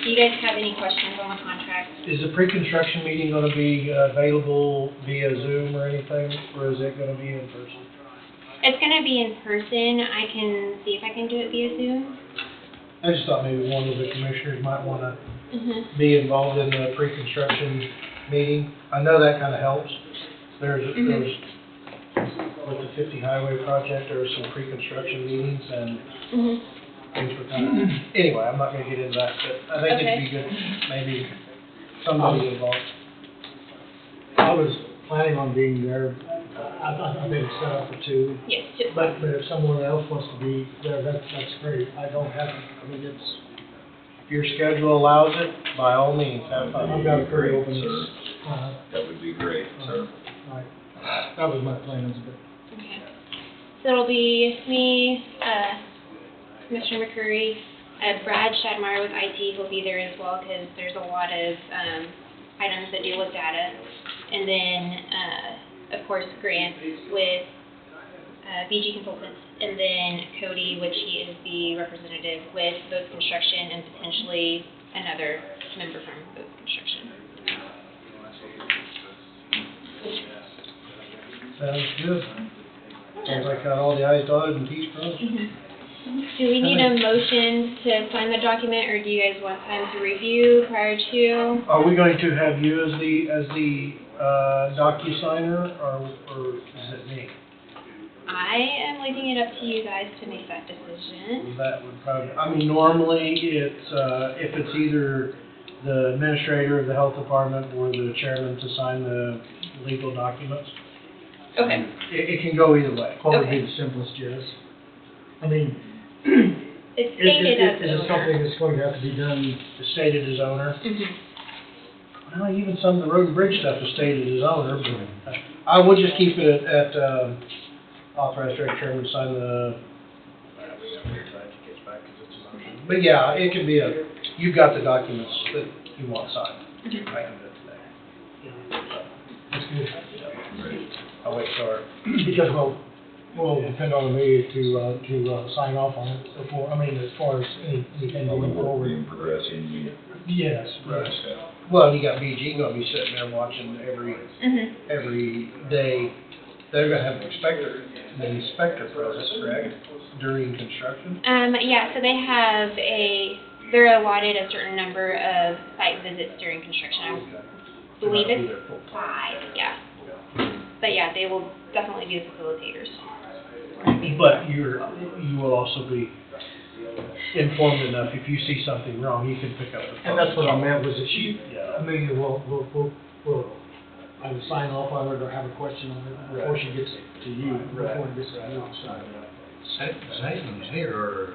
Do you guys have any questions on the contract? Is the pre-construction meeting gonna be available via Zoom or anything, or is it gonna be in person? It's gonna be in person. I can see if I can do it via Zoom. I just thought maybe one of the commissioners might wanna Mm-hmm. be involved in the pre-construction meeting. I know that kinda helps. There's with the 50 highway project, there were some pre-construction meetings and Mm-hmm. things were kinda, anyway, I'm not gonna get into that, but I think it'd be good, maybe somebody involved. I was planning on being there. I think it's set up for 2. Yes. But if someone else wants to be there, that's great. I don't have, I mean, If your schedule allows it, by all means, have fun. I've got a pretty Great, open. sir. That would be great, sir. Right. That was my plans, but. Okay. So it'll be me, Commissioner McCurry, Brad Shadmeyer with IT will be there as well, because there's a lot of items that deal with data. And then, of course, Grant with BG Consultants, and then Cody, which he is the representative with Boat Construction, and potentially another member from Boat Construction. Sounds good. Sounds like got all the i's dotted and t's crossed. Do we need a motion to sign the document, or do you guys want time to review prior to? Are we going to have you as the docu-signer, or is it me? I am leaving it up to you guys to make that decision. That would probably, I mean, normally it's, if it's either the administrator of the health department or the chairman to sign the legal documents. Okay. It can go either way. What would be the simplest, Jess? I mean, It's stated as is it something that's going to have to be done? Stated as owner. Mm-hmm. Well, even some of the road and bridge stuff is stated as owner, but I would just keep it at authorized director chairman to sign the, but yeah, it can be you've got the documents that you want signed. Mm-hmm. I can do it today. That's good. I'll wait for it. Because, well, Will depend on me to sign off on it before, I mean, as far as anything going forward. Being progressing, Yes, right, yes. okay. Well, you got BG gonna be sitting there watching every day. They're gonna have the inspector present, correct, during construction? Yeah, so they have they're allotted a certain number of site visits during construction. I believe They're not gonna be it's there full time. 5, yeah. But yeah, they will definitely be the facilitators. But you will also be informed enough, if you see something wrong, you can pick up the phone. And that's what I meant, was that Yeah. Amelia will either sign off on it or have a question on it before she gets to you, before it gets to you, so. Saban's here, or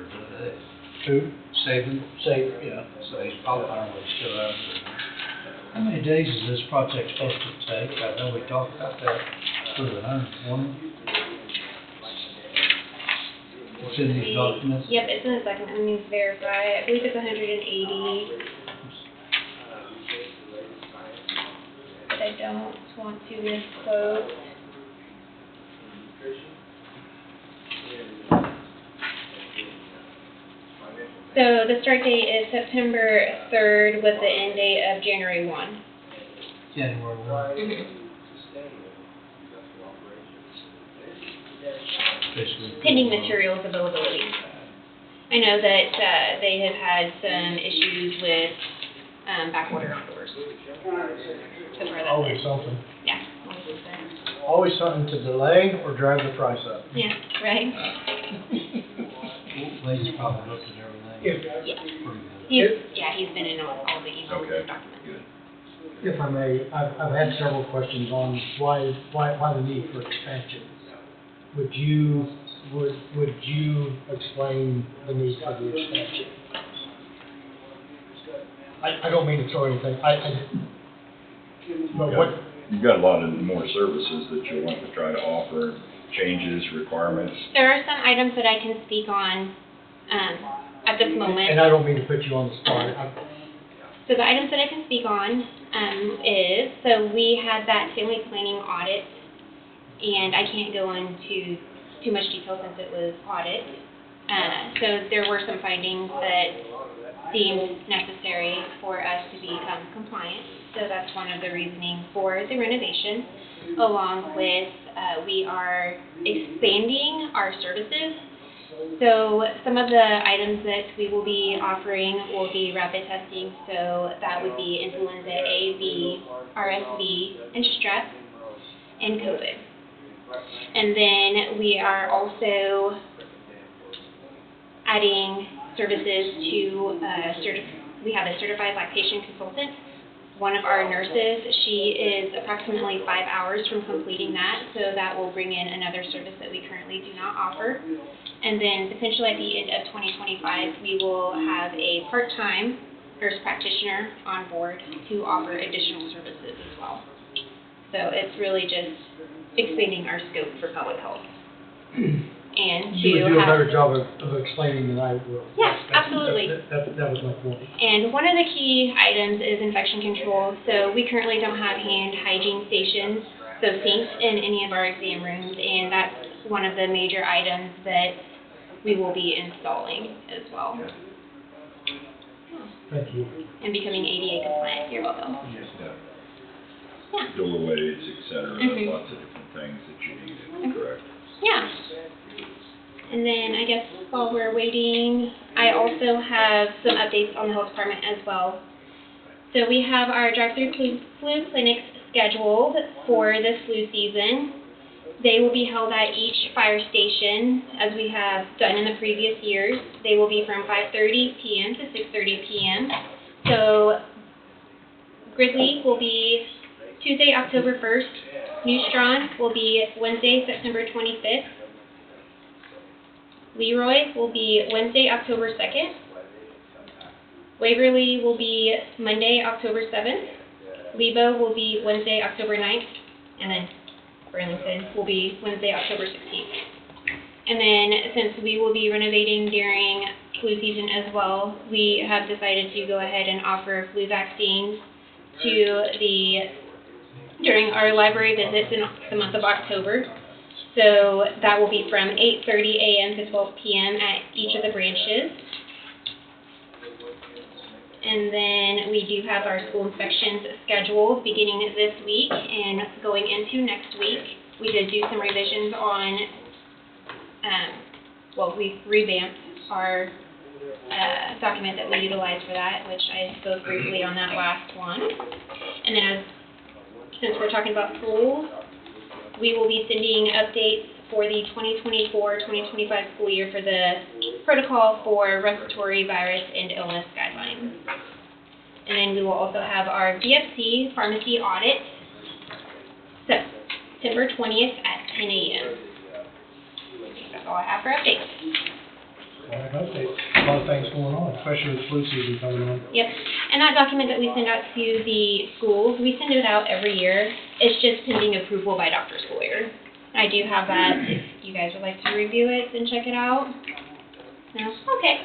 Who? Saban, Say, yeah. so he's probably still out there. How many days is this project supposed to take? I know we talked about that. Was it 101? It's in these documents? Yep, it's in the document. Let me verify. I believe it's 180. But I don't want to misquote. So the start date is September 3rd with the end date of January 1. January 1. Pending materials availability. I know that they have had some issues with backorder on doors. So far that's Always it. something. Yeah, always something. Always something to delay or drive the price up. Yeah, right? Lady's probably looked at everything. Yeah. Pretty good. He's been in all the emails Okay, and documents. good. If I may, I've had several questions on why the need for expansion. Would you explain the need for the expansion? I don't mean to throw anything, but what, You've got a lot of more services that you want to try to offer, changes, requirements. There are some items that I can speak on at this moment. and I don't mean to put you on the spot. So the items that I can speak on is, so we had that family planning audit, and I can't go into too much detail since it was audit. So there were some findings that seemed necessary for us to become compliant. So that's one of the reasoning for the renovation, along with we are expanding our services. So some of the items that we will be offering will be rapid testing. So that would be influenza A, B, RSV, and strep, and COVID. And then we are also adding services to we have a certified lactation consultant. One of our nurses, she is approximately 5 hours from completing that, so that will bring in another service that we currently do not offer. And then potentially at the end of 2025, we will have a part-time nurse practitioner on board to offer additional services as well. So it's really just expanding our scope for public health. And You would to do a have, better job of explaining than I will. Yeah, absolutely. That was my point. And one of the key items is infection control. So we currently don't have hand hygiene stations, so sinks in any of our exam rooms, and that's one of the major items that we will be installing as well. Thank you. And becoming ADA compliant. You're welcome. Yeah. Doorways, et cetera, lots of different things that you need, correct? Yeah. And then I guess while we're waiting, I also have some updates on the health department as well. So we have our drive-through flu clinics scheduled for this flu season. They will be held at each fire station, as we have done in the previous years. They will be from 5:30 p.m. to 6:30 p.m. So Grizzly will be Tuesday, October 1st. Neutron will be Wednesday, September 25th. Leroy will be Wednesday, October 2nd. Waverly will be Monday, October 7th. Lebo will be Wednesday, October 9th. And then Burlington will be Wednesday, October 16th. And then since we will be renovating during flu season as well, we have decided to go ahead and offer flu vaccines to during our library visits in the month of October. So that will be from 8:30 a.m. to 12 p.m. at each of the branches. And then we do have our school inspections scheduled beginning this week and going into next week. We did do some revisions on, we revamped our document that we utilized for that, which I spoke briefly on that last one. And then since we're talking about schools, we will be sending updates for the 2024-2025 school year for the protocol for respiratory virus and illness guidelines. And then we will also have our VFC pharmacy audit September 20th at 10 a.m. That's all I have for updates. All right, updates. A lot of things going on, especially with flu season coming on. Yep. And that document that we send out to the schools, we send it out every year. It's just pending approval by Dr. Sawyer. I do have that. If you guys would like to review it and check it out. No? Okay.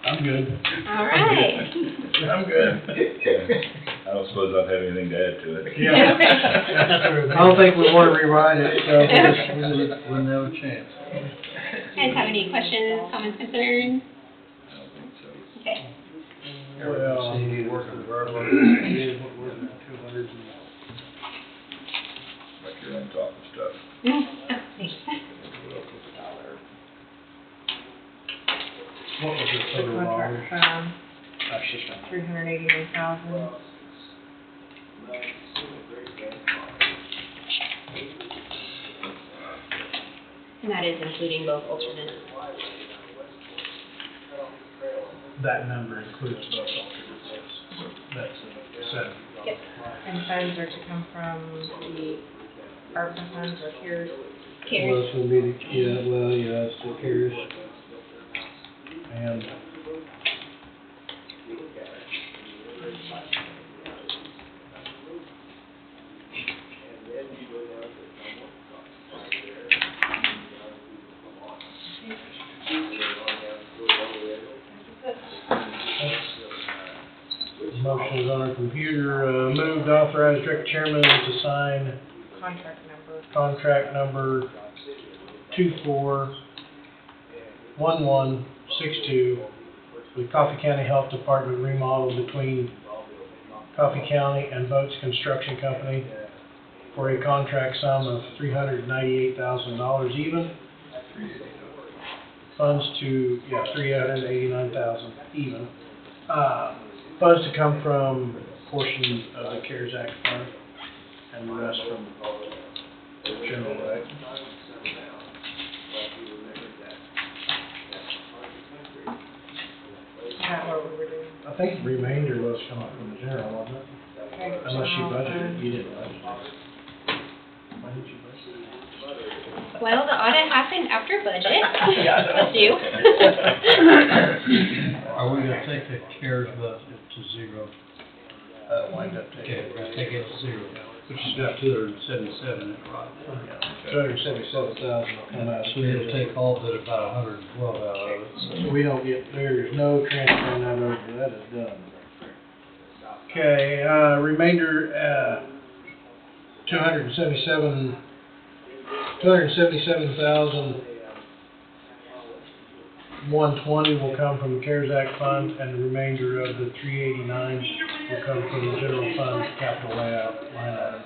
I'm good. All right. I'm good. I don't suppose I'd have anything to add to it. Yeah. I don't think we want to rewrite it, so We'll have a chance. Guys have any questions, comments, concerns? I don't think so. Okay. well, See, working with our, what was it, 200 and... Like you're on top of stuff. What was the The total contract dollars? from 389,000. And that is including both alternates. That number includes both alternates, yes. That's seven. Yep. And funds are to come from the ARPA funds or CARES. Well, it's gonna be, it's the CARES. And motion is on our computer, moved to authorize direct chairman to sign contract number 241162 with Coffee County Health Department remodel between Coffee County and Boats Construction Company for a contract sum of $398,000 even. Funds to, $389,000 even. Funds to come from portion of the CARES Act fund and the rest from general rec. Is that what we were doing? I think the remainder was coming from the general, wasn't it? Okay, Unless you general budgeted, fund. you didn't budget. Why did you budget? Well, the audit happened after budget. Yeah, I know. Was due. Are we gonna take the CARES budget to zero? Wind up taking. Okay, we're gonna take it to zero, which is about 277, right? 277,000 will come out. So it'll take all but about 112 out of it. So we don't get, there's no transferring that over, that is done. Okay, remainder, 277,120 will come from the CARES Act fund, and the remainder of the 389 will come from the general fund capital layout line item.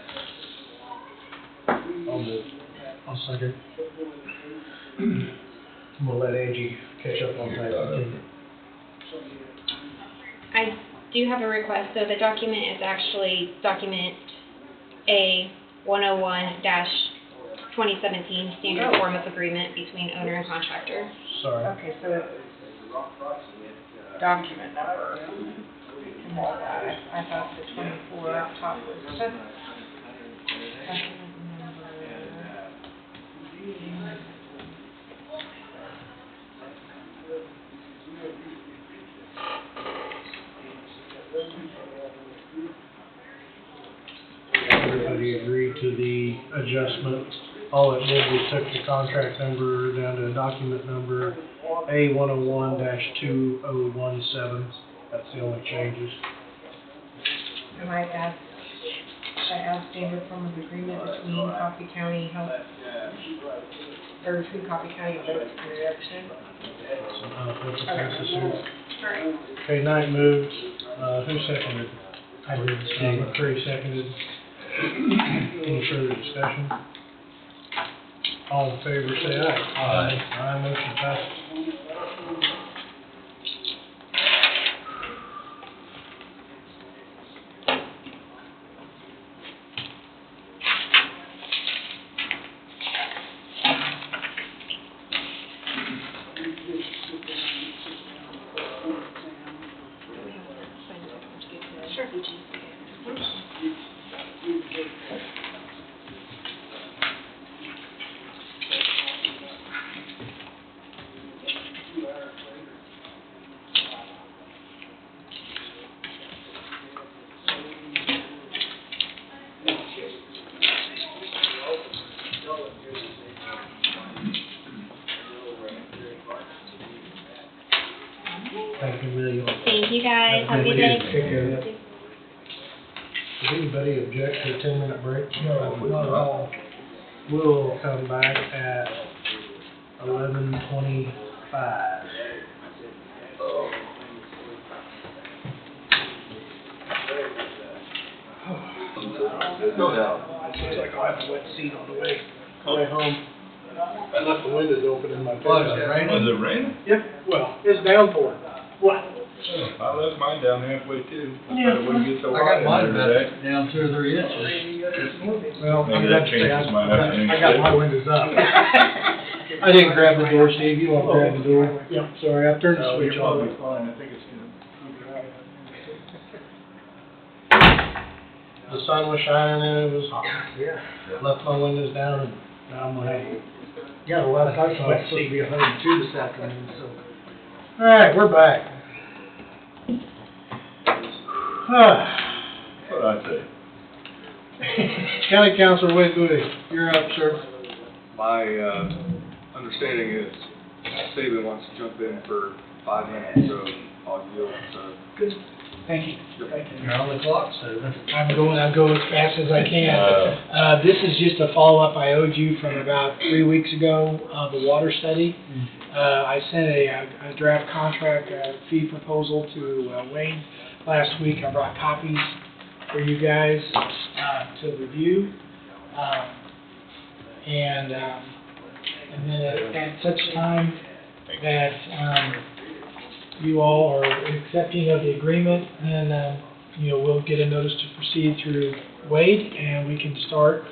I'll second. We'll let Angie catch up on that. I do have a request. So the document is actually document A-101-2017, standard form of agreement between owner and contractor. Sorry. Okay, so it's document number. I thought the 24 up top was just document number. Everybody agreed to the adjustment. All it did was took the contract number down to document number A-101-2017. That's the only changes. I might ask that as standard form of agreement between Coffee County Health, or between Coffee County and Roads Construction. That's a consensus. Alright. Okay, Knight moved, who seconded? I did. McCray seconded. Any further discussion? All in favor, say aye. Aye. Aye, motion passes. Thank you, William. Thank you guys. Have a good Take day. care of that. Does anybody object to a 10-minute break? No, not at all. We'll come back at 11:25. No doubt. Seems like I'll have a wet seat on the way home. I left the windows open in my pickup. Was it raining? Yep, well, it's downpouring. What? I left mine down halfway too. Yeah. It wouldn't get so I hot got in mine there about today. down 2 or 3 inches. Well, Maybe I'm that glad to say changes my afternoon I got my schedule. windows up. I didn't grab the door, Steve, you want to grab the door? Yep, sorry, I turned the No, switch you're off. probably fine. I think it's gonna. The sun was shining and it was hot. Yeah. Left my windows down and now I'm like, Yeah, the last I saw it's supposed to be 102 this afternoon, so. all right, we're back. That's what I'd say. County Councilor Wade Bowie, you're up, sir. My understanding is Saban wants to jump in for 5 minutes, so I'll yield to. Good. Thank you. You're on the clock, so. I'll go as fast as I can. This is just a follow-up I owed you from about 3 weeks ago, the water study. I sent a draft contract fee proposal to Wayne last week. I brought copies for you guys to review. And then at such time that you all are accepting of the agreement, then we'll get a notice to proceed through Wade, and we can start.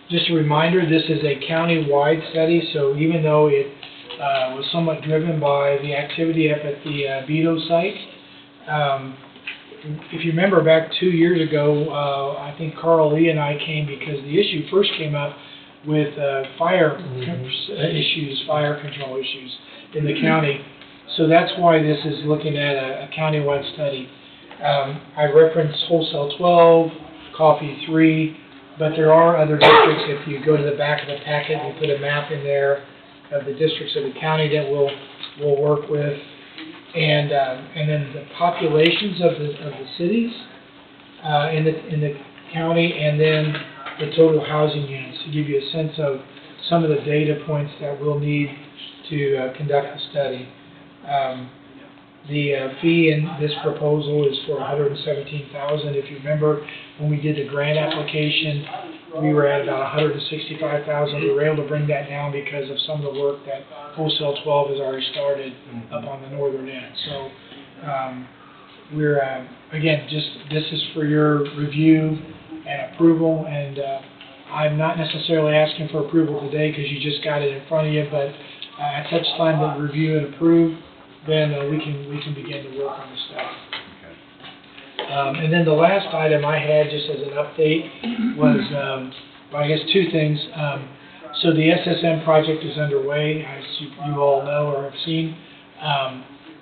Just a reminder, this is a county-wide study, so even though it was somewhat driven by the activity up at the Vito site, if you remember back 2 years ago, I think Carl Lee and I came because the issue first came up with fire issues, fire control issues in the county. So that's why this is looking at a county-wide study. I referenced Wholesale 12, Coffee 3, but there are other districts. If you go to the back of the packet, we put a map in there of the districts of the county that we'll work with, and then the populations of the cities in the county, and then the total housing units to give you a sense of some of the data points that we'll need to conduct the study. The fee in this proposal is for $117,000. If you remember, when we did the grant application, we were at about $165,000. We were able to bring that down because of some of the work that Wholesale 12 has already started up on the northern end. So we're, again, this is for your review and approval, and I'm not necessarily asking for approval today because you just got it in front of you, but at such time that review and approve, then we can begin to work on the stuff. And then the last item I had, just as an update, was, well, I guess 2 things. So the SSM project is underway, as you all know or have seen.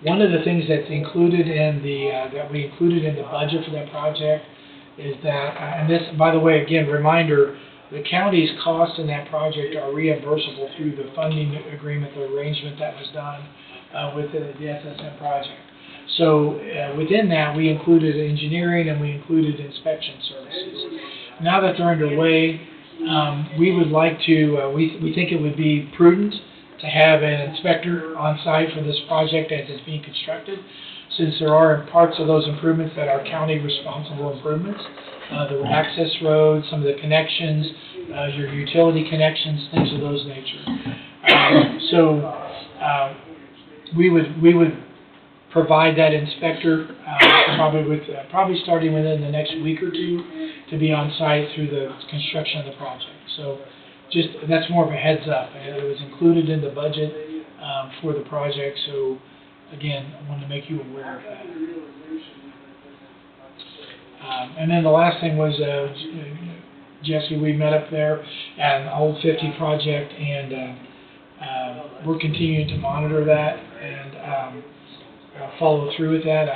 One of the things that's included in that we included in the budget for that project is that, and this, by the way, again, reminder, the county's costs in that project are reimbursable through the funding agreement, the arrangement that was done with the SSM project. So within that, we included engineering and we included inspection services. Now that they're underway, we would like to, we think it would be prudent to have an inspector on site for this project as it's being constructed, since there are parts of those improvements that are county responsible improvements. The access roads, some of the connections, your utility connections, things of those nature. We would provide that inspector, probably starting within the next week or two, to be on site through the construction of the project. So just, that's more of a heads up. It was included in the budget for the project, so again, I wanted to make you aware of that. And then the last thing was, Jesse, we met up there at an Old 50 project, and we're continuing to monitor that and follow through with that.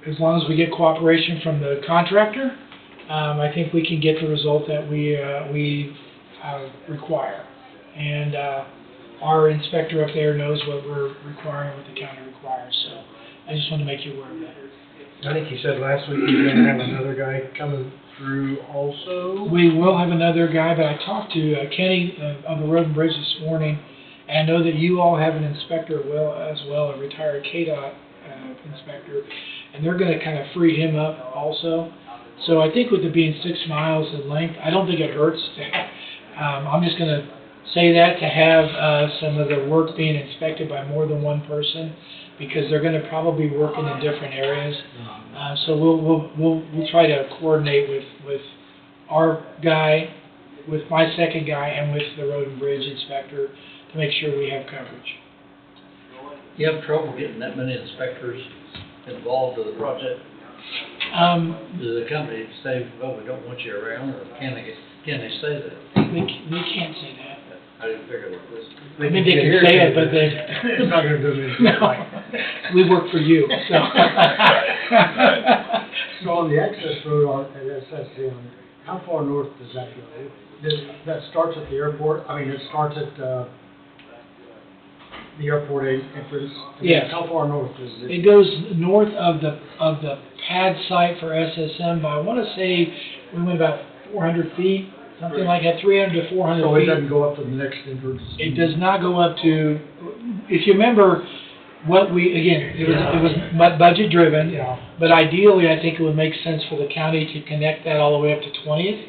As long as we get cooperation from the contractor, I think we can get the result that we require. And our inspector up there knows what we're requiring, what the county requires. So I just want to make you aware of that. I think you said last week you were gonna have another guy coming through also. We will have another guy, but I talked to Kenny of the Road and Bridge this morning, and I know that you all have an inspector as well, a retired KDOT inspector, and they're going to kind of free him up also. So I think with it being 6 miles in length, I don't think it hurts. I'm just going to say that to have some of the work being inspected by more than one person, because they're going to probably be working in different areas. So we'll try to coordinate with our guy, with my second guy, and with the Road and Bridge inspector to make sure we have coverage. You have trouble getting that many inspectors involved with the project? Does the company say, well, we don't want you around, or can they say that? They can't say that. I didn't figure it was. I mean, they can say it, but they... It's not gonna do anything. No. We work for you, so... So on the access road at SSM, how far north does that go? That starts at the airport, it starts at the airport entrance? Yes. How far north is it? It goes north of the pad site for SSM by, I want to say, we went about 400 feet, something like that, 300 to 400 feet. So it doesn't go up to the next entrance? It does not go up to, if you remember, what we, again, it was budget driven, but ideally I think it would make sense for the county to connect that all the way up to 20th.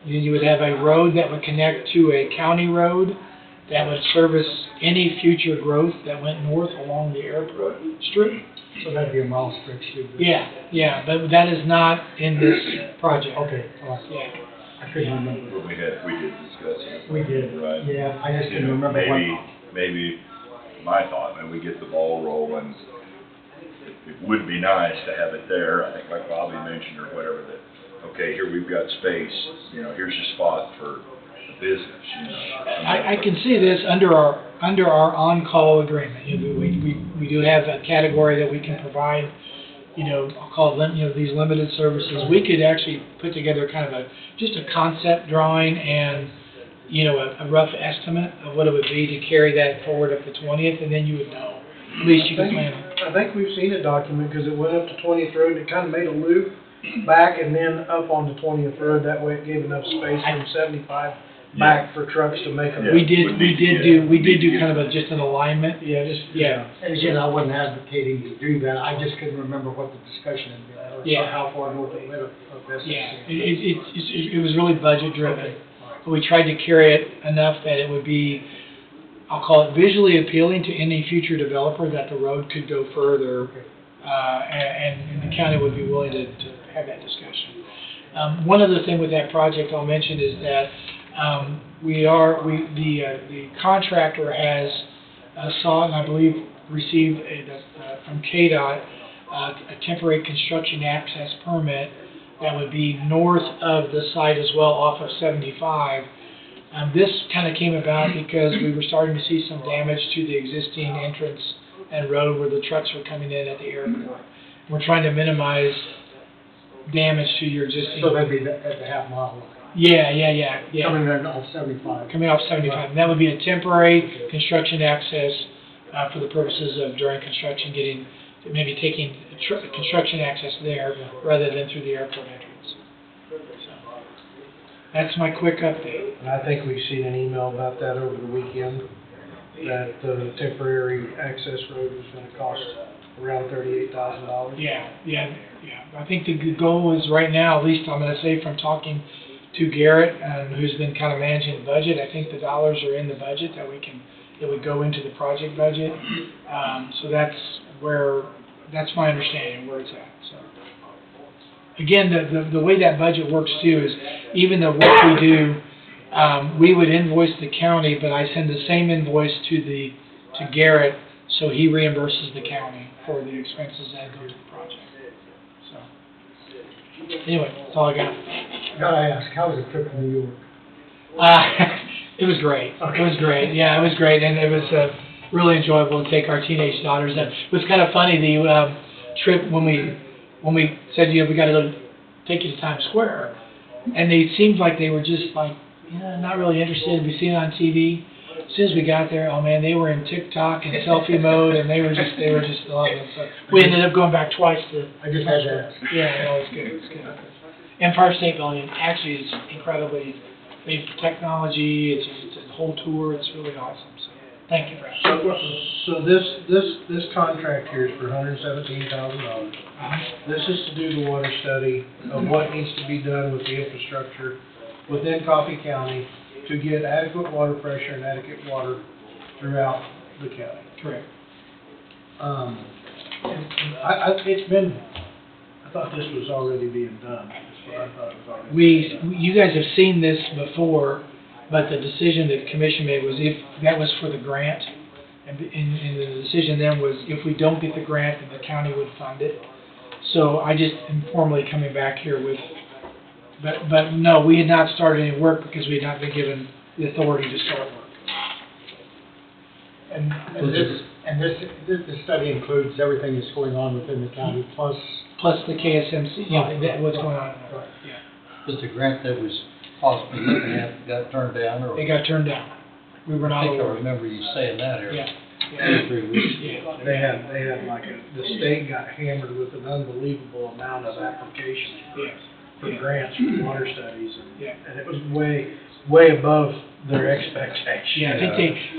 You would have a road that would connect to a county road that would service any future growth that went north along the airport strip. So that'd be a mile stretch too? Yeah, but that is not in this project. Okay, all right. Yeah. I couldn't remember. But we did discuss it. We did, right? Yeah, I just didn't remember Maybe, my thought, and we get the ball rolling, it would be nice to have it there, I think like Bobby mentioned or whatever, that, okay, here we've got space, here's your spot for the business, I can see this under our on-call agreement. We do have a category that we can provide, I'll call it, these limited services. We could actually put together kind of just a concept drawing and, a rough estimate of what it would be to carry that forward up to 20th, and then you would know. At least you could plan it. I think we've seen a document, because it went up to 20th Road, and it kind of made a loop back and then up on the 20th Road. That way it gave enough space from 75 back for trucks to make a loop. We did do kind of just an alignment. Yeah. And again, I wasn't advocating to do that, I just couldn't remember what the discussion had been, or how far north it went of this. Yeah, it was really budget driven. But we tried to carry it enough that it would be, I'll call it visually appealing to any future developer, that the road could go further, and the county would be willing to have that discussion. One other thing with that project I'll mention is that the contractor has sought, and I believe received from KDOT a temporary construction access permit that would be north of the site as well, off of 75. This kind of came about because we were starting to see some damage to the existing entrance and road where the trucks were coming in at the airport. We're trying to minimize damage to your existing... So that'd be at the half mile line? Yeah. Coming in off 75? Coming off 75. And that would be a temporary construction access for the purposes of during construction, maybe taking construction access there rather than through the airport entrance. So, that's my quick update. And I think we've seen an email about that over the weekend, that the temporary access road was gonna cost around $38,000. Yeah. I think the goal is right now, at least I'm gonna say from talking to Garrett, who's been kind of managing the budget, I think the dollars are in the budget that it would go into the project budget. So that's my understanding where it's at, so. Again, the way that budget works too is, even the work we do, we would invoice the county, but I send the same invoice to Garrett, so he reimburses the county for the expenses that go to the project. So, anyway, that's all I got. Gotta ask, how was the trip to New York? It was great. It was great. Yeah, it was great, and it was really enjoyable to take our teenage daughters. And it was kind of funny, the trip when we said, we got to take you to Times Square, and they seemed like they were just like, not really interested. We've seen it on TV. As soon as we got there, oh man, they were in TikTok and selfie mode, and they were just loving it. So we ended up going back twice to. I just had to ask. Yeah, no, it's good. It's good. Empire State Building actually is incredibly. They've technology. It's a whole tour. It's really awesome. So thank you, Brad. So this contract here is for $117,000. This is to do the water study of what needs to be done with the infrastructure within Coffee County to get adequate water pressure and adequate water throughout the county. Correct. I thought this was already being done. That's what I thought it was already. You guys have seen this before, but the decision that the commission made was if that was for the grant, and the decision then was if we don't get the grant, then the county would fund it. So I just am formally coming back here with, but no, we had not started any work because we had not been given the authority to start work. And this study includes everything that's going on within the county, plus the KSMC, what's going on. Yeah. Was the grant that was possibly looking at got turned down, or? It got turned down. We were not I think I awarded. remember you saying that here. Yeah. 2 or 3 weeks ago. They had the state got hammered with an unbelievable amount of applications for grants for water studies, and it was way above their expectations. Yeah,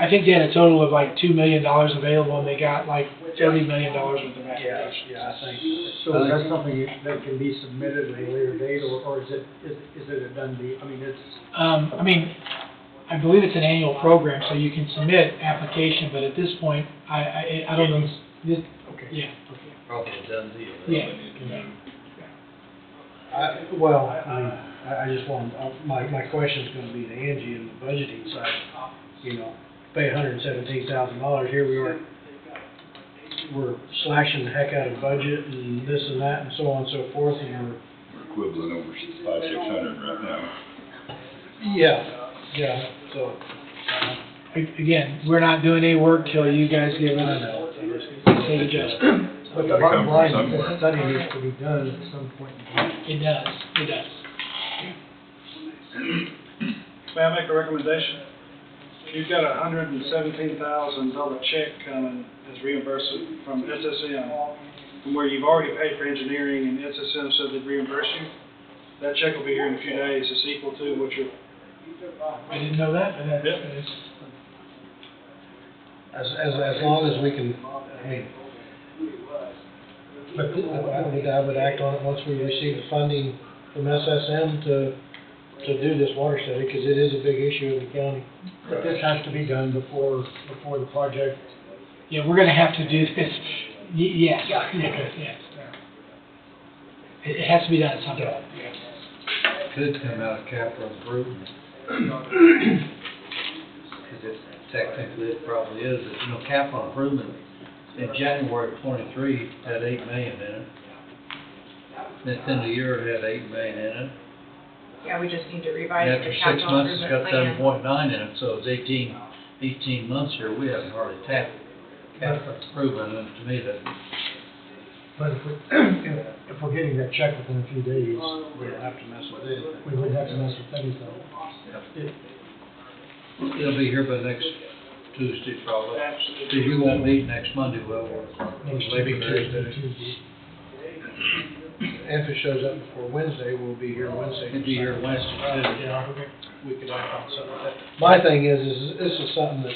I think they had a total of like $2 million available, and they got like $30 million worth of applications. Yeah, I think. So is that something that can be submitted at a later date, or is it a done deal? I mean, I believe it's an annual program, so you can submit application, but at this point, I don't know. Okay. Yeah. Probably a done deal. Yeah. I just want, my question's gonna be to Angie and the budgeting side, pay $117,000, here we are, we're slashing the heck out of budget and this and that and so on and so forth, and We're equivalent over 500-600 right now. yeah, so. Again, we're not doing any work till you guys give us a adjustment. But the bottom line is the study needs to be done at some point in time. It does. May I make a recommendation? You've got a $117,000 check coming as reimbursement from SSM, from where you've already paid for engineering and SSM said they'd reimburse you. That check will be here in a few days. It's equal to what you're. I didn't know that, but that is. As long as we can, but I would act on it once we receive the funding from SSM to do this water study, because it is a big issue in the county. But this has to be done before the project. Yeah, we're gonna have to do this. Yes. Yeah. Yes. It has to be done at some point. Could come out of capital improvement. Because technically it probably is, but capital improvement in January of '23 had $8 million in it. At the end of the year it had $8 million in it. Yeah, we just need to revise And the after 6 capital months, it's got improvement plan. 7.9 in it, so it's 18 months here, we haven't hardly tapped capital improvement, and to me that. But if we're getting that check within a few days, We don't have to mess with it. we wouldn't have to mess with anything. It'll be here by the next Tuesday probably. Absolutely. Because you won't meet next Monday, will we? Needs to be Tuesday. And if it shows up before Wednesday, we'll be here Wednesday. It'd be here Wednesday, too. Yeah, we could act on something like that. My thing is this is something that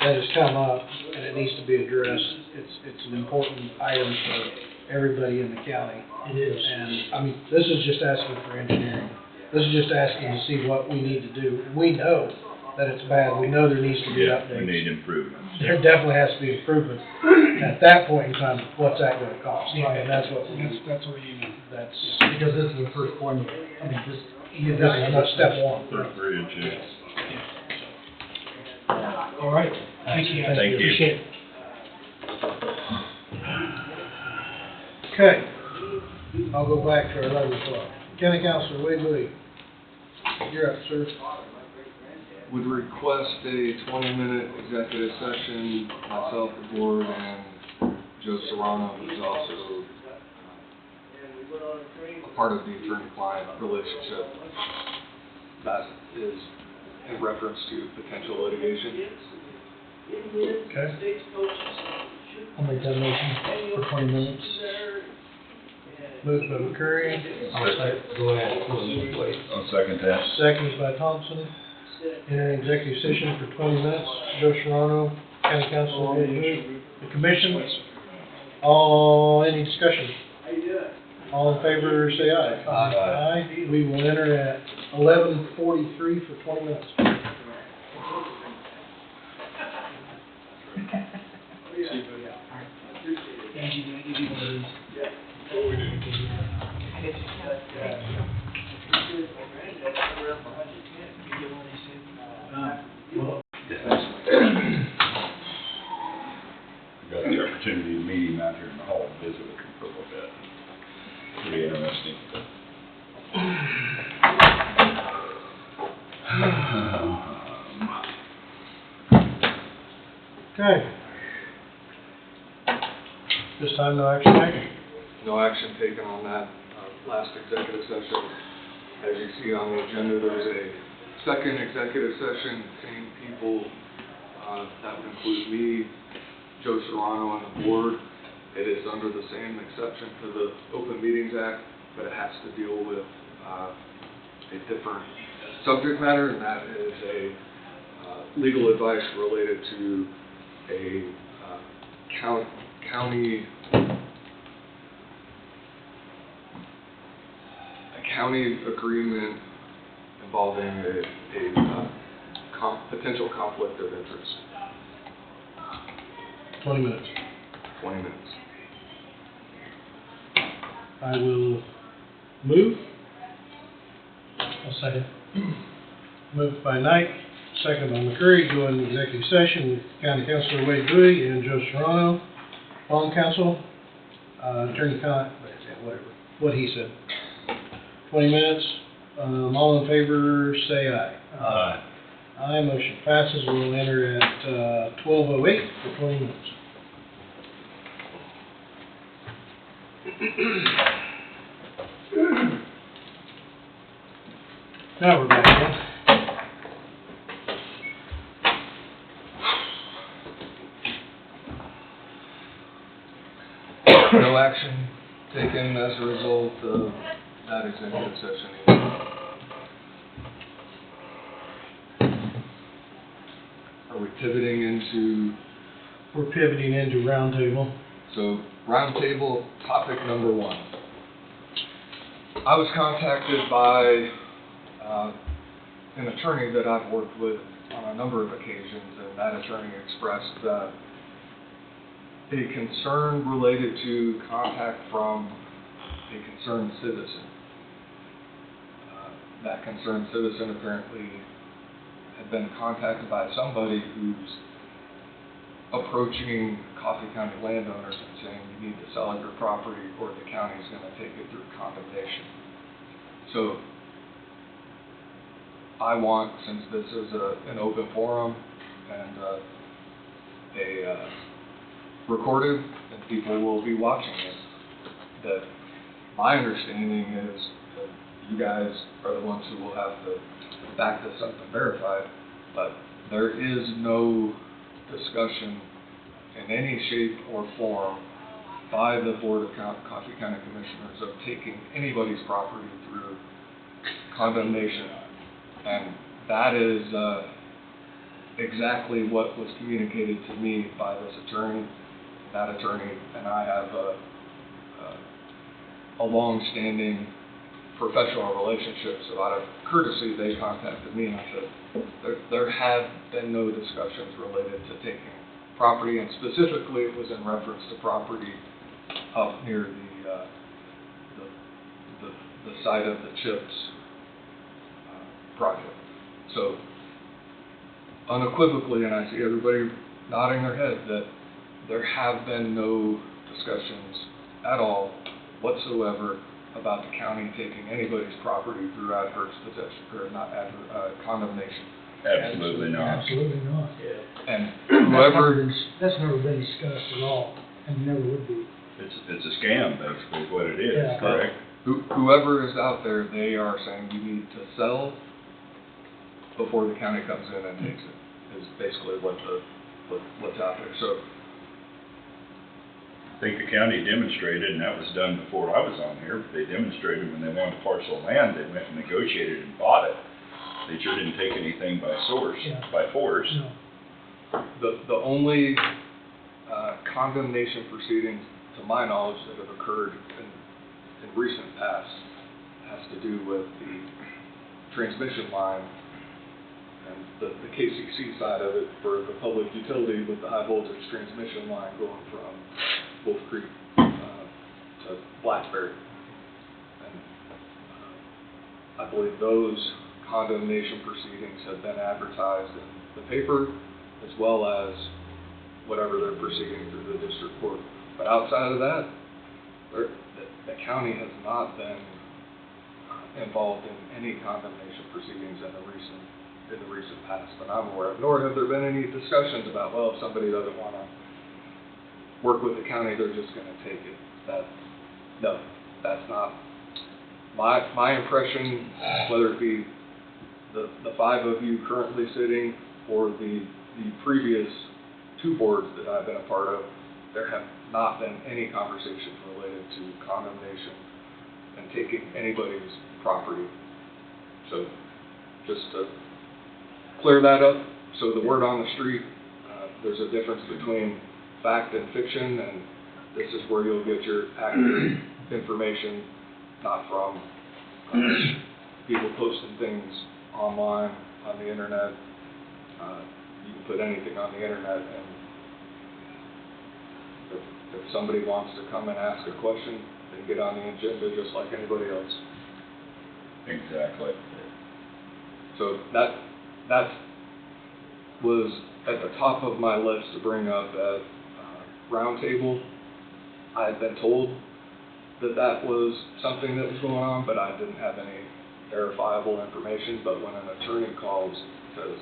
has come up and it needs to be addressed. It's an important item for everybody in the county. It is. And, I mean, this is just asking for engineering. This is just asking to see what we need to do. We know that it's bad. We know there needs to be Yeah, updates. we need improvements. There definitely has to be improvement. At that point in time, what's that gonna cost? I mean, that's what we, That's what you mean. that's, Because this is the first formula. I mean, this. this is not step one. First bridge, yeah. All right. Thank you guys. Thank you. Appreciate it. Okay. I'll go back to our 11 o'clock. County Councilor Wade Lee. You're up, sir. Would request a 20-minute executive session, myself, the board, and Joe Serrano, who's also a part of the attorney-client relationship. That is in reference to potential litigation. Okay. I'll make that motion for 20 minutes. Moved by McCurry, Go ahead, please. I'll second that. seconded by Thompson. In an executive session for 20 minutes. Joe Serrano, County Councilor Wade Lee. The commission, any discussion? All in favor, say aye. Aye. We will enter at 11:43 for 20 minutes. Angie, did I give you one of these? Got the opportunity to meet him out here in the hall, visit with him for a little bit. Pretty interesting. Okay. This time, no action taken. No action taken on that last executive session. As you see on the agenda, there's a second executive session, same people. That would include me, Joe Serrano, and the board. It is under the same exception to the Open Meetings Act, but it has to deal with a different subject matter, and that is a legal advice related to a county agreement involving a potential conflict of interest. 20 minutes. 20 minutes. I will move. I'll second. Moved by Knight, second by McCurry, go into executive session with County Councilor Wade Bowie and Joe Serrano. On council, attorney-client, whatever, what he said. 20 minutes, all in favor, say aye. Aye. Aye, motion passes, we'll enter at 12:08 for 20 minutes. Now we're back in. No action taken as a result of that executive session either. Are we pivoting into? We're pivoting into roundtable. So, roundtable, topic number 1. I was contacted by an attorney that I've worked with on a number of occasions, and that attorney expressed that a concern related to contact from a concerned citizen. That concerned citizen apparently had been contacted by somebody who's approaching Coffee County landowners and saying you need to sell your property or the county's going to take it through condemnation. So I want, since this is an open forum and recorded and people will be watching it, that my understanding is that you guys are the ones who will have to back this up and verify it, but there is no discussion in any shape or form by the Board of Coffee County Commissioners of taking anybody's property through condemnation. And that is exactly what was communicated to me by this attorney. That attorney and I have a long-standing professional relationship, so out of courtesy, they contacted me and I said, there have been no discussions related to taking property, and specifically it was in reference to property up near the site of the CHIPS project. So unequivocally, and I see everybody nodding their head, that there have been no discussions at all whatsoever about the county taking anybody's property through adverse possession, or not condemnation. Absolutely not. Absolutely not. Yeah. And whoever, That's never been discussed at all, and never would be. It's a scam, basically, is what it is, Yeah. correct? whoever is out there, they are saying you need to sell before the county comes in and takes it, is basically what's out there. So I think the county demonstrated, and that was done before I was on here, but they demonstrated when they wanted a parcel of land, they went and negotiated and bought it. They sure didn't take anything by force. No. The only condemnation proceedings, to my knowledge, that have occurred in recent past has to do with the transmission line and the KCC side of it for the public utility with the high voltage transmission line going from Wolf Creek to Blacksburg. And I believe those condemnation proceedings have been advertised in the paper as well as whatever they're proceeding through the district court. But outside of that, the county has not been involved in any condemnation proceedings in the recent past that I'm aware of, nor have there been any discussions about, well, if somebody doesn't want to work with the county, they're just going to take it. No, that's not my impression, whether it be the five of you currently sitting or the previous two boards that I've been a part of. There have not been any conversations related to condemnation and taking anybody's property. So just to clear that up, so the word on the street, there's a difference between fact and fiction, and this is where you'll get your accurate information, not from people posting things online, on the internet. You can put anything on the internet, and if somebody wants to come and ask a question, they get on the agenda just like anybody else. Exactly. So that was at the top of my list to bring up at Roundtable. I had been told that was something that was going on, but I didn't have any verifiable information. But when an attorney calls and says,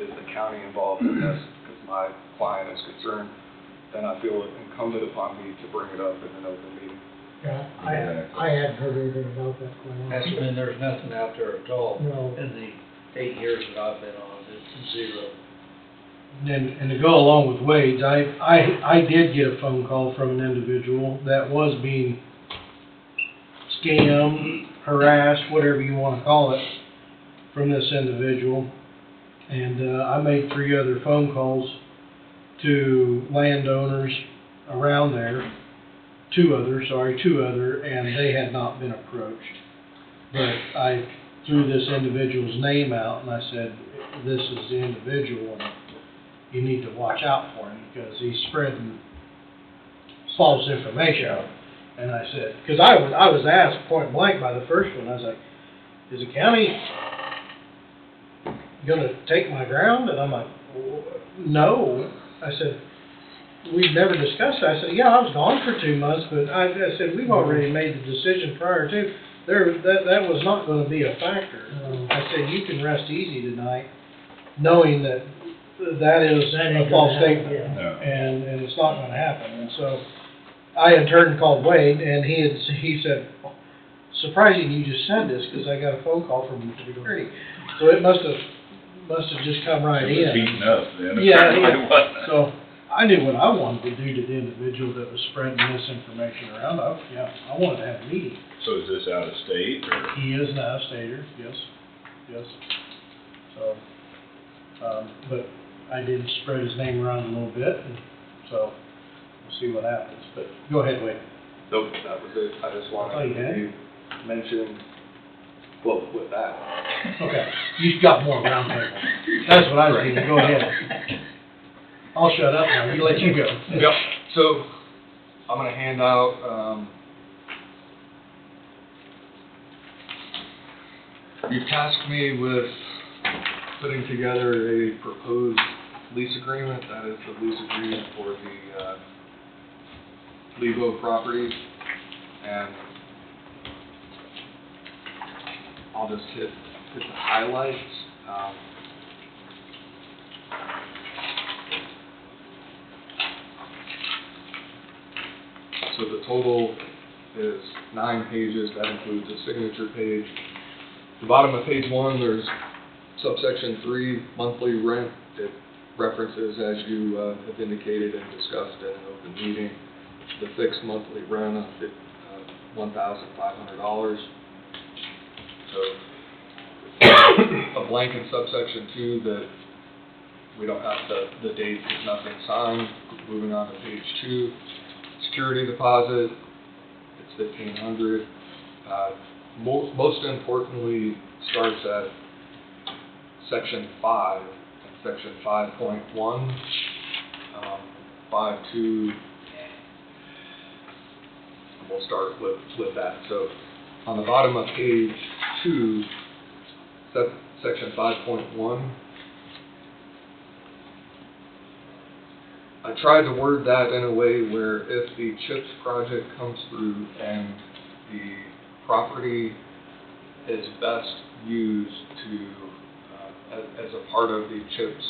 is the county involved in this because my client is concerned, then I feel it incumbent upon me to bring it up in an open meeting. Yeah, I hadn't heard anything about that going on. And there's nothing out there at all. No. In the 8 years that I've been on, it's zero. And to go along with Wade's, I did get a phone call from an individual that was being scammed, harassed, whatever you want to call it, from this individual. And I made 3 other phone calls to landowners around there, 2 other, and they had not been approached. But I threw this individual's name out and I said, this is the individual and you need to watch out for him because he's spreading false information. And I said, because I was asked point blank by the first one, I was like, is the county going to take my ground? And I'm like, no. I said, we've never discussed it. I said, yeah, I was gone for 2 months, but I said, we've already made the decision prior to. That was not going to be a factor. I said, you can rest easy tonight, knowing that is a false statement, and it's not going to happen. And so I in turn called Wade, and he said, surprising you just said this, because I got a phone call from the attorney. So it must have must have just come right It was in. heating up then, Yeah, apparently, wasn't it? so I knew what I wanted to do to the individual that was spreading misinformation around. I wanted to have a meeting. So is this out of state, or? He is an out-of-stater, yes, yes. So, but I did spread his name around a little bit, and so we'll see what happens. But go ahead, Wade. Nope, that was it. I just Oh, you wanted had? to mention, well, with that. Okay, you've got more roundtable. That's what I was thinking, go ahead. I'll shut up now, you let you go. Yep, so I'm gonna hand out, you've tasked me with putting together a proposed lease agreement. That is the lease agreement for the, Levo property. And I'll just hit the highlights. So the total is 9 pages. That includes a signature page. The bottom of page 1, there's subsection 3, monthly rent. It references, as you have indicated and discussed in an open meeting, the fixed monthly rent of $1,500. So a blank in subsection 2 that we don't have the date because nothing signed. Moving on to page 2, security deposit, it's $1,500. Most importantly, starts at section 5 and section 5.1, 5.2. We'll start with that. So on the bottom of page 2, section 5.1, I tried to word that in a way where if the CHIPS project comes through and the property is best used to, as a part of the CHIPS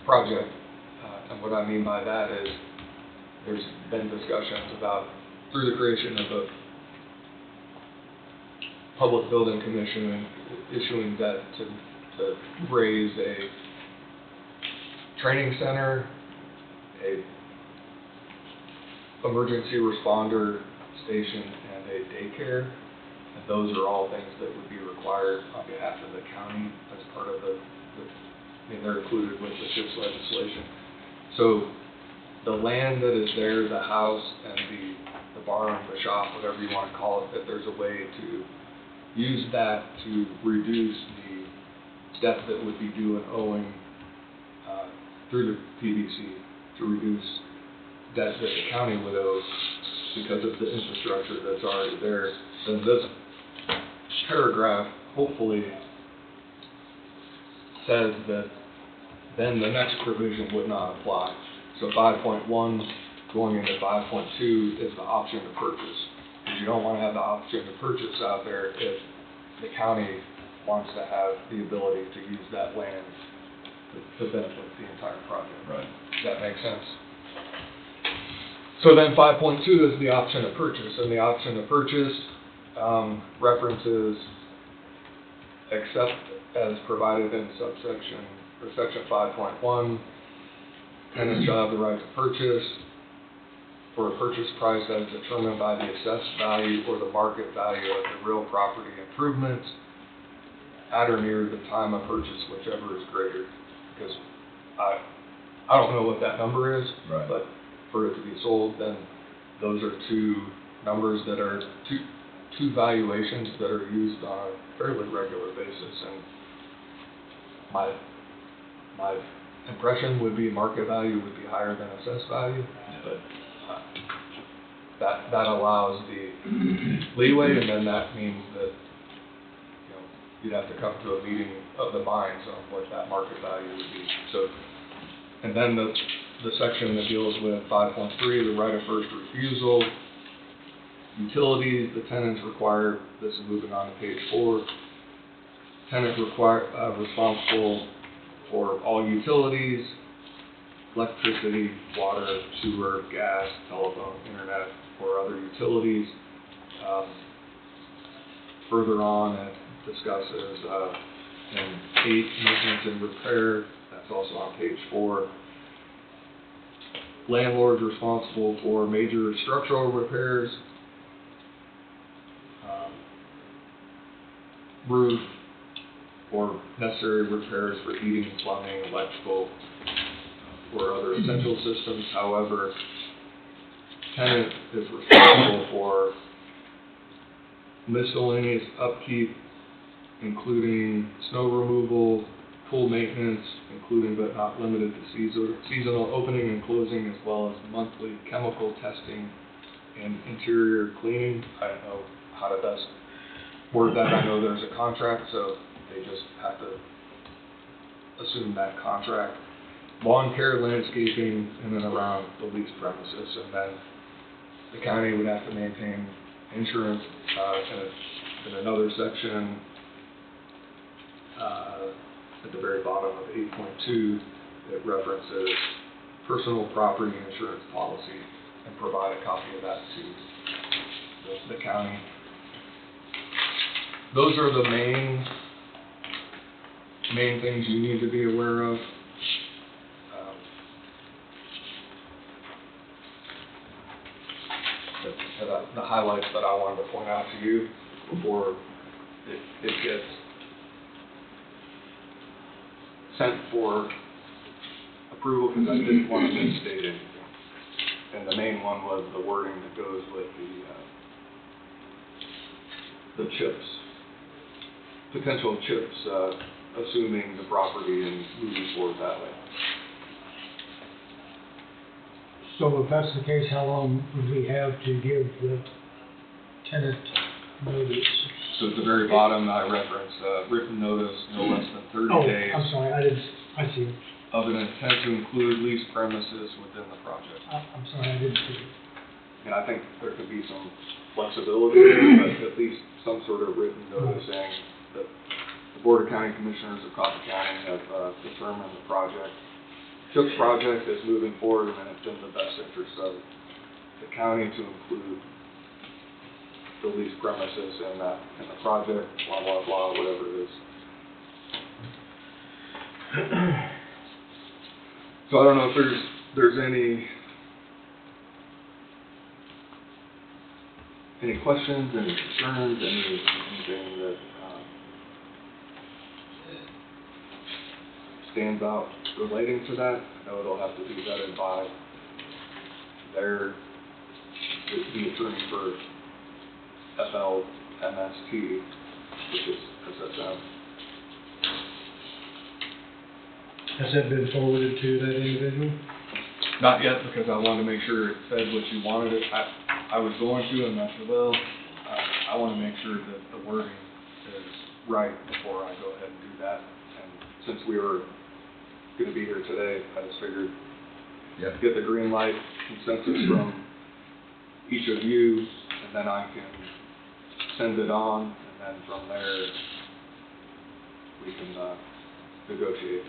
project, and what I mean by that is there's been discussions about, through the creation of a public building commission and issuing debt to raise a training center, a emergency responder station, and a daycare. And those are all things that would be required on behalf of the county as part of they're included with the CHIPS legislation. So the land that is there, the house and the barn, the shop, whatever you want to call it, that there's a way to use that to reduce the debt that would be due and owing through the PBC, to reduce debt that the county would owe because of the infrastructure that's already there. Then this paragraph hopefully says that then the next provision would not apply. So 5.1 going into 5.2 is the option to purchase. Because you don't want to have the option to purchase out there if the county wants to have the ability to use that land to benefit the entire project. Right. Does that make sense? So then 5.2 is the option to purchase, and the option to purchase references except as provided in subsection or section 5.1, tenants shall have the right to purchase for a purchase price as determined by the assessed value or the market value of the real property improvements at or near the time of purchase, whichever is greater. Because I don't know what that number is, Right. but for it to be sold, then those are two numbers that are two valuations that are used on a fairly regular basis. And my impression would be market value would be higher than assessed value, but that allows the leeway, and then that means that you'd have to come to a meeting of the minds on what that market value would be. So, and then the section that deals with 5.3, the right of first refusal, utilities, the tenants require, this is moving on to page 4, tenant responsible for all utilities, electricity, water, sewer, gas, telephone, internet, or other utilities. Further on, it discusses, in 8, maintenance and repair, that's also on page 4. Landlords responsible for major structural repairs, roof, or necessary repairs for heating, plumbing, electrical, or other essential systems. However, tenant is responsible for miscellaneous upkeep, including snow removal, pool maintenance, including but not limited to seasonal opening and closing, as well as monthly chemical testing and interior cleaning. I don't know how to best word that. I know there's a contract, so they just have to assume that contract. Lawn care, landscaping, in and around the leased premises, and then the county would have to maintain insurance. In another section, at the very bottom of 8.2, it references personal property insurance policy and provide a copy of that to the county. Those are the main things you need to be aware of. The highlights that I wanted to point out to you before it gets sent for approval, because I didn't want to misstate anything. And the main one was the wording that goes with the chips, potential chips, assuming the property and moving forward that way. So if that's the case, how long would we have to give the tenant notice? So at the very bottom, I referenced written notice no less than 30 days. Oh, I'm sorry, I see it. Of an intent to include leased premises within the project. I'm sorry, I didn't see it. And I think there could be some flexibility there, but at least some sort of written notice saying that the Board of County Commissioners of Coffee County have determined the Cook's project is moving forward, and it's in the best interest of the county to include the leased premises in the project, blah, blah, blah, whatever it is. So I don't know if there's any questions, any concerns, anything that stands out relating to that. I know it'll have to be vetted by the attorney for FLMST, which is SSM. Has that been forwarded to that individual? Not yet, because I wanted to make sure it said what you wanted it. I was going to, and I said, well, I want to make sure that the wording is right before I go ahead and do that. And since we were going to be here today, I just figured get the green light consensus from each of you, and then I can send it on, and then from there we can negotiate.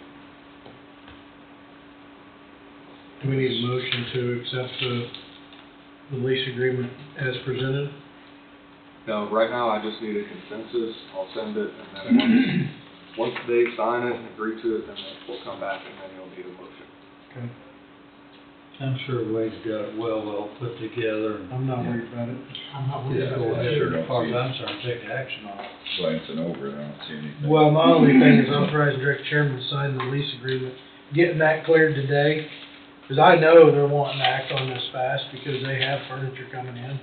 Do we need a motion to accept the lease agreement as presented? No, right now I just need a consensus. I'll send it, and then once they sign it and agree to it, then we'll come back, and then you'll need a motion. Okay. I'm sure Wade's got it well put together. I'm not worried about it. I'm not worried Yeah, about I that. sure don't As far as see it. I'm concerned, take action on it. Glancing over it, I don't see anything. Well, my only thing is authorize direct chairman to sign the lease agreement, getting that cleared today, because I know they're wanting to act on this fast because they have furniture coming in.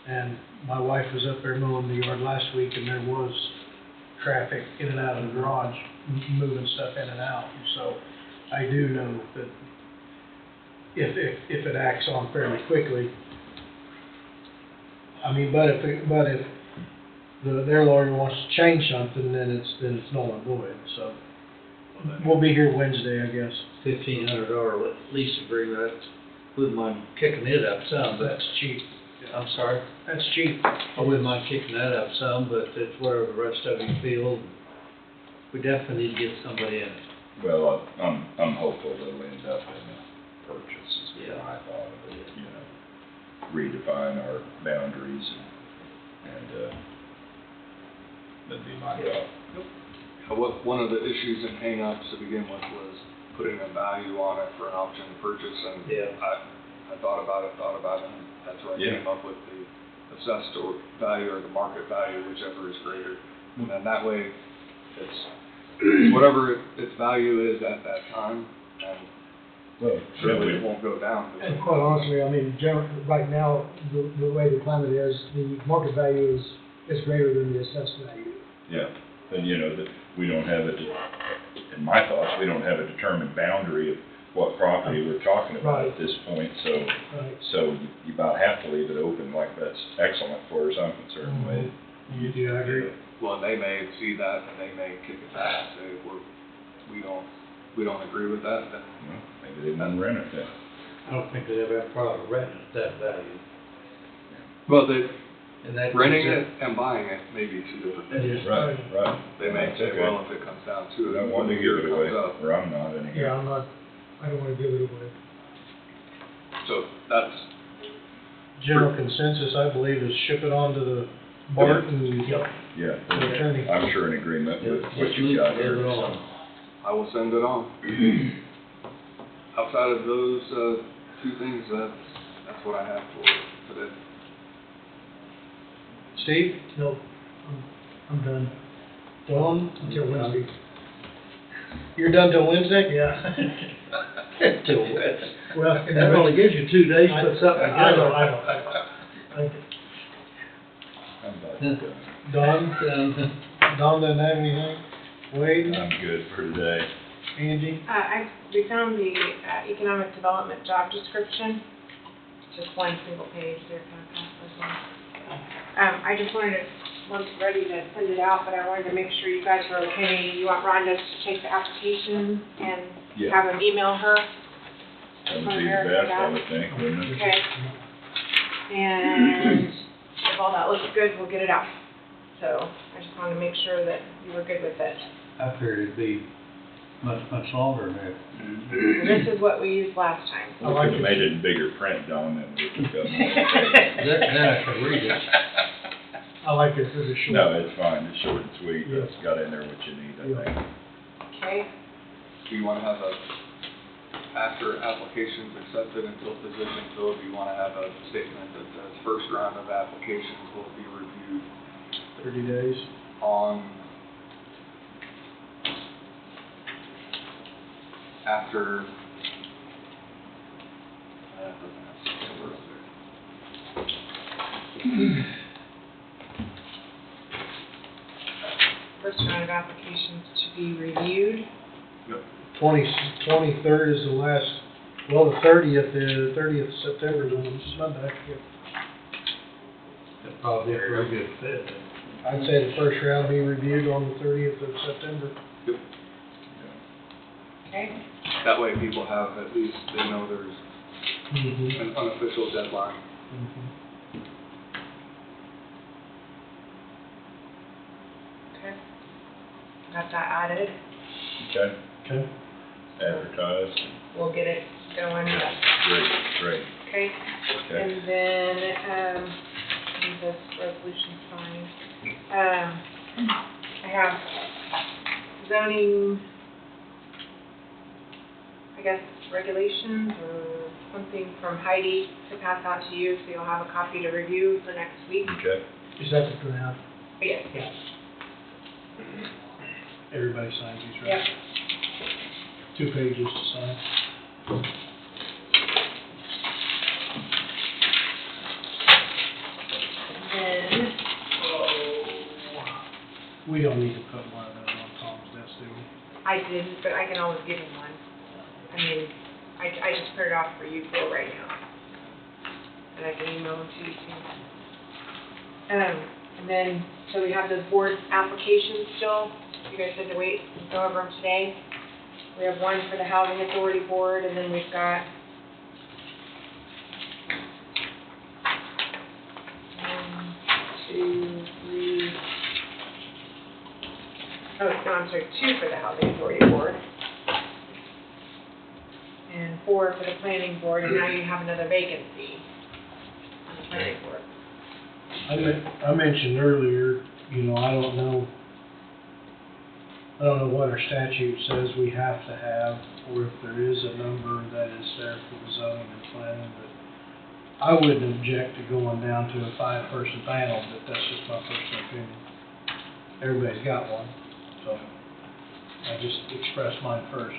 And my wife was up there mowing the yard last week, and there was traffic in and out of the garage, moving stuff in and out. And so I do know that if it acts on fairly quickly, I mean, but if their lawyer wants to change something, then it's null and void. So we'll be here Wednesday, I guess. $1,500 lease agreement, I wouldn't mind kicking it up some, but That's cheap. I'm sorry? That's cheap. I wouldn't mind kicking that up some, but it's where the rest of you feel. We definitely need to get somebody in. Well, I'm hopeful that it'll end up in a purchase, is what I thought of it, redefine our boundaries knock it off. One of the issues and hang-ups to begin with was putting a value on it for an option to purchase, and I thought about it, and that's where I Yeah. came up with the assessed or value or the market value, whichever is greater. And then that way, it's whatever its value is at that time, and Well, certainly it won't go down. And quite honestly, I mean, right now, the way the climate is, the market value is greater than the assessed value. Yeah, and you know, that we don't have in my thoughts, we don't have a determined boundary of what property we're talking about at this point, so, Right. so you about have to leave it open, like that's excellent for us, I'm concerned with. You do, I agree. Well, and they may see that, and they may kick it back and say, we don't agree with that, then. Well, maybe they won't rent it then. I don't think they ever have a problem renting at that value. Well, And that renting it and buying it may be two different things. Right, right. They may That's say, okay. well, if it comes down to it. I don't want to give it away, or I'm not anyway. Yeah, I don't wanna give it away. So that's, General consensus, I believe, is ship it on to the Bart and. Yeah, Attorney. I'm sure in agreement with what you got here. So. I will send it on. Outside of those, two things, that's what I have for today. Steve? No, I'm done. Dawn? Until Wednesday. You're done till Wednesday? Yeah. Till Wednesday. Well, That only gives you 2 days to put something I together. know. I'm about done. Dawn doesn't have anything? Wade? I'm good for today. Angie? We found the economic development job description, just one single page, they're kind of past this one. I just was ready to send it out, but I wanted to make sure you guys were okay. You want Rhonda to take the application and Yeah. have him email her? That would be the best, I would think, wouldn't it? Okay. And if all that looks good, we'll get it out. So I just wanted to make sure that you were good with it. I figured it'd be much longer than that. This is what we used last time. We could have made it in bigger print, Don, and we could have Then I could read it. I like this, this is short. No, it's fine, it's short and sweet, Yeah. it's got in there what you need, I think. Okay. Do you want to have after applications accepted until position filled, do you want to have a statement that says first round of applications will be reviewed 30 days. on after, that doesn't have September up there. First round of applications to be reviewed. 23rd is the last, well, the 30th of September is Monday. That'd probably be a very good fit. I'd say the first round be reviewed on the 30th of September. Okay. That way people have, at least they know there's Mm-hmm. an unofficial deadline. Okay. Got that added. Okay, Okay. advertised, We'll get it going. great, Okay. okay. And then, need this resolution signed. I have zoning, I guess, regulations or something from Heidi to pass out to you, so you'll have a copy to review for next week. Okay. Is that the draft? Yes. Yeah. Everybody signs these, right? Yep. 2 pages to sign. Then, We don't need to put one of those on Tom's desk, do we? I didn't, but I can always give him one. I mean, I just put it off for you for right now. And I can email them to you too. And then, so we have those board applications still. You guys said to wait and go over them today. We have one for the Housing Authority Board, and then we've got 1, 2, 3. Oh, no, I'm sorry, 2 for the Housing Authority Board. And 4 for the Planning Board, and now you have another vacancy on the Planning Board. I mentioned earlier, you know, I don't know I don't know what our statute says we have to have, or if there is a number that is there for the zoning and planning, but I wouldn't object to going down to a 5-person panel, but that's just my personal opinion. Everybody's got one, so I just expressed mine first.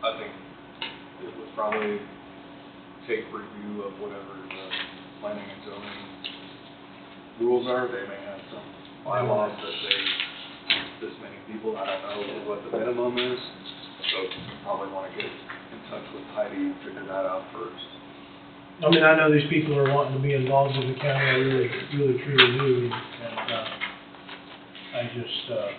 I think it would probably take review of whatever the planning and zoning rules are. They may have some bylaws that say this many people, I don't know what the minimum is. So you probably want to get in touch with Heidi and figure that out first. I mean, I know these people are wanting to be involved in the county, I really, really truly do, and, I just, Those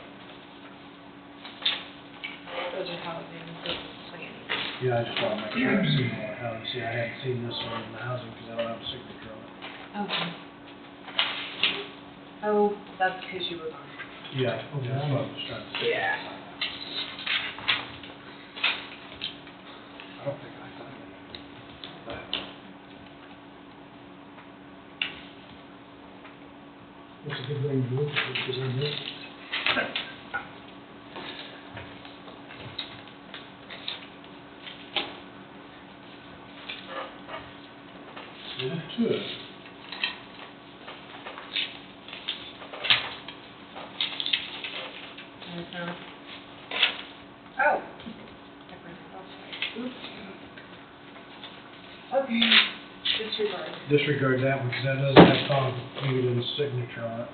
are housing, those are planning. yeah, I just want to make sure I've seen all the housing. See, I hadn't seen this one in the housing because I don't have a signature on it. Okay. Oh, that's because you were gone. Yeah, okay, that's what I was trying to say. Yeah. I don't think I signed it. It's a good way to do it, because I missed it. Yeah, good. Oh. Oops. Okay, disregard. Disregard that one because that doesn't have Tom Egan's signature on it,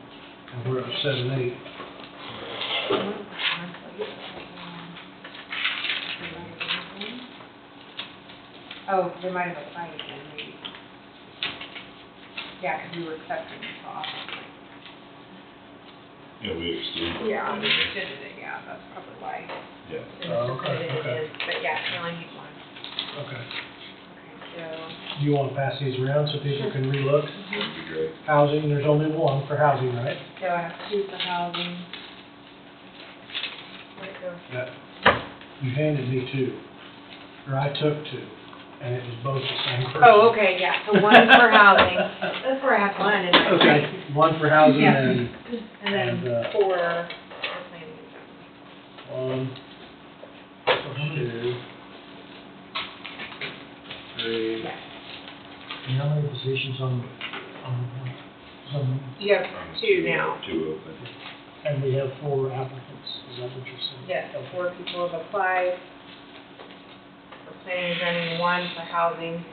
and where it was 7/8. Oh, they might have applied again, maybe. Yeah, because we were accepting the offer. Yeah, we extended. Yeah, we extended it, yeah, that's probably why. Yeah. And it's submitted it is, but yeah, I only need one. Okay. Okay, Do you want to pass these around so people can relook? That'd be great. Housing, there's only one for housing, right? so I have 2 for housing. Where'd it go? That, you handed me 2, or I took 2, and it was both the same person. Oh, okay, yeah, so 1 for housing. That's where I have one, and I. Okay, 1 for housing Yeah. and And then 4 for planning and zoning. 1, 2, 3. Yeah. And how many positions on You have 2 now. 2 open. and we have 4 applicants, is that what you're saying? Yes, so 4 people have applied for planning and zoning, 1 for housing.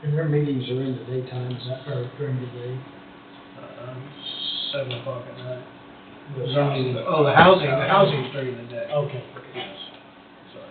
And their meetings are in the daytime, is that, or during the day? 7 o'clock at night. Zoning, oh, the housing's during the day. Okay. Yes, sorry.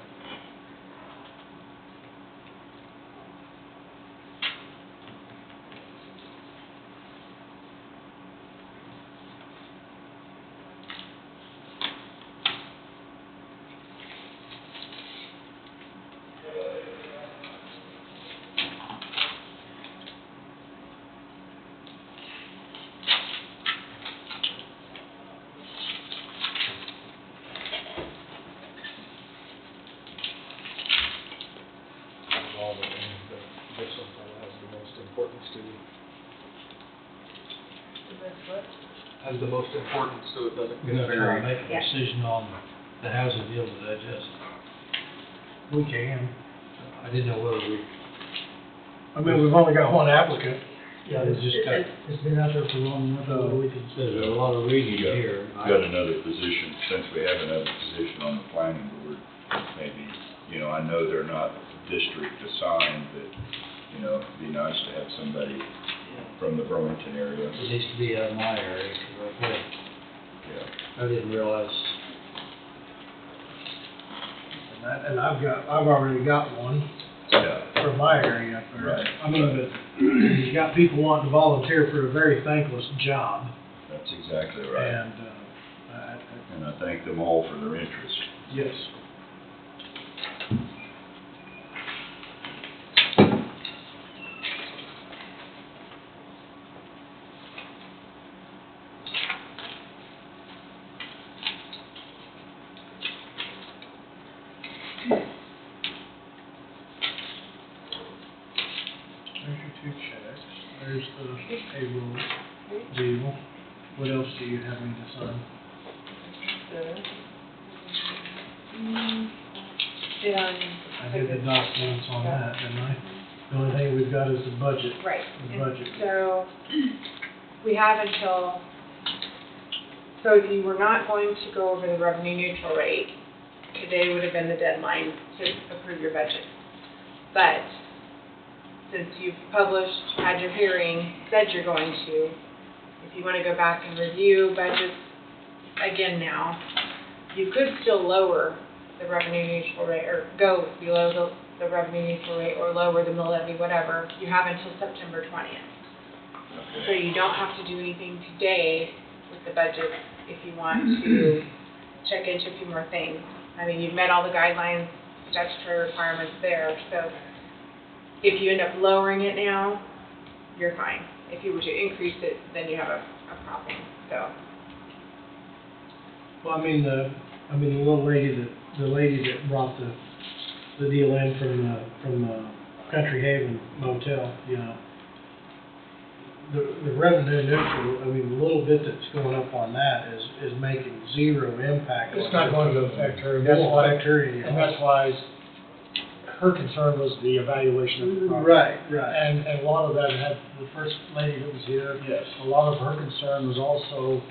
All the things that this one has the most importance to. Has the most importance, so it doesn't We're get gonna try very. to make a decision on the housing deal today, Jesse. We can. I didn't know whether we, I mean, we've only got 1 applicant. Yeah, it's just got, it's been out there for long enough, So- we can. there's a lot of reading You here. got another position, since we have another position on the planning board, maybe, you know, I know they're not district assigned, but, you know, it'd be nice to have somebody from the Burlington area. It needs to be out of my area, 'cause I think, Yeah. I didn't realize. And I've already got 1 Yeah. for my area up there. Right. I mean, but you've got people wanting to volunteer for a very thankless job, That's exactly right. and, And I thank them all for their interest. yes. There's the payroll deal. What else do you have me to sign? I did the documents on that, didn't I? The only thing we've got is the budget. Right. The budget. So, we have until, so if you were not going to go over the revenue neutral rate, today would have been the deadline to approve your budget. But, since you've published, had your hearing, said you're going to, if you want to go back and review budgets again now, you could still lower the revenue neutral rate, or go below the revenue neutral rate, or lower the mill levy, whatever. You have until September 20th. So you don't have to do anything today with the budget if you want to check into a few more things. I mean, you've met all the guidelines, statutory requirements there, so if you end up lowering it now, you're fine. If you were to increase it, then you have a problem, so. Well, I mean, the little lady that brought the deal in from the Country Haven Motel, you know, the revenue neutral, I mean, the little bit that's going up on that is making zero impact. It's not going to affect her. It won't affect her any. And that's why her concern was the evaluation of the property. Right, right. And a lot of that had, the first lady that was here, Yes. a lot of her concern was also,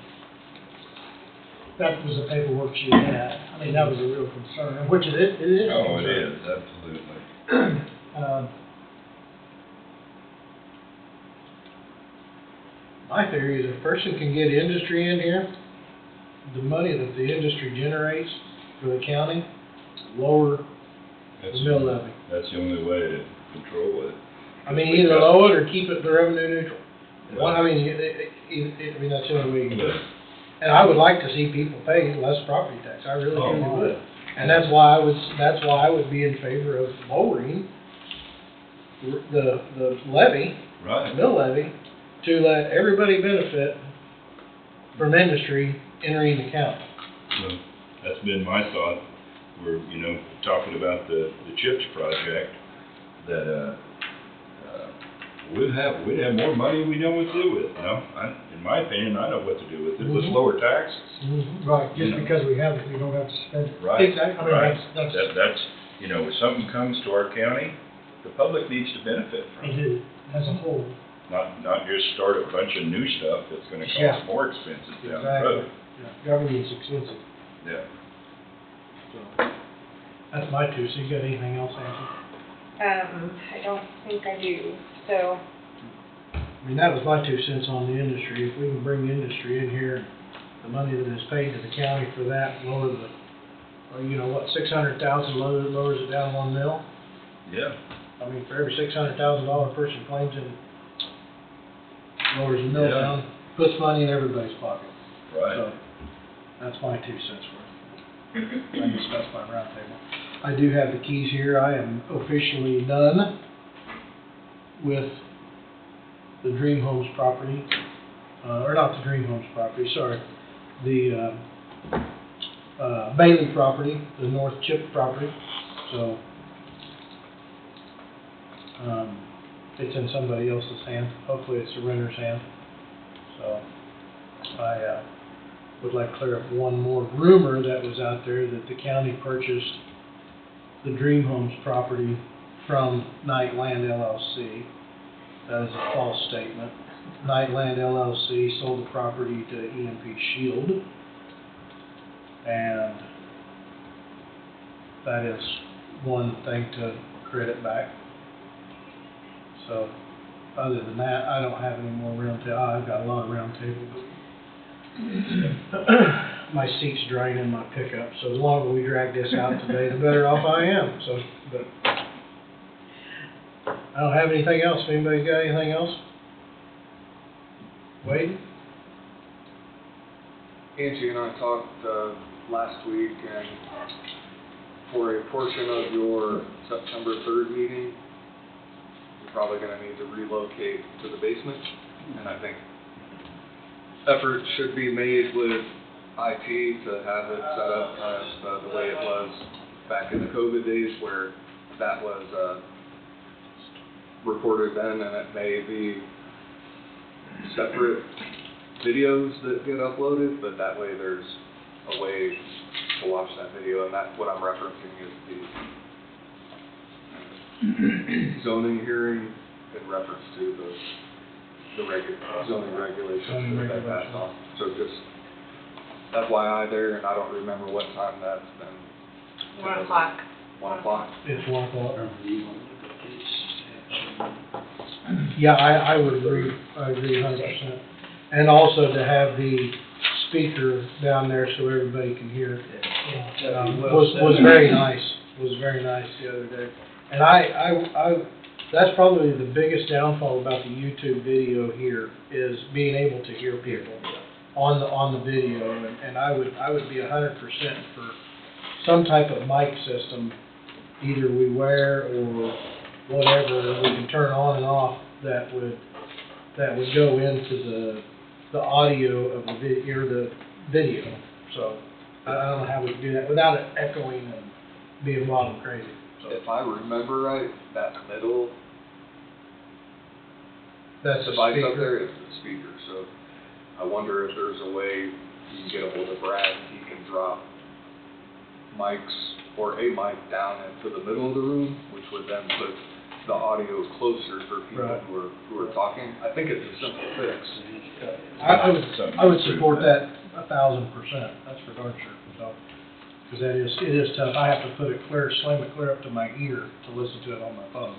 that was the paperwork she had. I mean, that was a real concern, which it is. Oh, it is, absolutely. My theory is if a person can get industry in here, the money that the industry generates for the county, lower the mill levy. That's the only way to control it. I mean, either lower it or keep it the revenue neutral. Well, I mean, that's the only way you can do it. And I would like to see people pay less property tax. I really would. And that's why I would be in favor of lowering the levy, Right. mill levy, to let everybody benefit from industry entering the county. So that's been my thought. We're, talking about the CHIPS project, that, we'd have more money we know what to do with, in my opinion, I know what to do with it. Let's lower taxes. Right, just because we have it, we don't have to spend it. Right. Exactly. I mean, Right. that's. If something comes to our county, the public needs to benefit from They it. do, as a whole. Not just start a bunch of new stuff that's gonna cost more expenses down the road. Government's expensive. Yeah. So, that's my two. So you got anything else, Angie? I don't think I do, so. I mean, that was my 2 cents on the industry. If we can bring industry in here, the money that is paid to the county for that, lower the, $600,000 lowers it down 1 mil. Yeah. I mean, for every $600,000 person claims in, lowers the mill down, puts money in everybody's pocket. Right. So, that's my 2 cents worth. I discussed my roundtable. I do have the keys here. I am officially done with the Dream Homes property, or not the Dream Homes property, sorry, the Bailey property, the North Chip property. So, it's in somebody else's hand. Hopefully it's the renter's hand. So, I would like to clear up one more rumor that was out there that the county purchased the Dream Homes property from Nightland LLC. That is a false statement. Nightland LLC sold the property to EMP Shield, and that is one thing to credit back. So, other than that, I don't have any more roundtable. I've got a lot of roundtable, but my seat's drained in my pickup, so the longer we drag this out today, the better off I am. So, but I don't have anything else. If anybody's got anything else? Wade? Angie and I talked last week, and for a portion of your September 3rd meeting, you're probably going to need to relocate to the basement, and I think effort should be made with IT to have it set up as the way it was back in the COVID days, where that was recorded then, and it may be separate videos that get uploaded, but that way there's a way to watch that video, and that's what I'm referencing is the zoning hearing in reference to the zoning regulations that they passed on. So just FYI there, and I don't remember what time that's been. 1 o'clock. 1 o'clock? It's 1 o'clock. Yeah, I would agree, I agree 100%. And also to have the speaker down there so everybody can hear it. Was very nice, was very nice the other day. And that's probably the biggest downfall about the YouTube video here, is being able to hear people on the video. And I would be 100% for some type of mic system, either we wear or whatever, we can turn on and off, that would go into the audio of the video. So I don't know how we can do that without it echoing and being wild and crazy. So If I remember right, that middle that's the device up speaker. there is the speaker. So I wonder if there's a way you can get a hold of Brad and he can drop mics or a mic down into the middle of the room, which would then put the audio closer for people Right. who are talking. I think it's a simple fix. I would support that 1,000%. That's for darn sure. So, because it is tough. I have to put it slam it clear up to my ear to listen to it on my phone.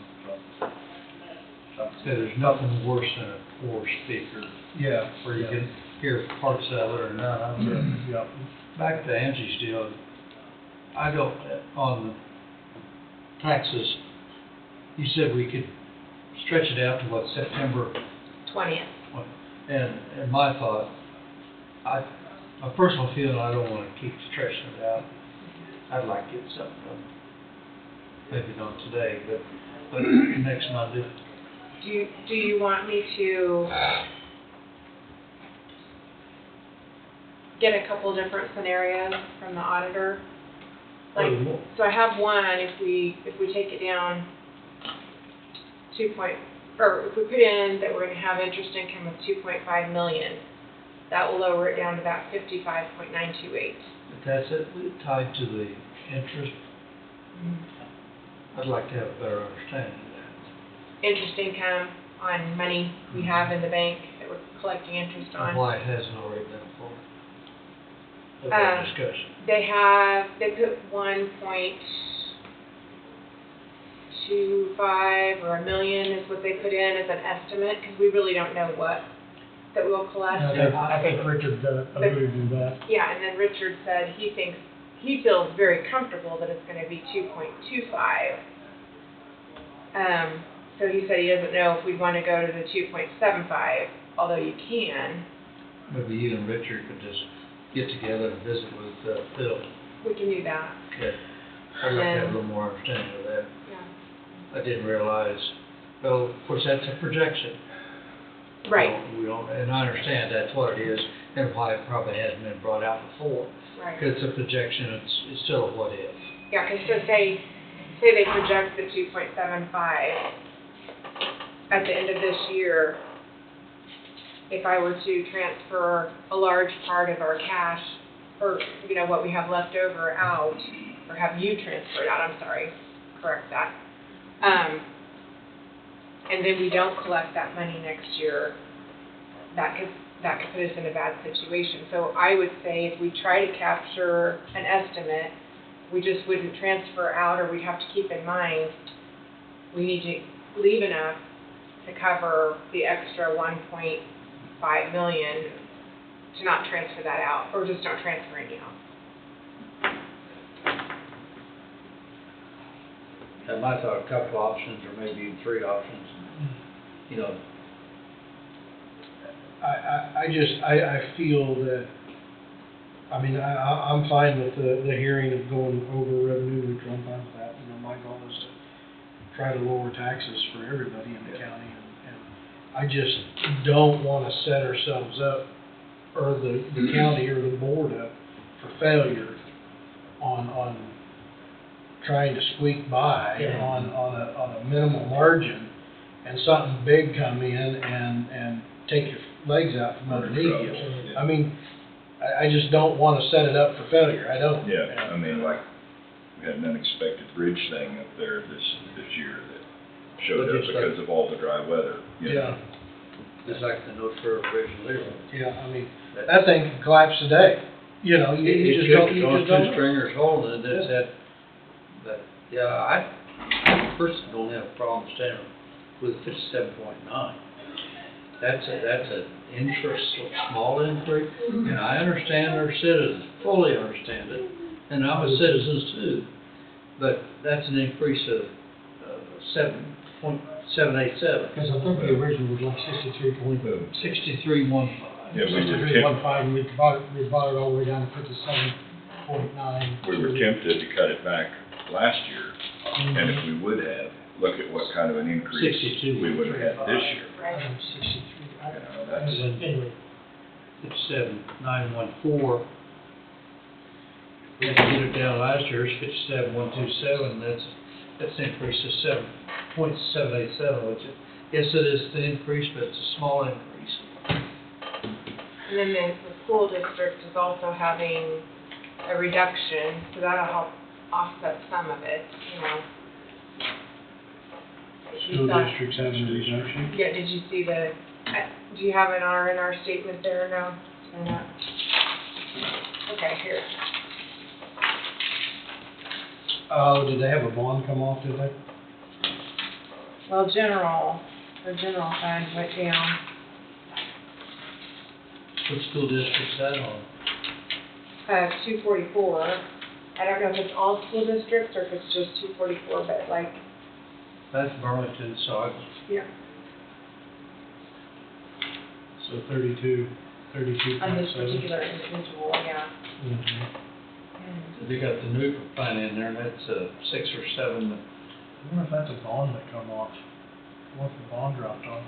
So There's nothing worse than a poor speaker. Yeah. Where you can hear parts of it or none of it. Yeah. Back to Angie's deal, I don't, on the taxes, you said we could stretch it out to what, September? 20th. And my thought, my personal feeling, I don't want to keep stretching it out. I'd like to get something done. Maybe not today, but next Monday. Do you want me to get a couple different scenarios from the auditor? Like, so I have one, if we take it down if we put in that we're gonna have interest income of 2.5 million, that will lower it down to about 55.928. But that's it, tied to the interest. I'd like to have a better understanding of that. Interest income on money we have in the bank that we're collecting interest on. Why it hasn't already been for that discussion. They put 1.25 or $1 million is what they put in as an estimate, because we really don't know what that we'll collect. I think Richard alluded to that. Yeah, and then Richard said he feels very comfortable that it's going to be 2.25. So he said he doesn't know if we'd want to go to the 2.75, although you can. Maybe you and Richard could just get together and visit with Phil. We can do that. Okay. I'd like to have a little more understanding of that. Yeah. I didn't realize, well, of course, that's a projection. Right. We don't, and I understand that's what it is, and why it probably hasn't been brought out before. Right. Because it's a projection, it's still a what if. Yeah, because so say they project the 2.75 at the end of this year. If I were to transfer a large part of our cash, or what we have left over out, or have you transfer it out, I'm sorry, correct that. And then we don't collect that money next year, that could put us in a bad situation. So I would say if we try to capture an estimate, we just wouldn't transfer out, or we'd have to keep in mind, we need to leave enough to cover the extra 1.5 million to not transfer that out, or just don't transfer any out. And I thought a couple options, or maybe even 3 options, I feel that, I'm fine with the hearing of going over revenue neutral. I'm fine with that. My goal is to try to lower taxes for everybody in the county, and I just don't want to set ourselves up, or the county or the board up, for failure on trying to squeak by on a minimal margin, and something big come in and take your legs out from underneath you. I mean, I just don't wanna set it up for failure, I don't. Yeah, I mean, like, we had an unexpected bridge thing up there this year that showed But up just because of all the dry weather, you know. Yeah, Just like the North Shore Bridge there. yeah, I mean, that thing could collapse today, you know, you It just could, don't, you those just don't two know. stringers holding it, it's that, but, yeah, I personally don't have a problem standing with 57.9. That's an small increase, and I understand our citizens, fully understand it, and I'm a citizen too. But that's an increase of 7.787. Because I think the original was like 63.15. Yeah, we were 63.15, and we bought it all the way down to 57.9. We were tempted to cut it back last year, and if we would have, look at what kind of an increase 62. we would have had this year. Right. 63. You know, that's, Anyway, 57.914. We had to get it down last year, it's 57.127, that's an increase of 7.787, which, yes, it is the increase, but it's a small increase. And then the school district is also having a reduction, so that'll help offset some of it, you know. If you School saw- districts having a reduction. Yeah, did you see do you have an R&R statement there or no? Or not? Okay, here. Oh, did they have a bond come off, did they? Well, the general fund went down. What school district's that on? 244. I don't know if it's all school districts or if it's just 244, but like, That's Burlington, so yeah, So 32.7. on this particular individual, yeah. Mhm. they got the nuclear plant in there, and that's 6 or 7. I wonder if that's a bond that come off. I wonder if the bond dropped off.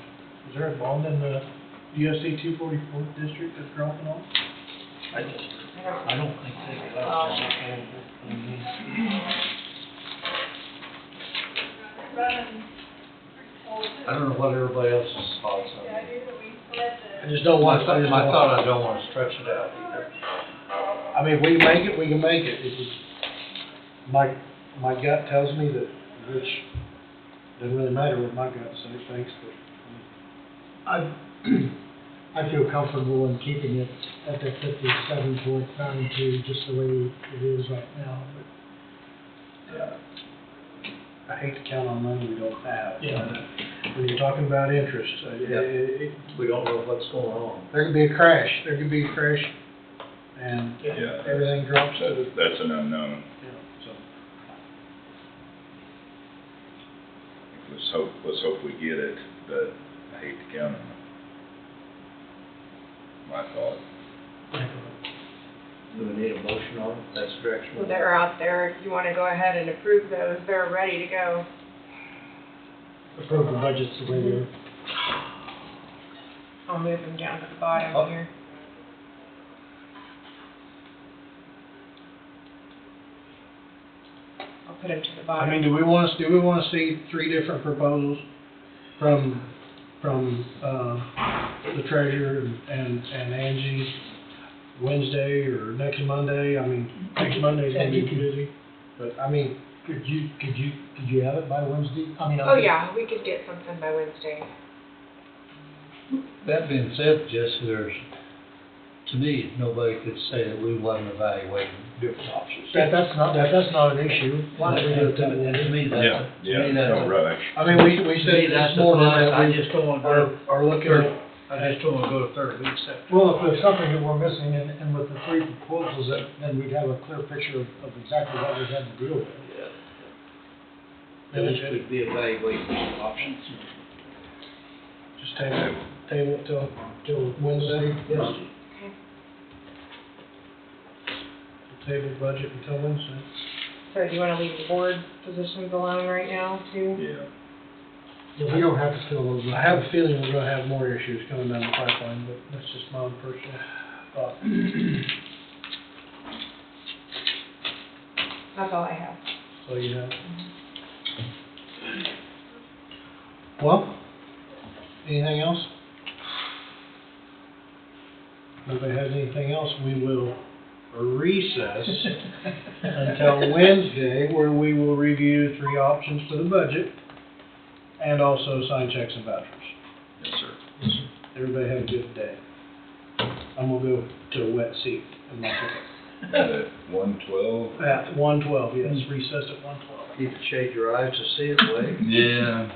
Is there a bond in the USC 244 district that's dropping off? I don't think they got Oh. I don't know what everybody else's thoughts are. I just don't want, I don't want to stretch it out either. I mean, if we can make it, we can make it. It just, my gut tells me that, which doesn't really matter what my gut says, thanks, but I feel comfortable in keeping it at that 57.92, just the way it is right now, but. yeah. I hate to count on money we don't have. Yeah. When you're talking about interest, We don't know what's going on. there could be a crash, and yeah, everything drops. that's an unknown. So. Let's hope we get it, but I hate to count on it. My thought. Do we need a motion on it? That's direction. So they're out there, if you want to go ahead and approve those, they're ready to go. Approve the budgets the way they're. I'll move them down to the bottom Oh. here. I'll put them to the I bottom. mean, do we want to see 3 different proposals from the treasurer and Angie Wednesday or next Monday? I mean, next Monday's gonna be busy, but I mean, Could you have it by Wednesday? I mean, Oh, yeah, we could get something by Wednesday. That being said, Jesse, to me, nobody could say that we wasn't evaluating different options. That's not an issue. Why don't we do it that way? And to me, that's No rush. I mean, we said this morning that I we just don't want to go are looking at. I just don't want to go to third week September. Well, if there's something that we're missing, and with the 3 proposals, then we'd have a clear picture of exactly what we had to deal with. At least we'd be evaluating options. Just table it till Wednesday. Yes. Okay. Table budget until Wednesday. So do you want to leave the board positions alone right now, too? Yeah. Yeah, we don't have to fill those. I have a feeling we're gonna have more issues coming down the pipeline, but that's just my own personal thought. That's all I have. So you have. Well, anything else? nobody has anything else, we will recess until Wednesday, where we will review 3 options for the budget and also sign checks and vouchers. Yes, sir. Everybody have a good day. I'm gonna go to a wet seat in my ticket. At 1:12? At 1:12, yes, recessed at 1:12. You can shade your eyes to see it, Wade. Yeah.